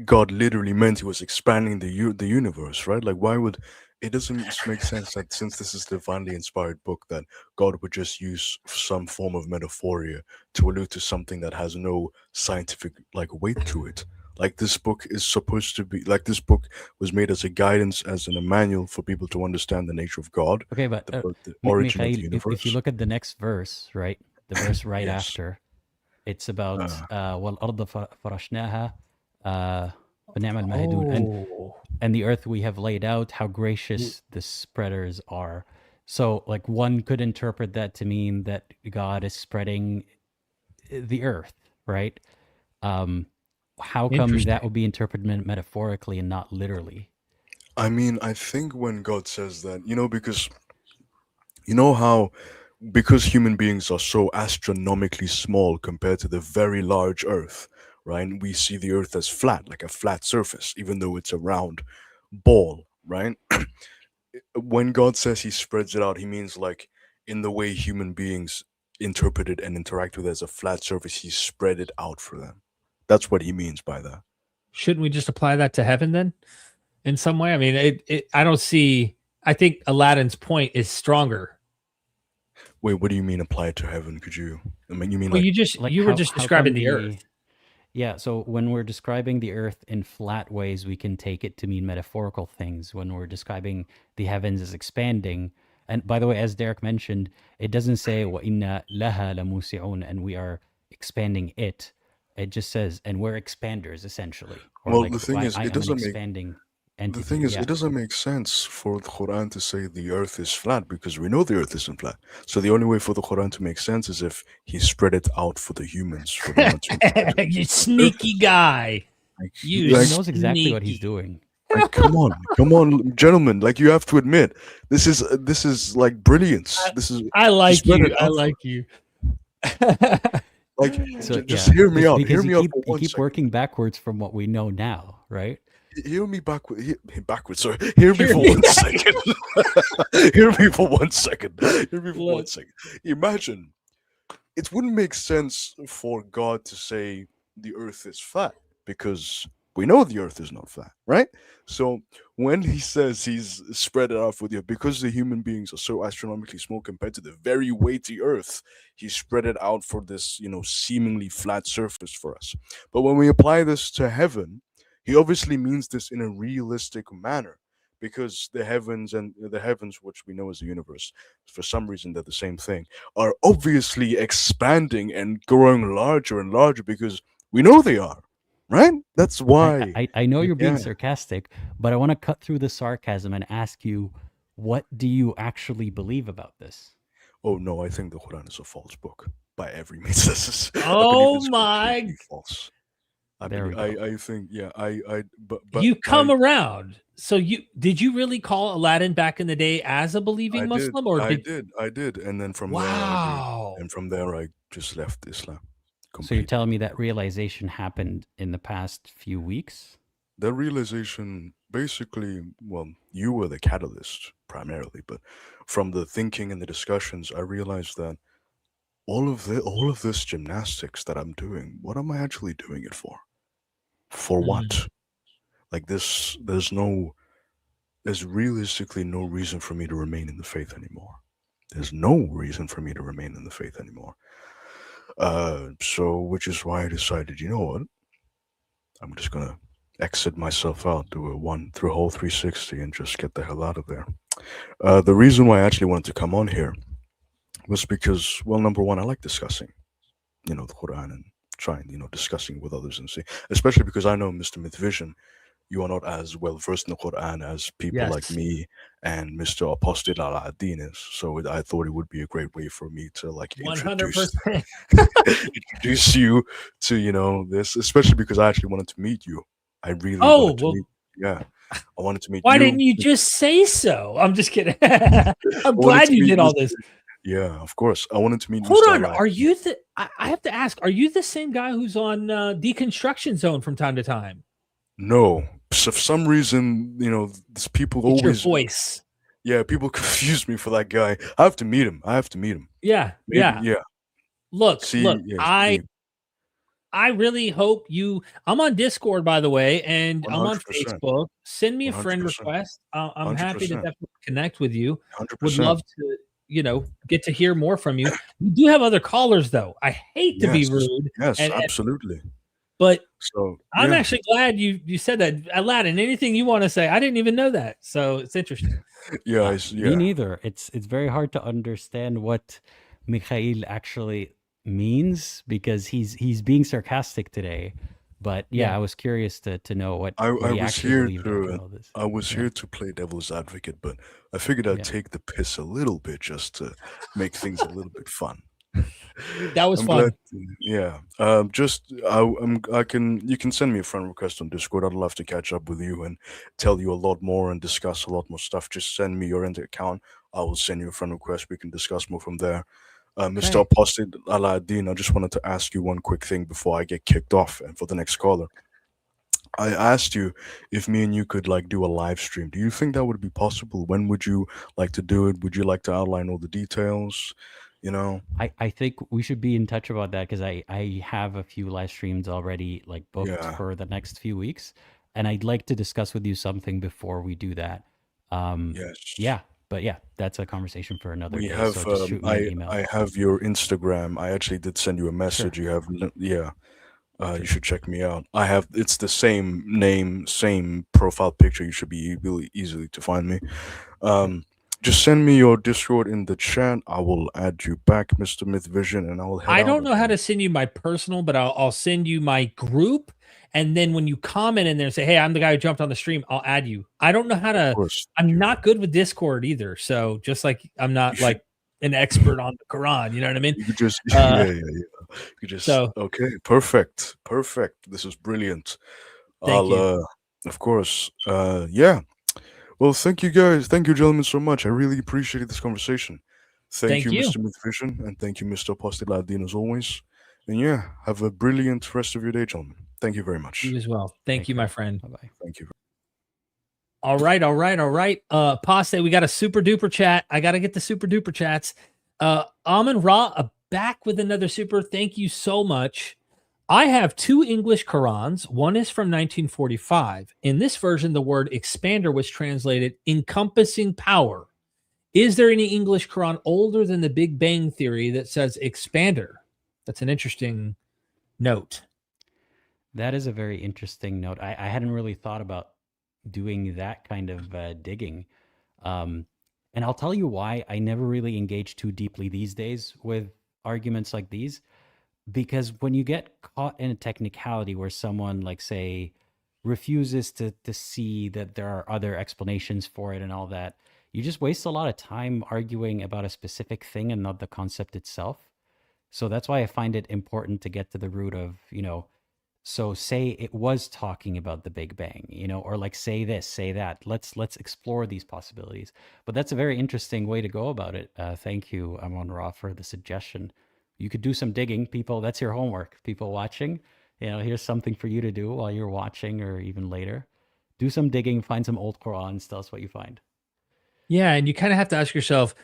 S4: God literally meant he was expanding the universe, right? Like, why would it doesn't make sense that since this is divinely inspired book that God would just use some form of metaphoria to allude to something that has no scientific like weight to it. Like, this book is supposed to be like, this book was made as a guidance, as a manual for people to understand the nature of God.
S2: Okay, but
S4: the origin of the
S2: Mikha'il,
S4: universe.
S2: if you look at the next verse, right, the verse right
S4: Yes.
S2: after, it's about وَالْأَرْضَ فَرَشْنَاهَا فَنِعْمَ الْمَهِدُونَ, and the earth we have laid out, how gracious the spreaders are. So, like, one could interpret that to mean that God is spreading the earth, right? How come that would be interpreted metaphorically and not literally?
S4: I mean, I think when God says that, because you know how, because human beings are so astronomically small compared to the very large earth, right? We see the earth as flat, like a flat surface, even though it's a round ball, right? When God says he spreads it out, he means like in the way human beings interpret it and interact with it as a flat surface, he spread it out for them. That's what he means by that.
S1: Shouldn't we just apply that to heaven then in some way? I mean, I think Aladdin's point is stronger.
S4: Wait, what do you mean apply it to heaven? Could you? I mean, you mean
S1: well, you were just describing the earth.
S2: Yeah, so when we're describing the earth in flat ways, we can take it to mean metaphorical things. When we're describing the heavens as expanding, and by the way, as Derek mentioned, it doesn't say وَإِنَّا لَهَا لَمُوسِعُونَ, and we are expanding it. It just says, and we're expanders, essentially. Or
S4: well,
S2: like,
S4: the thing is, it doesn't
S2: expanding entity.
S4: The thing is, it doesn't make sense for the Quran to say the earth is flat, because we know the earth isn't flat. So the only way for the Quran to make sense is if he spread it out for the humans. For them to
S1: you sneaky guy.
S2: He knows exactly what he's doing.
S4: Like, come on, gentlemen! Like, you have to admit, this is like brilliance.
S1: I like you. I like you.
S4: Like, so, just hear me out. Hear me out.
S2: You keep working backwards from what we know now, right?
S4: Hear me backwards. Sorry. Hear me for 1 second. Hear me for 1 second. Hear me for 1 second. Imagine, it wouldn't make sense for God to say the earth is flat, because we know the earth is not flat, right? So when he says he's spread it out for the earth, because the human beings are so astronomically small compared to the very weighty earth, he spread it out for this, seemingly flat surface for us. But when we apply this to heaven, he obviously means this in a realistic manner, because the heavens, which we know as the universe, for some reason they're the same thing, are obviously expanding and growing larger and larger, because we know they are, right? That's why.
S2: I know you're being sarcastic, but I want to cut through the sarcasm and ask you, what do you actually believe about this?
S4: Oh no, I think the Quran is a false book by every means necessary.
S1: Oh my!
S4: False. I think, yeah, but
S1: you come around. So did you really call Aladdin back in the day as a believing Muslim, or
S4: I did, and then from there I just left Islam. Completely.
S2: So you're telling me that realization happened in the past few weeks?
S4: The realization, basically, well, you were the catalyst primarily, but from the thinking and the discussions, I realized that all of this gymnastics that I'm doing, what am I actually doing it for? For what? Like, there's realistically no reason for me to remain in the faith anymore. There's no reason for me to remain in the faith anymore. So, which is why I decided, you know what? I'm just gonna exit myself out, do a whole 360, and just get the hell out of there. The reason why I actually wanted to come on here was because, well, number one, I like discussing, the Quran, and trying, discussing with others and see, especially because I know, Mr. Mythvision, you are not as well versed in the Quran as people like me and Mr. Apostate Aladdin is. So I thought it would be a great way for me to introduce you to, this, especially because I actually wanted to meet you. I really wanted to meet you. Yeah. I wanted to meet you.
S1: Why didn't you just say so? I'm just kidding. I'm glad you did all this.
S4: Yeah, of course. I wanted to meet
S1: Hold
S4: Mr.
S1: on.
S4: Aladdin.
S1: Are you the? I have to ask. Are you the same guy who's on Deconstruction Zone from time to time?
S4: No, so for some reason, these people
S1: It's your
S4: always,
S1: voice.
S4: yeah, people confuse me for that guy. I have to meet him.
S1: Yeah,
S4: Maybe,
S1: yeah.
S4: yeah.
S1: Look,
S4: See, yes,
S1: I really hope you. I'm on Discord, by the way, and I'm on
S4: 100%,
S1: Facebook. Send me a friend
S4: 100%,
S1: request. I'm happy to
S4: 100%,
S1: definitely connect with you. Would
S4: 100%.
S1: love to, get to hear more from you. We do have other callers, though. I hate to be rude,
S4: Yes,
S1: and
S4: absolutely.
S1: but
S4: So
S1: I'm
S4: yeah,
S1: actually glad you said that. Aladdin, anything you want to say? I didn't even know that, so it's interesting.
S4: yeah,
S2: Me neither. It's very hard to understand what Mikha'il actually means because he's being sarcastic today. But yeah, I was curious to know what
S4: I
S2: he
S4: was
S2: actually
S4: here
S2: believed after
S4: to
S2: all this.
S4: I was
S2: Yeah.
S4: here to play devil's advocate, but I figured I'd
S2: Yeah.
S4: take the piss a little bit just to make things a little bit fun.
S1: That was
S4: I'm
S1: fun.
S4: glad. Yeah. You can send me a friend request on Discord. I'd love to catch up with you and tell you a lot more and discuss a lot more stuff. Just send me your account. I will send you a friend request. We can discuss more from there. Mr. Apostate Aladdin, I just wanted to ask you one quick thing before I get kicked off and for the next caller. I asked you if me and you could do a live stream. Do you think that would be possible? When would you like to do it? Would you like to outline all the details?
S2: I think we should be in touch about that because I have a few live streams already booked for the next few weeks, and I'd like to discuss with you something before we do that.
S4: Yes.
S2: Yeah, but yeah, that's a conversation for another
S4: We
S2: day.
S4: have.
S2: So just shoot me an email.
S4: I have your Instagram. I actually did send you a message.
S2: Sure.
S4: You have. Yeah. You should check me out. I have. It's the same name, same profile picture. You should be really easily to find me. Just send me your Discord in the chat. I will add you back, Mr. Myth Vision, and I will head
S1: I
S4: out.
S1: don't know how to send you my personal, but I'll send you my group. And then when you comment in there and say, "Hey, I'm the guy who jumped on the stream," I'll add you. I don't know how to.
S4: Of course.
S1: I'm not good with Discord either. So just like I'm not like an expert on the Quran, you know what I mean?
S4: You could just yeah. You just okay, perfect. This is brilliant.
S1: Thank you.
S4: Of course. Yeah. Well, thank you guys. Thank you, gentlemen, so much. I really appreciated this conversation. Thank you, Mr. Mythvision, and thank you, Mr. Apostate Aladdin, as always. And yeah, have a brilliant rest of your day, gentlemen. Thank you very much.
S1: You as well. Thank you, my friend.
S2: Bye-bye.
S4: Thank you.
S1: All right. Apostate, we got a super duper chat. I got to get the super duper chats. Amin Ra, back with another super. Thank you so much. I have two English Qurans. One is from 1945. In this version, the word expander was translated encompassing power. Is there any English Quran older than the Big Bang Theory that says expander? That's an interesting note.
S2: That is a very interesting note. I hadn't really thought about doing that kind of digging. And I'll tell you why I never really engage too deeply these days with arguments like these. Because when you get caught in a technicality where someone, say, refuses to see that there are other explanations for it and all that, you just waste a lot of time arguing about a specific thing and not the concept itself. So that's why I find it important to get to the root of, so say it was talking about the Big Bang, or say this, say that. Let's explore these possibilities. But that's a very interesting way to go about it. Thank you, Amon Ra, for the suggestion. You could do some digging, people. That's your homework. People watching, here's something for you to do while you're watching or even later. Do some digging, find some old Qurans, tell us what you find.
S1: Yeah, and you kind of have to ask yourself,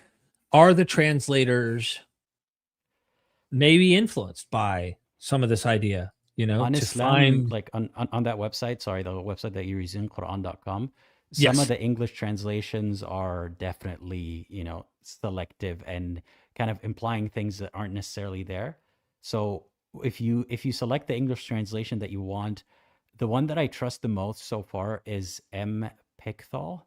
S1: are the translators maybe influenced by some of this idea?
S2: On
S1: to
S2: Islam,
S1: find
S2: on that website, the website that you're using, Quran.com, some
S1: Yes.
S2: of the English translations are definitely, selective and kind of implying things that aren't necessarily there. So if you select the English translation that you want, the one that I trust the most so far is M. Pickthall.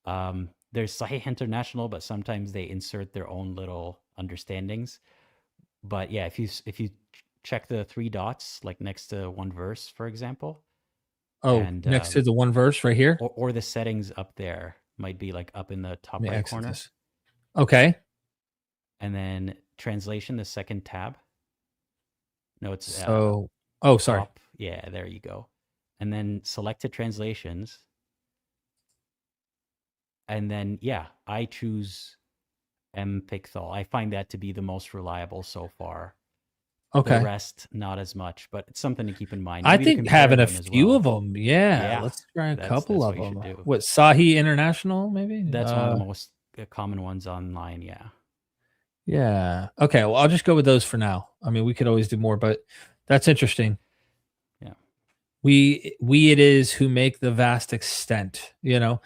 S2: There's Sahih International, but sometimes they insert their own little understandings. But yeah, if you check the three dots, next to one verse, for example.
S1: And next to the one verse right here?
S2: Or the settings up there might be up in the top right corner.
S1: This. Okay.
S2: And then translation, the second tab. No, it's
S1: sorry.
S2: top. Yeah, there you go. And then selected translations. And then, yeah, I choose Mikha'il. I find that to be the most reliable so far.
S1: Okay.
S2: The rest, not as much, but it's something to keep in mind.
S1: I
S2: Maybe to
S1: think
S2: compare
S1: having a
S2: them as
S1: few
S2: well.
S1: of them, yeah.
S2: Yeah,
S1: Let's try a
S2: that's
S1: couple of
S2: what you should
S1: them.
S2: do.
S1: What, Sahih International, maybe?
S2: That's one of the most common ones online. Yeah.
S1: Yeah. Okay. Well, I'll just go with those for now. I mean, we could always do more, but that's interesting.
S2: Yeah.
S1: We it is who make the vast extent, you know.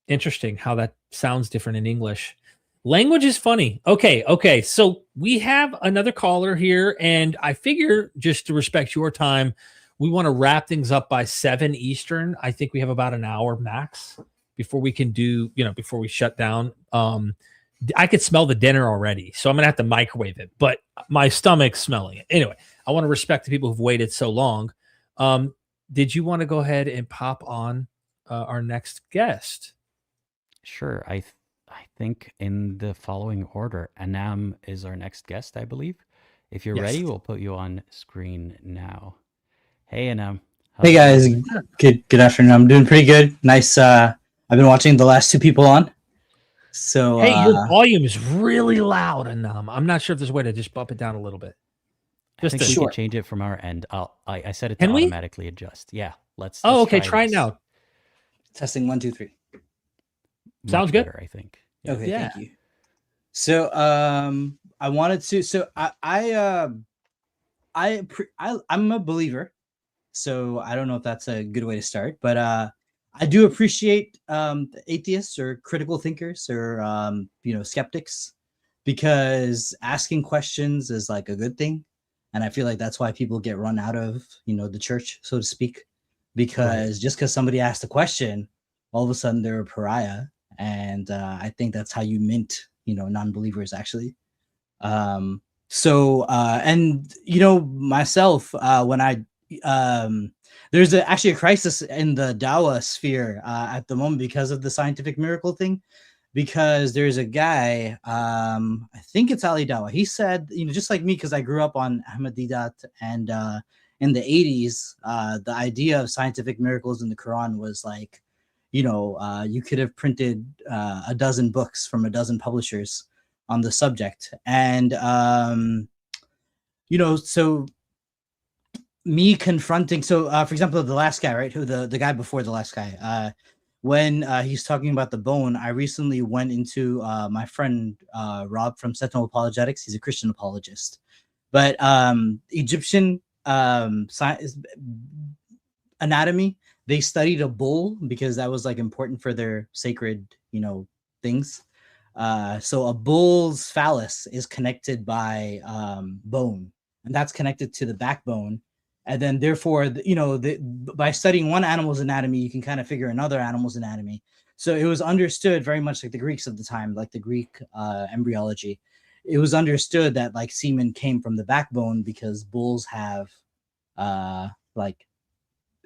S1: Interesting how that sounds different in English. Language is funny. Okay. So we have another caller here, and I figure just to respect your time, we want to wrap things up by 7 Eastern. I think we have about an hour max before we can do, before we shut down. I could smell the dinner already, so I'm gonna have to microwave it, but my stomach's smelling it. Anyway, I want to respect the people who've waited so long. Did you want to go ahead and pop on our next guest?
S2: Sure. I think in the following order, Anam is our next guest, I believe. If you're ready, we'll put you on screen now. Hey, Anam.
S5: Hey guys, good afternoon. I'm doing pretty good. Nice. I've been watching the last 2 people on. So
S1: hey, your volume is really loud, Anam. I'm not sure if there's a way to just bump it down a little bit.
S2: Just I think we can change it from our end. I set it to automatically adjust. Yeah, let's.
S1: Oh, okay. Try it now.
S5: Testing 1, 2, 3.
S1: Sounds good.
S2: Better, I think.
S5: Yeah. Okay, thank you. So I wanted to. So I'm a believer. So I don't know if that's a good way to start, but I do appreciate atheists or critical thinkers or skeptics, because asking questions is like a good thing, and I feel like that's why people get run out of the church, so to speak, because just because somebody asked a question, all of a sudden they're a pariah. And I think that's how you mint, non-believers actually. Myself, when I, there's actually a crisis in the Dawa sphere at the moment because of the scientific miracle thing, because there's a guy, I think it's Ali Dawa. He said, just like me, because I grew up on Ahmadiyyat, and in the 80s, the idea of scientific miracles in the Quran was like, you could have printed a dozen books from a dozen publishers on the subject. And, so me confronting, for example, the last guy, right, who the guy before the last guy, when he's talking about the bone, I recently went into my friend Rob from Sentinel Apologetics. He's a Christian apologist. But Egyptian anatomy, they studied a bull because that was like important for their sacred, things. So a bull's phallus is connected by bone, and that's connected to the backbone. And then therefore, by studying one animal's anatomy, you can kind of figure another animal's anatomy. So it was understood very much like the Greeks of the time, like the Greek embryology. It was understood that like semen came from the backbone because bulls have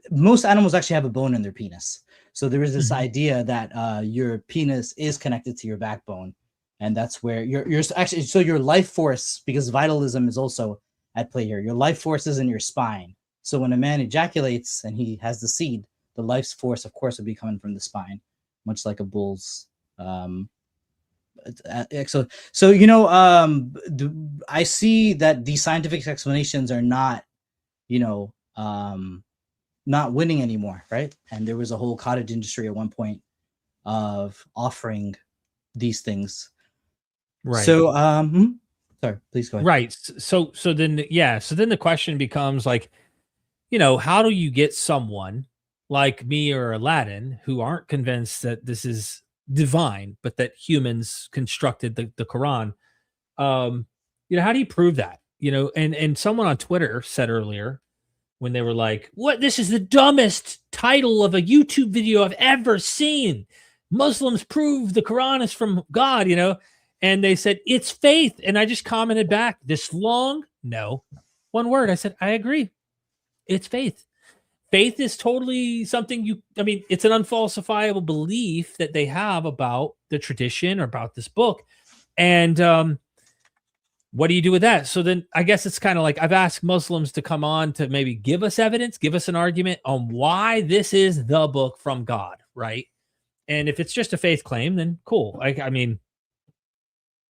S5: most animals actually have a bone in their penis. So there is this idea that your penis is connected to your backbone, and that's where you're actually, so your life force, because vitalism is also at play here, your life force is in your spine. So when a man ejaculates and he has the seed, the life force, of course, would be coming from the spine, much like a bull's. I see that these scientific explanations are not, not winning anymore, right? And there was a whole cottage industry at one point of offering these things.
S1: Right.
S5: So, sorry, please go ahead.
S1: Right. So then the question becomes like, how do you get someone like me or Aladdin who aren't convinced that this is divine, but that humans constructed the Quran? How do you prove that? And someone on Twitter said earlier, when they were like, what? This is the dumbest title of a YouTube video I've ever seen. Muslims prove the Quran is from God, and they said, it's faith. And I just commented back, this long? No. One word. I said, I agree. It's faith. Faith is totally something it's an unfalsifiable belief that they have about the tradition or about this book. And, what do you do with that? So then I guess it's kind of like I've asked Muslims to come on to maybe give us evidence, give us an argument on why this is the book from God, right? And if it's just a faith claim, then cool. I mean,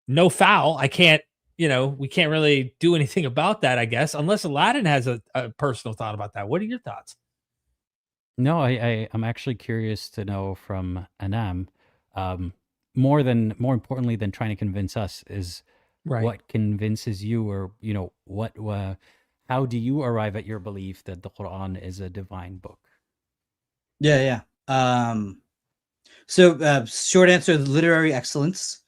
S1: no foul. I can't, we can't really do anything about that, I guess, unless Aladdin has a personal thought about that. What are your thoughts?
S2: No, I'm actually curious to know from Anam. More importantly than trying to convince us is what convinces you, or how do you arrive at your belief that the Quran is a divine book?
S5: Yeah. So short answer, literary excellence.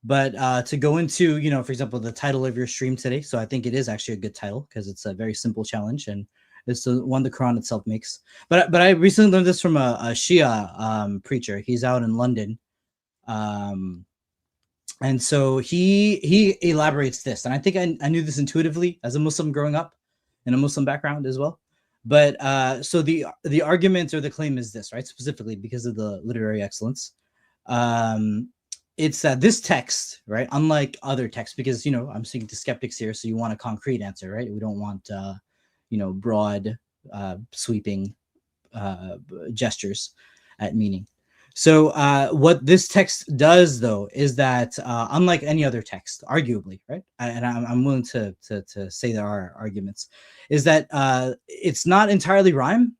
S5: But to go into, for example, the title of your stream today. So I think it is actually a good title because it's a very simple challenge, and it's the one the Quran itself makes. But I recently learned this from a Shia preacher. He's out in London. And so he elaborates this. And I think I knew this intuitively as a Muslim growing up in a Muslim background as well. But so the argument or the claim is this, right? Specifically because of the literary excellence. It's this text, right? Unlike other texts, because, I'm speaking to skeptics here. So you want a concrete answer, right? We don't want, broad, sweeping gestures at meaning. So what this text does, though, is that unlike any other text, arguably, right? And I'm willing to say there are arguments, is that it's not entirely rhyme,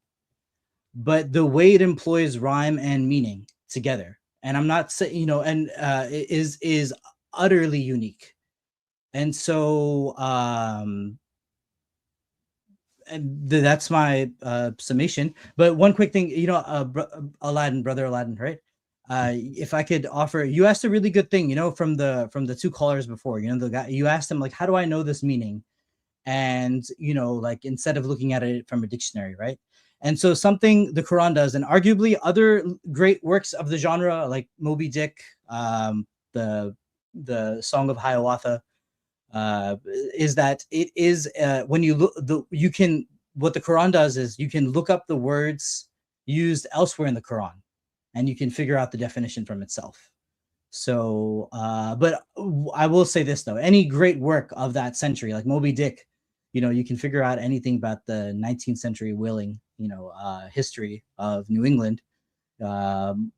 S5: but the way it employs rhyme and meaning together. And I'm not saying, is utterly unique. And so that's my summation. But one quick thing, Brother Aladdin, right? If I could offer, you asked a really good thing, from the two callers before, the guy, you asked him, like, how do I know this meaning? And, like, instead of looking at it from a dictionary, right? And so something the Quran does, and arguably other great works of the genre, like Moby Dick, the Song of Hiawatha, is that it is when you look, what the Quran does is you can look up the words used elsewhere in the Quran, and you can figure out the definition from itself. So, but I will say this though: any great work of that century, like Moby Dick, you can figure out anything about the 19th century whaling, history of New England, and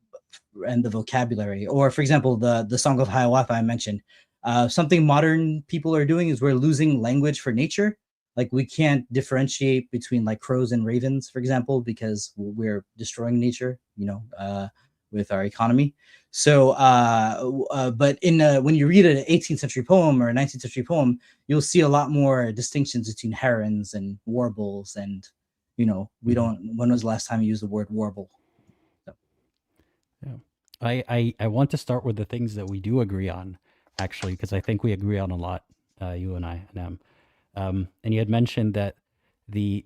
S5: the vocabulary. Or, for example, the Song of Hiawatha I mentioned. Something modern people are doing is we're losing language for nature. Like, we can't differentiate between like crows and ravens, for example, because we're destroying nature, with our economy. So, but when you read an 18th century poem or a 19th century poem, you'll see a lot more distinctions between herons and warbles. And, when was the last time you used the word warble? So.
S2: Yeah. I want to start with the things that we do agree on, actually, because I think we agree on a lot, you and I, Anam. And you had mentioned that the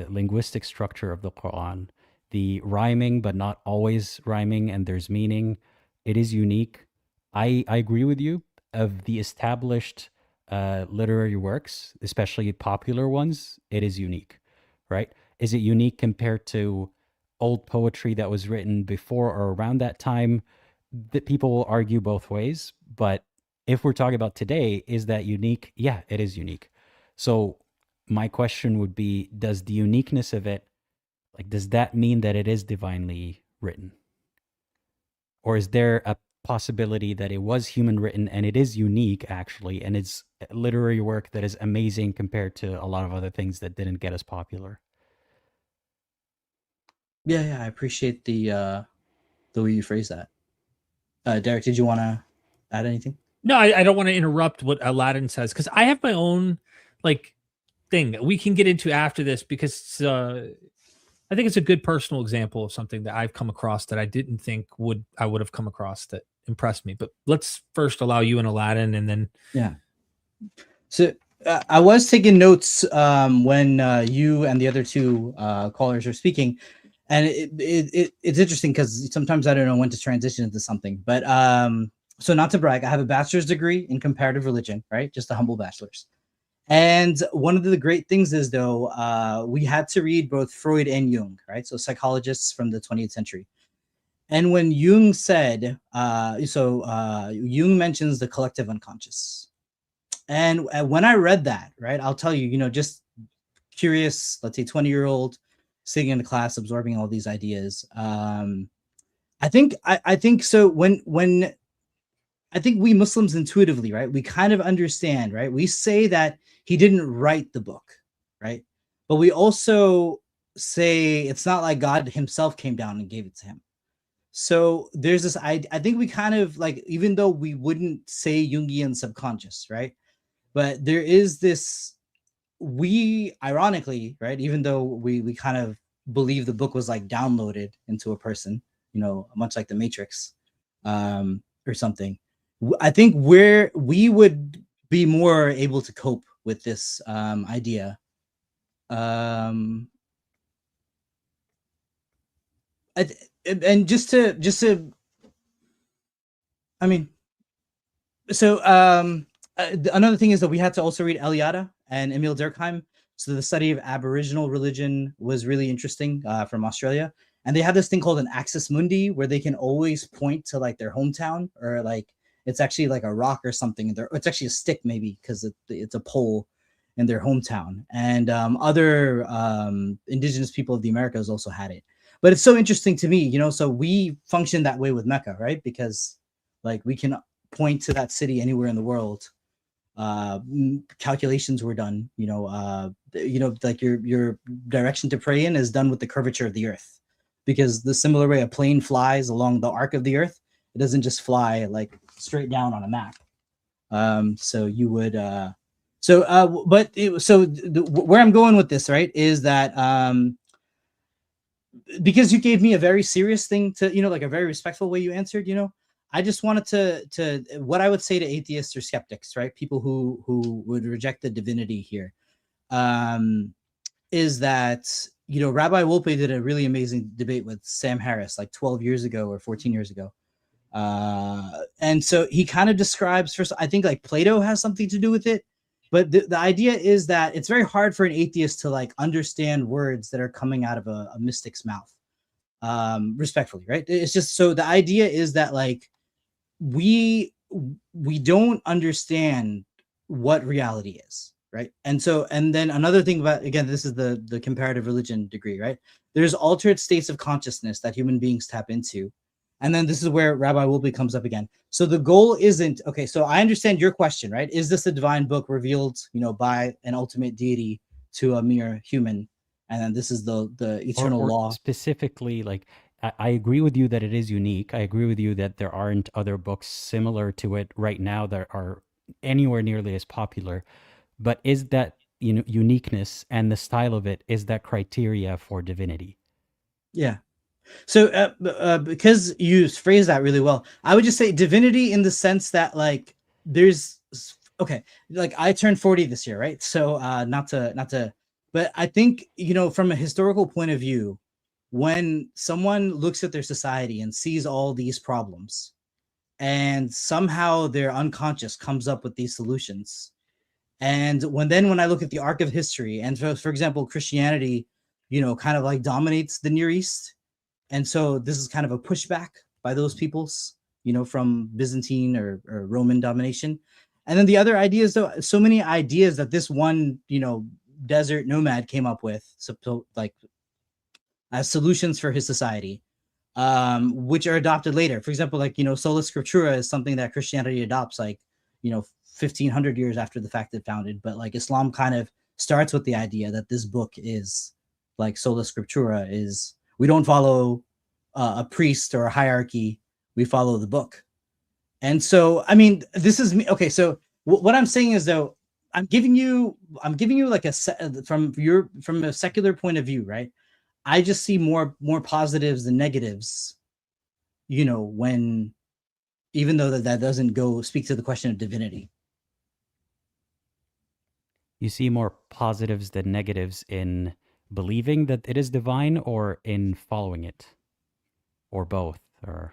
S2: linguistic structure of the Quran, the rhyming but not always rhyming, and there's meaning, it is unique. I agree with you. Of the established literary works, especially popular ones, it is unique, right? Is it unique compared to old poetry that was written before or around that time? That people will argue both ways, but if we're talking about today, is that unique? Yeah, it is unique. So my question would be, does the uniqueness of it, does that mean that it is divinely written? Or is there a possibility that it was human written and it is unique, actually, and it's literary work that is amazing compared to a lot of other things that didn't get as popular?
S5: Yeah, I appreciate the way you phrase that. Derek, did you want to add anything?
S1: No, I don't want to interrupt what Aladdin says, because I have my own thing that we can get into after this, because I think it's a good personal example of something that I've come across that I didn't think I would have come across that impressed me. But let's first allow you and Aladdin, and then
S5: So I was taking notes when you and the other two callers are speaking, and it's interesting because sometimes I don't know when to transition into something. But so, not to brag, I have a bachelor's degree in comparative religion, right? Just a humble bachelor's. And one of the great things is, though, we had to read both Freud and Jung, right? So psychologists from the 20th century. And when Jung said, Jung mentions the collective unconscious. And when I read that, right, I'll tell you, just curious, let's say 20-year-old sitting in the class, absorbing all these ideas. I think so when I think we Muslims intuitively, right, we kind of understand, right? We say that he didn't write the book, right? But we also say it's not like God himself came down and gave it to him. So there's this, I think we kind of like, even though we wouldn't say Jungian subconscious, right? But there is this, we ironically, right, even though we kind of believe the book was like downloaded into a person, you know, much like the Matrix, or something, I think we would be more able to cope with this idea. And just to I mean, so another thing is that we had to also read Eliade and Emil Durkheim. So the study of Aboriginal religion was really interesting, from Australia. And they have this thing called an axis mundi, where they can always point to like their hometown, or like it's actually like a rock or something. It's actually a stick maybe, because it's a pole in their hometown. And other indigenous people of the Americas also had it. But it's so interesting to me, you know, so we function that way with Mecca, right? Because like we can point to that city anywhere in the world. Calculations were done, you know, like your direction to pray in is done with the curvature of the earth, because the similar way a plane flies along the arc of the earth, it doesn't just fly like straight down on a map. So you would, where I'm going with this, right, is that because you gave me a very serious thing to, you know, like a very respectful way you answered, you know, I just wanted to what I would say to atheists or skeptics, right? People who would reject the divinity here, is that, you know, Rabbi Wolpe did a really amazing debate with Sam Harris like 12 years ago or 14 years ago. And so he kind of describes, first, I think like Plato has something to do with it. But the idea is that it's very hard for an atheist to like understand words that are coming out of a mystic's mouth, respectfully, right? It's just, so the idea is that like we don't understand what reality is, right? And so, and then another thing about, again, this is the comparative religion degree, right? There's altered states of consciousness that human beings tap into. And then this is where Rabbi Wolpe comes up again. So the goal isn't, okay, so I understand your question, right? Is this a divine book revealed, you know, by an ultimate deity to a mere human? And then this is the eternal law.
S2: Specifically, like, I agree with you that it is unique. I agree with you that there aren't other books similar to it right now that are anywhere nearly as popular. But is that, you know, uniqueness and the style of it, is that criteria for divinity?
S5: Yeah. So because you phrased that really well, I would just say divinity in the sense that like there's, okay, like I turned 40 this year, right? So not to, but I think, you know, from a historical point of view, when someone looks at their society and sees all these problems, and somehow their unconscious comes up with these solutions, and when I look at the arc of history, and for example, Christianity, you know, kind of like dominates the Near East. And so this is kind of a pushback by those peoples, you know, from Byzantine or Roman domination. And then the other ideas, though, so many ideas that this one, you know, desert nomad came up with, so like as solutions for his society, which are adopted later. For example, like, you know, sola scriptura is something that Christianity adopts, like, you know, 1500 years after the fact it founded. But like Islam kind of starts with the idea that this book is like sola scriptura, is we don't follow a priest or a hierarchy, we follow the book. And so, I mean, this is me. Okay, so what I'm saying is, though, I'm giving you like from a secular point of view, right? I just see more positives than negatives, you know, when, even though that doesn't go speak to the question of divinity.
S2: You see more positives than negatives in believing that it is divine, or in following it, or both, or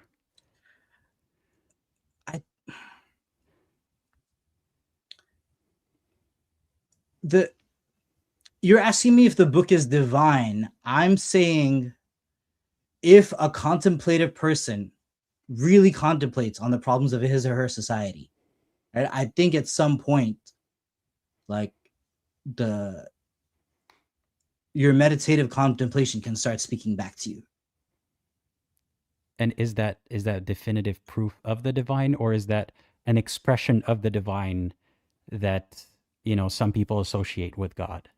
S5: you're asking me if the book is divine. I'm saying if a contemplative person really contemplates on the problems of his or her society, right? I think at some point, like your meditative contemplation can start speaking back to you.
S2: And is that definitive proof of the divine, or is that an expression of the divine that, you know, some people associate with God?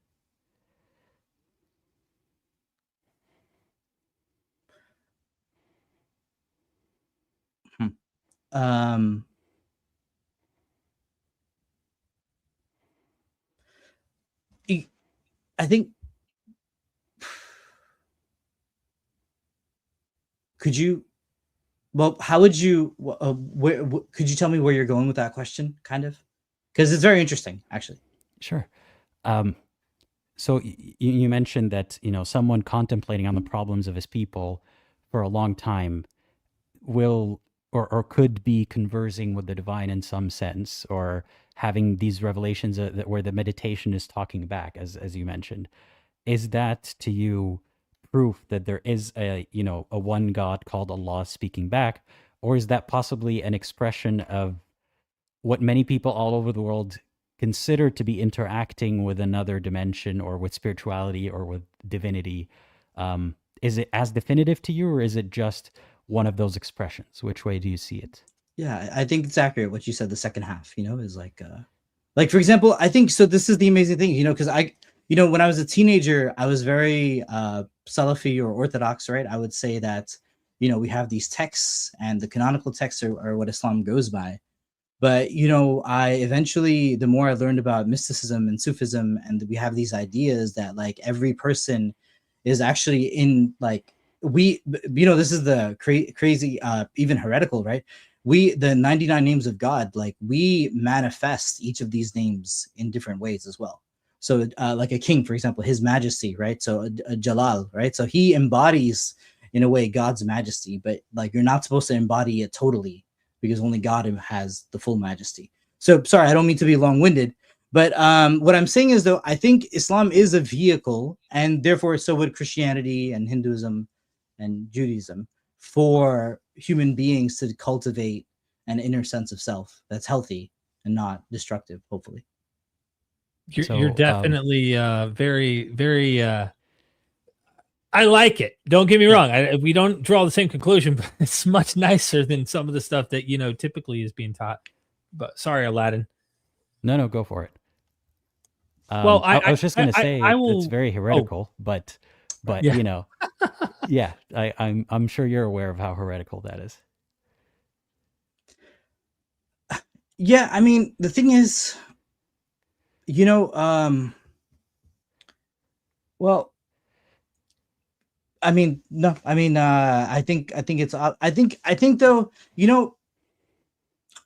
S5: I think, how would you, could you tell me where you're going with that question, kind of? Because it's very interesting, actually.
S2: Sure. So you mentioned that, you know, someone contemplating on the problems of his people for a long time will or could be conversing with the divine in some sense, or having these revelations where the meditation is talking back, as you mentioned. Is that to you proof that there is a one God called Allah speaking back, or is that possibly an expression of what many people all over the world consider to be interacting with another dimension, or with spirituality, or with divinity? Is it as definitive to you, or is it just one of those expressions? Which way do you see it?
S5: Yeah, I think it's accurate what you said. The second half, is like for example, I think so. This is the amazing thing, because when I was a teenager, I was very Salafi or Orthodox, right? I would say that, we have these texts, and the canonical texts are what Islam goes by. But, I eventually, the more I learned about mysticism and Sufism, and we have these ideas that like every person is actually in like, this is the crazy, even heretical, right? The 99 names of God, like we manifest each of these names in different ways as well. So like a king, for example, his majesty, right? So a Jalal, right? So he embodies in a way God's majesty, but like you're not supposed to embody it totally, because only God has the full majesty. So sorry, I don't mean to be long-winded, but what I'm saying is, though, I think Islam is a vehicle, and therefore so would Christianity and Hinduism and Judaism, for human beings to cultivate an inner sense of self that's healthy and not destructive, hopefully.
S1: You're definitely very, very... I like it. Don't get me wrong. We don't draw the same conclusion, but it's much nicer than some of the stuff that, typically is being taught. But sorry, Aladdin.
S2: No, go for it.
S1: Well,
S2: I was just going to say
S1: it's
S2: very heretical, but
S1: yeah.
S2: Yeah, I'm sure you're aware of how heretical that is.
S5: Yeah, I mean, the thing is, well, I mean, no, I mean, I think it's, I think though,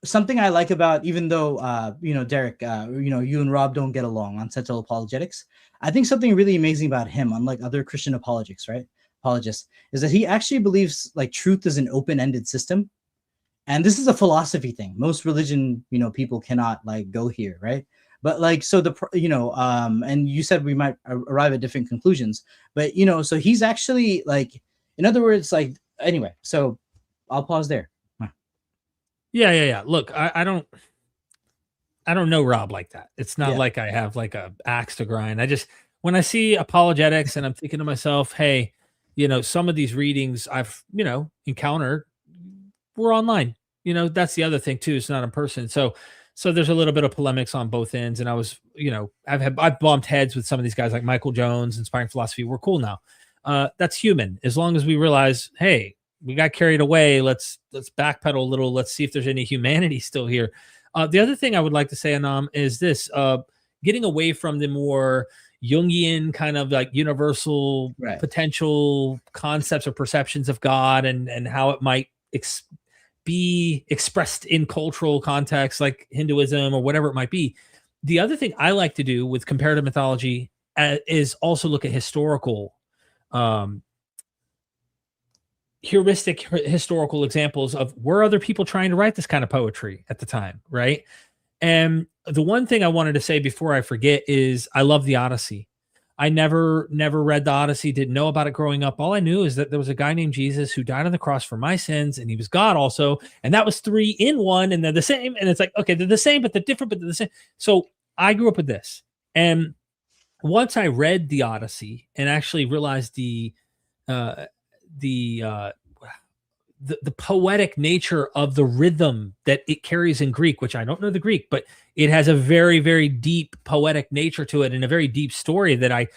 S5: something I like about, even though, Derek, you and Rob don't get along on central apologetics, I think something really amazing about him, unlike other Christian apologists, is that he actually believes like truth is an open-ended system. And this is a philosophy thing. Most religion, people cannot like go here, right? But like, so and you said we might arrive at different conclusions, but so he's actually like, in other words, like, anyway, so I'll pause there.
S1: Yeah. Look, I don't know Rob like that. It's not like I have like a axe to grind. When I see apologetics and I'm thinking to myself, hey, some of these readings I've, encountered were online. That's the other thing too. It's not in person. So there's a little bit of polemics on both ends. And I was, I've bumped heads with some of these guys like Michael Jones, Inspiring Philosophy. We're cool now. That's human. As long as we realize, hey, we got carried away. Let's backpedal a little. Let's see if there's any humanity still here. The other thing I would like to say, Anam, is this, getting away from the more Jungian kind of like universal potential concepts or perceptions of God and how it might be expressed in cultural context like Hinduism or whatever it might be. The other thing I like to do with comparative mythology is also look at historical heuristic historical examples of were other people trying to write this kind of poetry at the time, right? And the one thing I wanted to say before I forget is I love the Odyssey. I never read the Odyssey, didn't know about it growing up. All I knew is that there was a guy named Jesus who died on the cross for my sins, and he was God also. And that was 3 in 1, and they're the same. And it's like, okay, they're the same, but they're different, but they're the same. So I grew up with this. And once I read the Odyssey and actually realized the the poetic nature of the rhythm that it carries in Greek, which I don't know the Greek, but it has a very, very deep poetic nature to it and a very deep story that I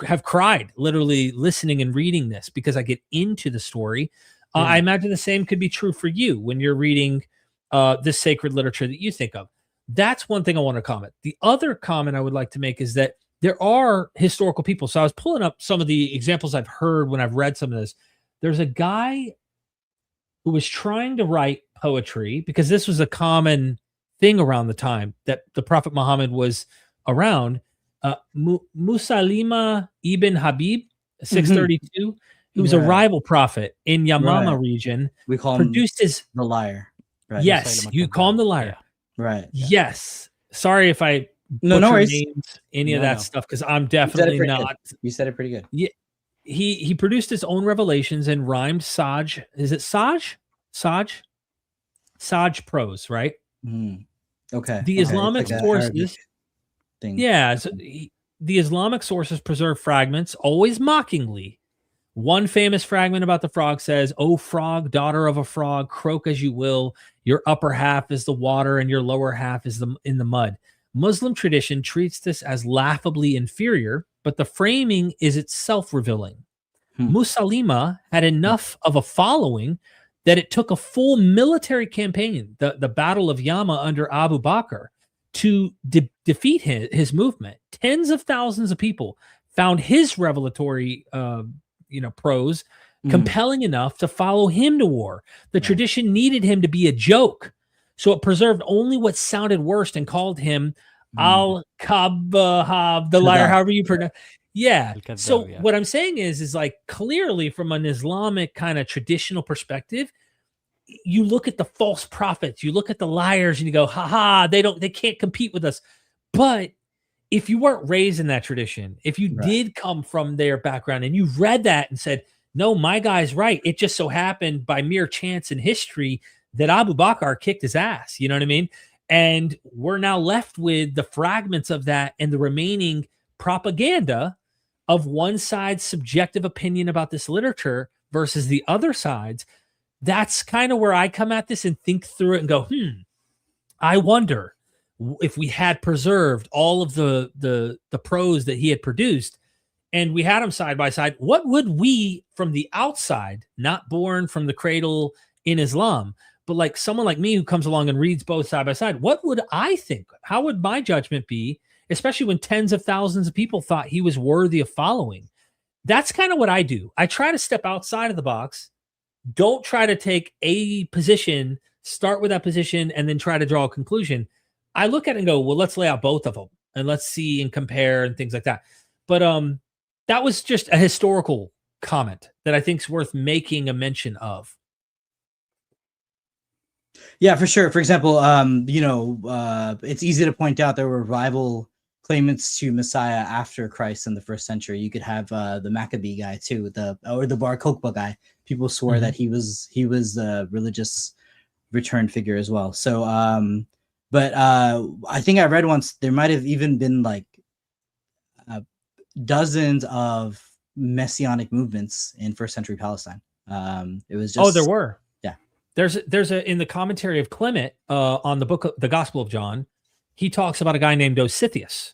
S1: have cried literally listening and reading this because I get into the story. I imagine the same could be true for you when you're reading this sacred literature that you think of. That's one thing I want to comment. The other comment I would like to make is that there are historical people. So I was pulling up some of the examples I've heard when I've read some of this. There's a guy who was trying to write poetry because this was a common thing around the time that the Prophet Muhammad was around. Musaylima ibn Habib, 632. He was a rival prophet in Yamama region.
S5: We call him the liar. Right?
S1: Yes, you call him the liar.
S5: Yeah. Right. Yeah.
S1: Yes. Sorry if I
S5: no worries.
S1: Names, any of that stuff, because I'm definitely not.
S5: You said it pretty good.
S1: Yeah. He produced his own revelations and rhymed Saj. Is it Saj? Saj prose, right?
S5: Okay.
S1: The Islamic sources. Yeah. So the Islamic sources preserve fragments, always mockingly. One famous fragment about the frog says, "O frog, daughter of a frog, croak as you will. Your upper half is the water and your lower half is in the mud." Muslim tradition treats this as laughably inferior, but the framing is itself revealing. Musaylima had enough of a following that it took a full military campaign, the Battle of Yama under Abu Bakr, to defeat his movement. Tens of thousands of people found his revelatory prose compelling enough to follow him to war. The tradition needed him to be a joke, so it preserved only what sounded worst and called him Al-Kabhab, the liar, however you pronounce. Yeah. So what I'm saying is like clearly from an Islamic kind of traditional perspective, you look at the false prophets, you look at the liars, and you go, they can't compete with us. But if you weren't raised in that tradition, if you did come from their background and you read that and said, no, my guy's right, it just so happened by mere chance in history that Abu Bakr kicked his ass. You know what I mean? And we're now left with the fragments of that and the remaining propaganda of one side's subjective opinion about this literature versus the other side's. That's kind of where I come at this and think through it and go, I wonder if we had preserved all of the prose that he had produced and we had them side by side, what would we from the outside, not born from the cradle in Islam, but like someone like me who comes along and reads both side by side, what would I think? How would my judgment be, especially when tens of thousands of people thought he was worthy of following? That's kind of what I do. I try to step outside of the box. Don't try to take a position, start with that position, and then try to draw a conclusion. I look at it and go, well, let's lay out both of them and let's see and compare and things like that. But that was just a historical comment that I think is worth making a mention of.
S5: Yeah, for sure. For example, it's easy to point out there were rival claimants to Messiah after Christ in the first century. You could have the Maccabee guy too, or the Bar Kokhba guy. People swore that he was a religious returned figure as well. So, but I think I read once there might have even been like dozens of messianic movements in first century Palestine. It was just
S1: there were.
S5: Yeah.
S1: There's in the commentary of Clement on the book of the Gospel of John, he talks about a guy named Dositheus.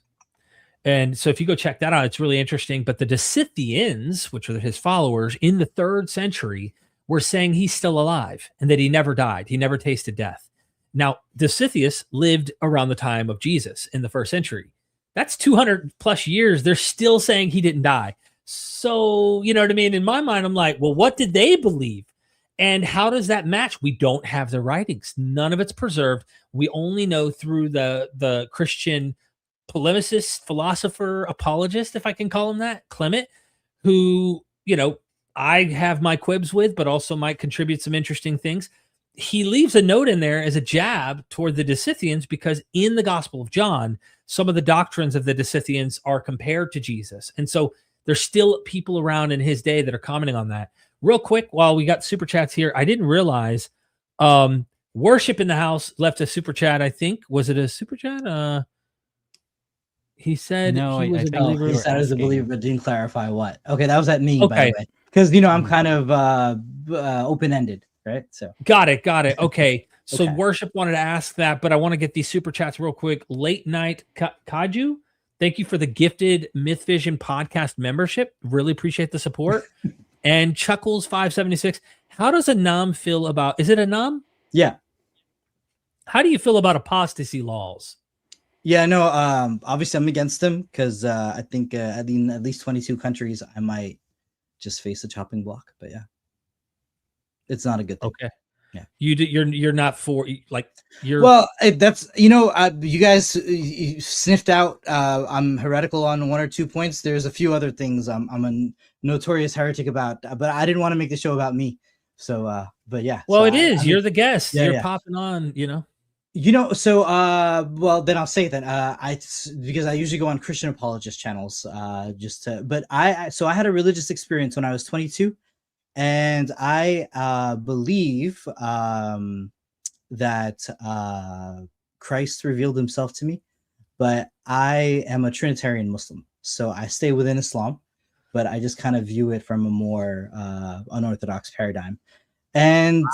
S1: And so if you go check that out, it's really interesting. But the Dositheans, which are his followers in the 3rd century, were saying he's still alive and that he never died. He never tasted death. Now, Dositheus lived around the time of Jesus in the 1st century. That's 200 plus years. They're still saying he didn't die. So, you know what I mean? In my mind, I'm like, well, what did they believe? And how does that match? We don't have the writings. None of it's preserved. We only know through the Christian polemicist, philosopher, apologist, if I can call him that, Clement, who, I have my quibs with, but also might contribute some interesting things. He leaves a note in there as a jab toward the Dositheans because in the Gospel of John, some of the doctrines of the Dositheans are compared to Jesus. And so there's still people around in his day that are commenting on that. Real quick, while we got super chats here, I didn't realize Worship in the House left a super chat, I think. Was it a super chat? He said
S2: no,
S1: he was
S2: a believer.
S5: He said as a believer, but didn't clarify what. Okay, that was at me, by the way. Because, I'm kind of open-ended. right? So
S1: got it. Okay. So
S5: Okay.
S1: Worship wanted to ask that, but I want to get these super chats real quick. Late Night Kaju, thank you for the gifted Myth Vision podcast membership. Really appreciate the support. And Chuckles 576, how does Anam feel about? Is it Anam?
S5: Yeah.
S1: How do you feel about apostasy laws?
S5: Yeah, no, obviously I'm against them because I think at least 22 countries I might just face a chopping block. But yeah, it's not a good thing.
S1: Okay.
S5: Yeah.
S1: You're not for, like, you're.
S5: Well, that's, you know, you guys you sniffed out I'm heretical on 1 or 2 points. There's a few other things I'm a notorious heretic about, but I didn't want to make the show about me. So but yeah.
S1: Well,
S5: so
S1: it is. You're the guest.
S5: Yeah,
S1: you're
S5: yeah.
S1: popping on, you know.
S5: You know, so well then I'll say that because I usually go on Christian apologist channels but I had a religious experience when I was 22, and I believe that Christ revealed himself to me, but I am a Trinitarian Muslim, so I stay within Islam, but I just kind of view it from a more unorthodox paradigm. And wow.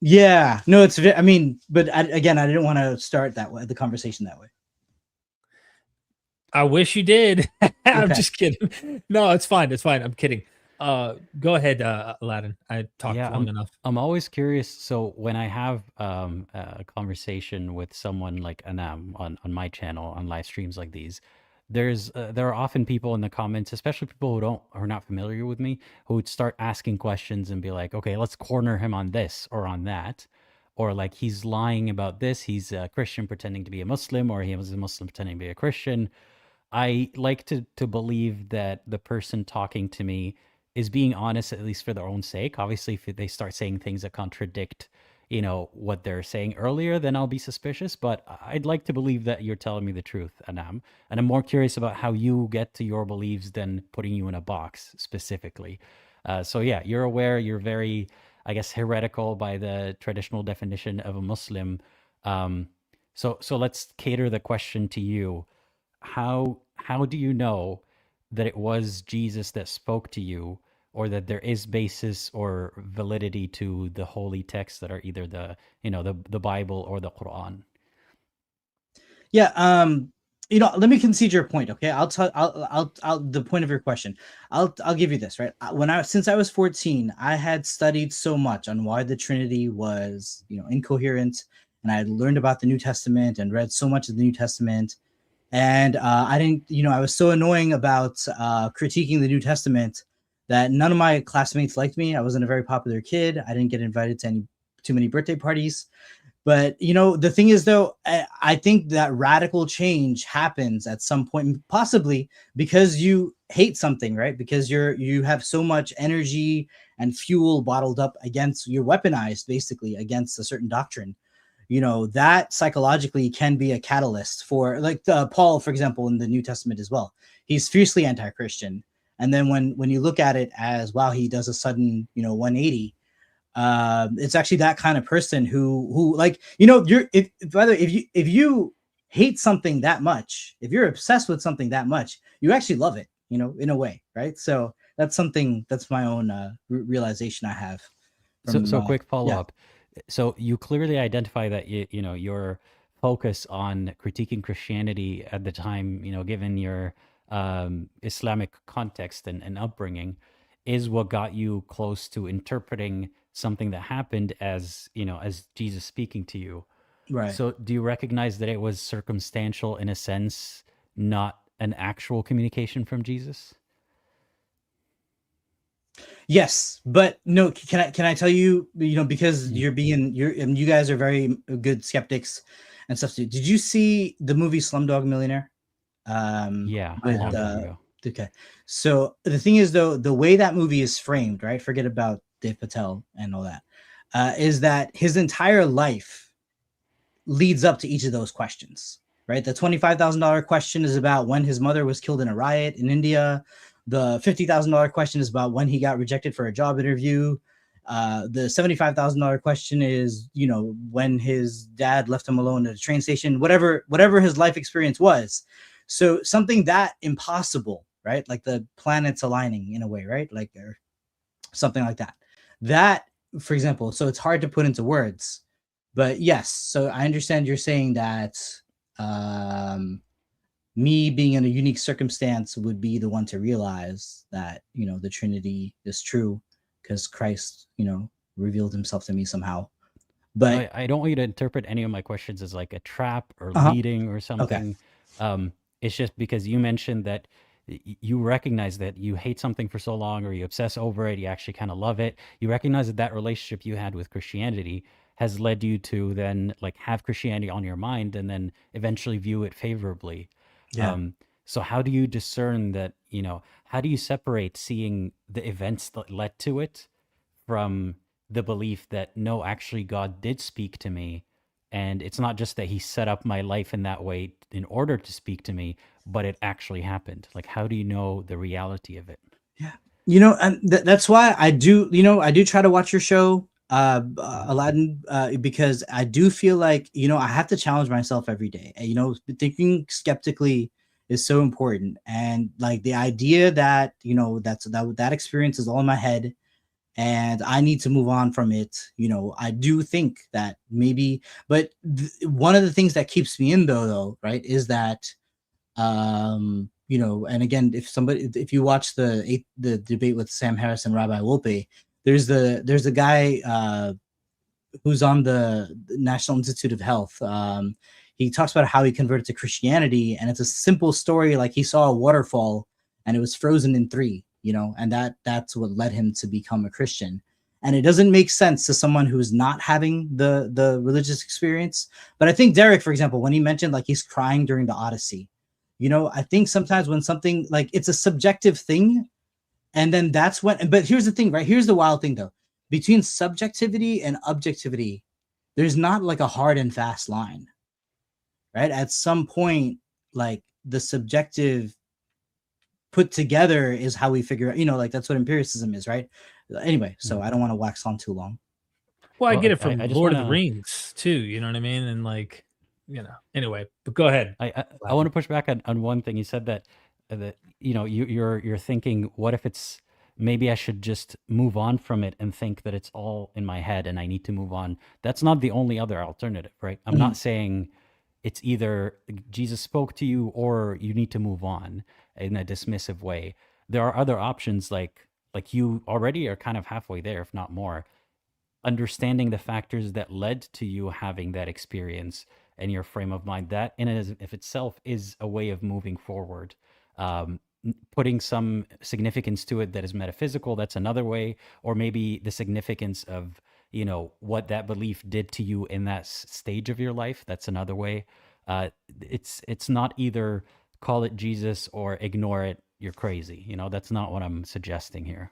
S5: Yeah, no, it's, I mean, but I didn't want to start that way, the conversation that way.
S1: I wish you did. I'm just kidding. No, it's fine. I'm kidding. Go ahead, Aladdin. I talked long enough.
S2: I'm always curious. So when I have a conversation with someone like Anam on my channel, on live streams like these, there are often people in the comments, especially people who are not familiar with me, who would start asking questions and be like, okay, let's corner him on this or on that, or like he's lying about this, he's a Christian pretending to be a Muslim, or he was a Muslim pretending to be a Christian. I like to believe that the person talking to me is being honest, at least for their own sake. Obviously, if they start saying things that contradict, you know, what they're saying earlier, then I'll be suspicious. But I'd like to believe that you're telling me the truth, Anam. And I'm more curious about how you get to your beliefs than putting you in a box specifically. So yeah, you're aware, you're very, I guess, heretical by the traditional definition of a Muslim. So let's cater the question to you. How do you know that it was Jesus that spoke to you, or that there is basis or validity to the holy texts that are either the Bible or the Quran?
S5: Yeah, you know, let me concede your point. Okay, I'll the point of your question. I'll give you this, right? Since I was 14, I had studied so much on why the Trinity was, you know, incoherent, and I had learned about the New Testament and read so much of the New Testament. And I didn't, you know, I was so annoying about critiquing the New Testament that none of my classmates liked me. I wasn't a very popular kid. I didn't get invited to too many birthday parties. But, you know, the thing is, though, I think that radical change happens at some point, possibly because you hate something, right? Because you have so much energy and fuel bottled up against, you're weaponized basically against a certain doctrine. You know, that psychologically can be a catalyst for, like, Paul, for example, in the New Testament as well. He's fiercely anti-Christian. And then when you look at it as, wow, he does a sudden, you know, 180, it's actually that kind of person who like, you know, if you hate something that much, if you're obsessed with something that much, you actually love it, you know, in a way, right? So that's my own realization I have.
S2: So quick follow-up. Yeah. So you clearly identify that you know your focus on critiquing Christianity at the time, you know, given your Islamic context and upbringing, is what got you close to interpreting something that happened as, you know, as Jesus speaking to you.
S5: Right.
S2: So do you recognize that it was circumstantial in a sense, not an actual communication from Jesus?
S5: Yes, but no, can I tell you, you know, because you guys are very good skeptics and stuff too. Did you see the movie Slumdog Millionaire?
S2: Yeah.
S5: Okay. So the thing is, though, the way that movie is framed, right? Forget about Dev Patel and all that. Is that his entire life leads up to each of those questions, right? The $25,000 question is about when his mother was killed in a riot in India. The $50,000 question is about when he got rejected for a job interview. The $75,000 question is, you know, when his dad left him alone at a train station, whatever his life experience was. So something that impossible, right? Like the planets aligning in a way, right? Like, or something like that. That for example, so it's hard to put into words, but yes. So I understand you're saying that me being in a unique circumstance would be the one to realize that, you know, the Trinity is true because Christ, you know, revealed himself to me somehow. But
S2: I don't want you to interpret any of my questions as like a trap or leading or something. It's just because you mentioned that you recognize that you hate something for so long, or you obsess over it, you actually kind of love it. You recognize that that relationship you had with Christianity has led you to then like have Christianity on your mind and then eventually view it favorably. So how do you discern that, you know, how do you separate seeing the events that led to it from the belief that no, actually God did speak to me, and it's not just that he set up my life in that way in order to speak to me, but it actually happened? Like, how do you know the reality of it?
S5: Yeah, you know, and that's why I do, you know, I do try to watch your show, Aladdin, because I do feel like, you know, I have to challenge myself every day. And, you know, thinking skeptically is so important. And like the idea that, you know, that experience is all in my head and I need to move on from it. You know, I do think that maybe, but one of the things that keeps me in though, right, is that, you know, and again, if you watch the debate with Sam Harris and Rabbi Wolpe, there's the guy who's on the National Institute of Health. He talks about how he converted to Christianity, and it's a simple story. Like he saw a waterfall and it was frozen in 3, you know, and that's what led him to become a Christian. And it doesn't make sense to someone who's not having the religious experience. But I think Derek, for example, when he mentioned like he's crying during the Odyssey, you know, I think sometimes when something like it's a subjective thing, and then that's when, but here's the thing, right? Here's the wild thing though. Between subjectivity and objectivity, there's not like a hard and fast line, right? At some point, like the subjective put together is how we figure out, you know, like that's what empiricism is, right? Anyway, so I don't want to wax on too long.
S1: Well, I get it from Lord of the Rings too, you know what I mean? And like, you know, anyway, but go ahead.
S2: I want to push back on one thing. You said that you know, you're thinking, what if it's, maybe I should just move on from it and think that it's all in my head and I need to move on. That's not the only other alternative, right? I'm not saying it's either Jesus spoke to you or you need to move on in a dismissive way. There are other options, like you already are kind of halfway there, if not more. Understanding the factors that led to you having that experience and your frame of mind, that in and of itself is a way of moving forward. Putting some significance to it that is metaphysical, that's another way. Or maybe the significance of, you know, what that belief did to you in that stage of your life, that's another way. It's not either call it Jesus or ignore it, you're crazy. You know, that's not what I'm suggesting here.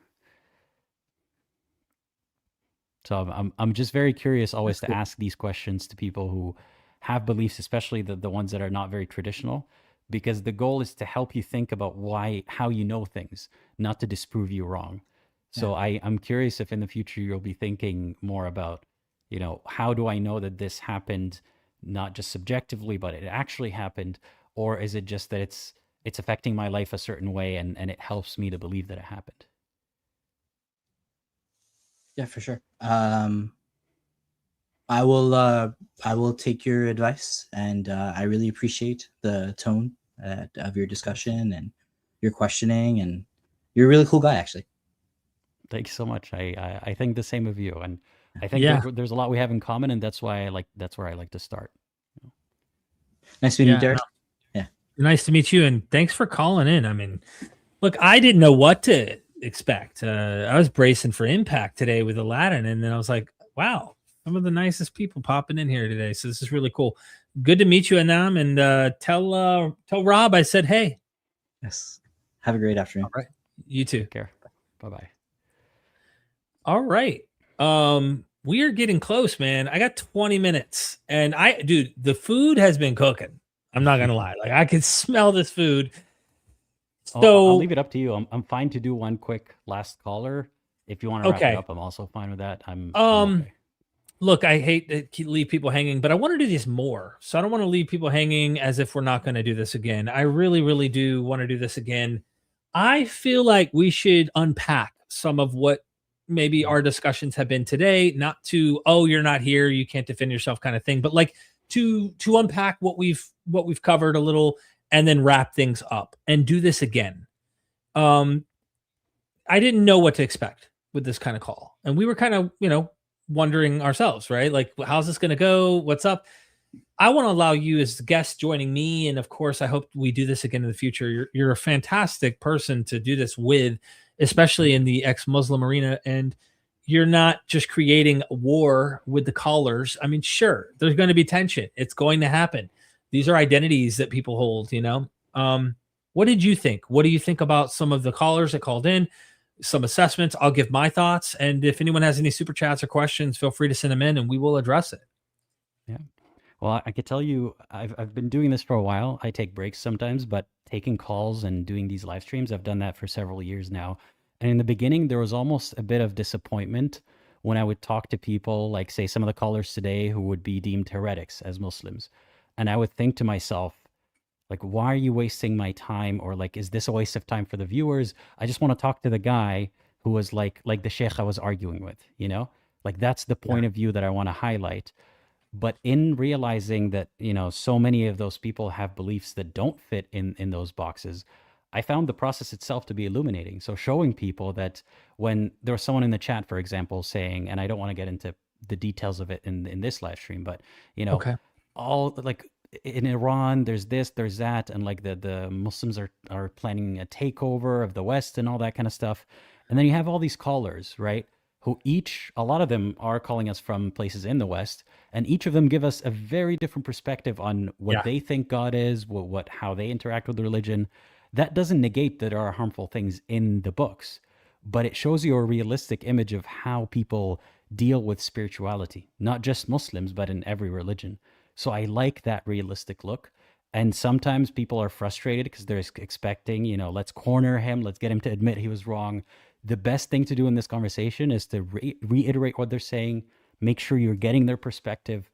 S2: So I'm just very curious always to ask these questions to people who have beliefs, especially the ones that are not very traditional, because the goal is to help you think about how you know things, not to disprove you wrong. So I'm curious if in the future you'll be thinking more about, you know, how do I know that this happened, not just subjectively, but it actually happened, or is it just that it's affecting my life a certain way and it helps me to believe that it happened?
S5: Yeah, for sure. I will take your advice, and I really appreciate the tone of your discussion and your questioning, and you're a really cool guy, actually.
S2: Thanks so much. I think the same of you, and I think there's a lot we have in common, and that's where I like to start.
S5: Nice meeting you, Derek.
S1: Yeah, nice to meet you, and thanks for calling in. I mean, look, I didn't know what to expect. I was bracing for impact today with Aladdin, and then I was like, wow, some of the nicest people popping in here today. So this is really cool. Good to meet you, Anam, and tell Rob I said hey.
S5: Yes. Have a great afternoon.
S1: All right. You too.
S2: Take care. Bye-bye.
S1: All right. We are getting close, man. I got 20 minutes, and dude, the food has been cooking. I'm not gonna lie. Like I can smell this food. So
S2: I'll leave it up to you. I'm fine to do one quick last caller. If you want to wrap it up, I'm also fine with that. I'm okay.
S1: Look, I hate to leave people hanging, but I want to do this more. So I don't want to leave people hanging as if we're not going to do this again. I really, really do want to do this again. I feel like we should unpack some of what maybe our discussions have been today, not to, oh, you're not here, you can't defend yourself kind of thing, but like to unpack what we've covered a little and then wrap things up and do this again. I didn't know what to expect with this kind of call. And we were kind of, wondering ourselves, right? Like, how's this going to go? What's up? I want to allow you as the guest joining me. And of course, I hope we do this again in the future. You're a fantastic person to do this with, especially in the ex-Muslim arena. And you're not just creating a war with the callers. I mean, sure, there's going to be tension. It's going to happen. These are identities that people hold, What did you think? What do you think about some of the callers that called in? Some assessments. I'll give my thoughts. And if anyone has any super chats or questions, feel free to send them in and we will address it.
S2: Yeah. Well, I could tell you, I've been doing this for a while. I take breaks sometimes, but taking calls and doing these live streams, I've done that for several years now. And in the beginning, there was almost a bit of disappointment when I would talk to people, like say some of the callers today who would be deemed heretics as Muslims. And I would think to myself, like, why are you wasting my time? Or like, is this a waste of time for the viewers? I just want to talk to the guy who was like the sheikh I was arguing with, Like, that's the point of view that I want to highlight. But in realizing that, so many of those people have beliefs that don't fit in those boxes, I found the process itself to be illuminating. So showing people that when there was someone in the chat, for example, saying, and I don't want to get into the details of it in this live stream, but,
S1: Okay.
S2: all like in Iran, there's this, there's that, and like the Muslims are planning a takeover of the West and all that kind of stuff. And then you have all these callers, right? Who a lot of them are calling us from places in the West, and each of them give us a very different perspective on what they think God is, how they interact with the religion. That doesn't negate that there are harmful things in the books, but it shows you a realistic image of how people deal with spirituality, not just Muslims, but in every religion. So I like that realistic look. And sometimes people are frustrated because they're expecting, let's corner him, let's get him to admit he was wrong. The best thing to do in this conversation is to reiterate what they're saying, make sure you're getting their perspective.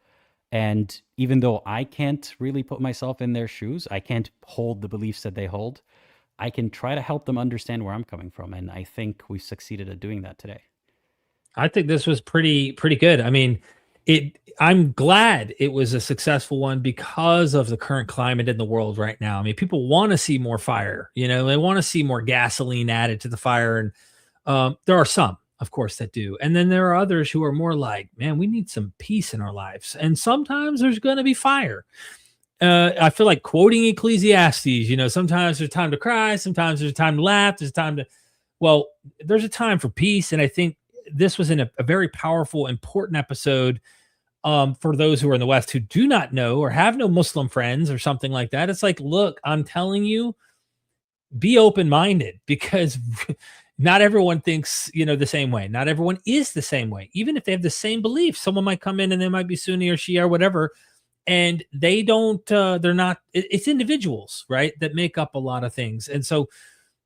S2: And even though I can't really put myself in their shoes, I can't hold the beliefs that they hold, I can try to help them understand where I'm coming from. And I think we've succeeded at doing that today.
S1: I think this was pretty good. I mean, I'm glad it was a successful one because of the current climate in the world right now. I mean, people want to see more fire, they want to see more gasoline added to the fire. And there are some, of course, that do. And then there are others who are more like, man, we need some peace in our lives. And sometimes there's going to be fire. I feel like quoting Ecclesiastes, sometimes there's time to cry. Sometimes there's time to laugh. There's a time for peace. And I think this was in a very powerful, important episode for those who are in the West who do not know or have no Muslim friends or something like that. It's like, look, I'm telling you, be open-minded, because not everyone thinks, the same way. Not everyone is the same way. Even if they have the same beliefs, someone might come in and they might be Sunni or Shia or whatever, and they don't, they're not, it's individuals, right, that make up a lot of things. And so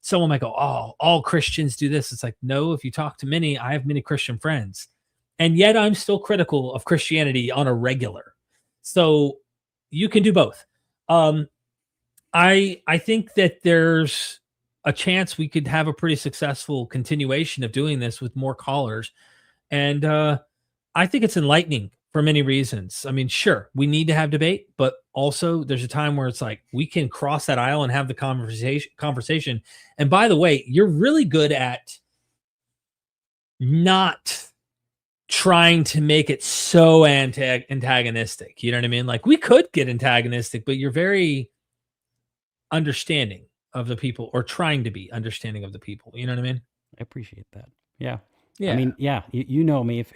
S1: someone might go, oh, all Christians do this. It's like, no, if you talk to many, I have many Christian friends, and yet I'm still critical of Christianity on a regular. So you can do both. I think that there's a chance we could have a pretty successful continuation of doing this with more callers. And I think it's enlightening for many reasons. I mean, sure, we need to have debate, but also there's a time where it's like we can cross that aisle and have the conversation. And by the way, you're really good at not trying to make it so antagonistic. You know what I mean? Like, we could get antagonistic, but you're very understanding of the people, or trying to be understanding of the people. You know what I mean?
S2: I appreciate that. Yeah.
S1: Yeah.
S2: I mean, yeah, you know me. If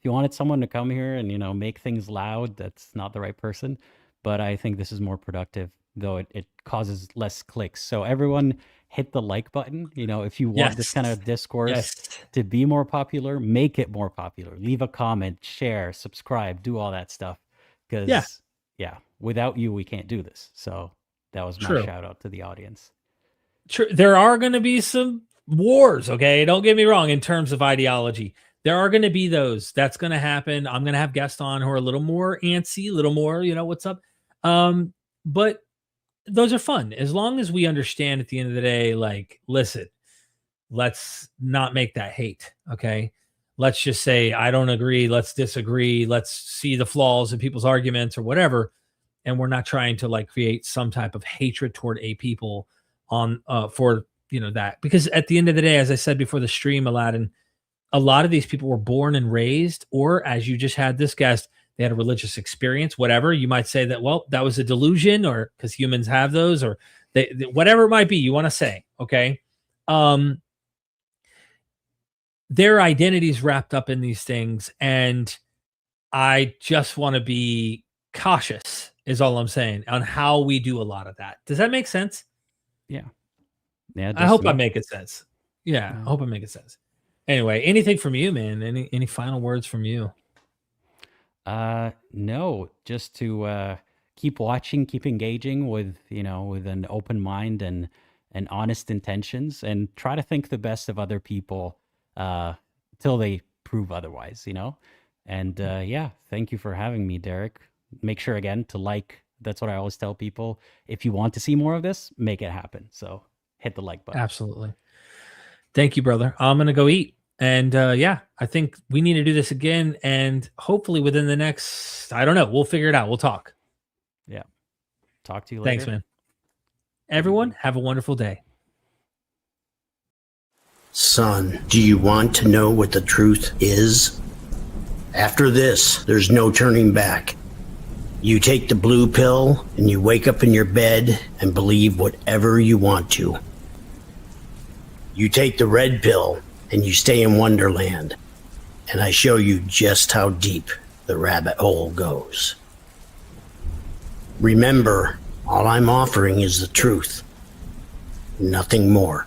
S2: you wanted someone to come here and make things loud, that's not the right person. But I think this is more productive, though it causes less clicks. So everyone hit the like button. If you want this kind of discourse to be more popular, make it more popular. Leave a comment, share, subscribe, do all that stuff. Because without you, we can't do this. So that was my shout out to the audience.
S1: True. There are going to be some wars, okay? Don't get me wrong, in terms of ideology. There are going to be those. That's going to happen. I'm going to have guests on who are a little more antsy, a little more, what's up. But those are fun. As long as we understand at the end of the day, like, listen, let's not make that hate. Okay. Let's just say, I don't agree. Let's disagree. Let's see the flaws in people's arguments or whatever. And we're not trying to like create some type of hatred toward a people on for, that. Because at the end of the day, as I said before the stream, Aladdin, a lot of these people were born and raised, or as you just had this guest, they had a religious experience, whatever. You might say that, well, that was a delusion, or because humans have those, or whatever it might be you want to say. Okay. Their identity is wrapped up in these things. And I just want to be cautious is all I'm saying on how we do a lot of that. Does that make sense?
S2: Yeah. Yeah.
S1: I hope I'm making sense. Yeah. I hope I'm making sense. Anyway, anything from you, man? Any final words from you?
S2: No, just to keep watching, keep engaging with, with an open mind and honest intentions, and try to think the best of other people till they prove otherwise, And thank you for having me, Derek. Make sure again to like. That's what I always tell people. If you want to see more of this, make it happen. So hit the like button.
S1: Absolutely. Thank you, brother. I'm going to go eat. And I think we need to do this again. And hopefully within the next, I don't know, we'll figure it out. We'll talk.
S2: Yeah. Talk to you later.
S1: Thanks, man. Everyone, have a wonderful day.
S6: Son, do you want to know what the truth is? After this, there's no turning back. You take the blue pill and you wake up in your bed and believe whatever you want to. You take the red pill and you stay in Wonderland, and I show you just how deep the rabbit hole goes. Remember, all I'm offering is the truth, nothing more.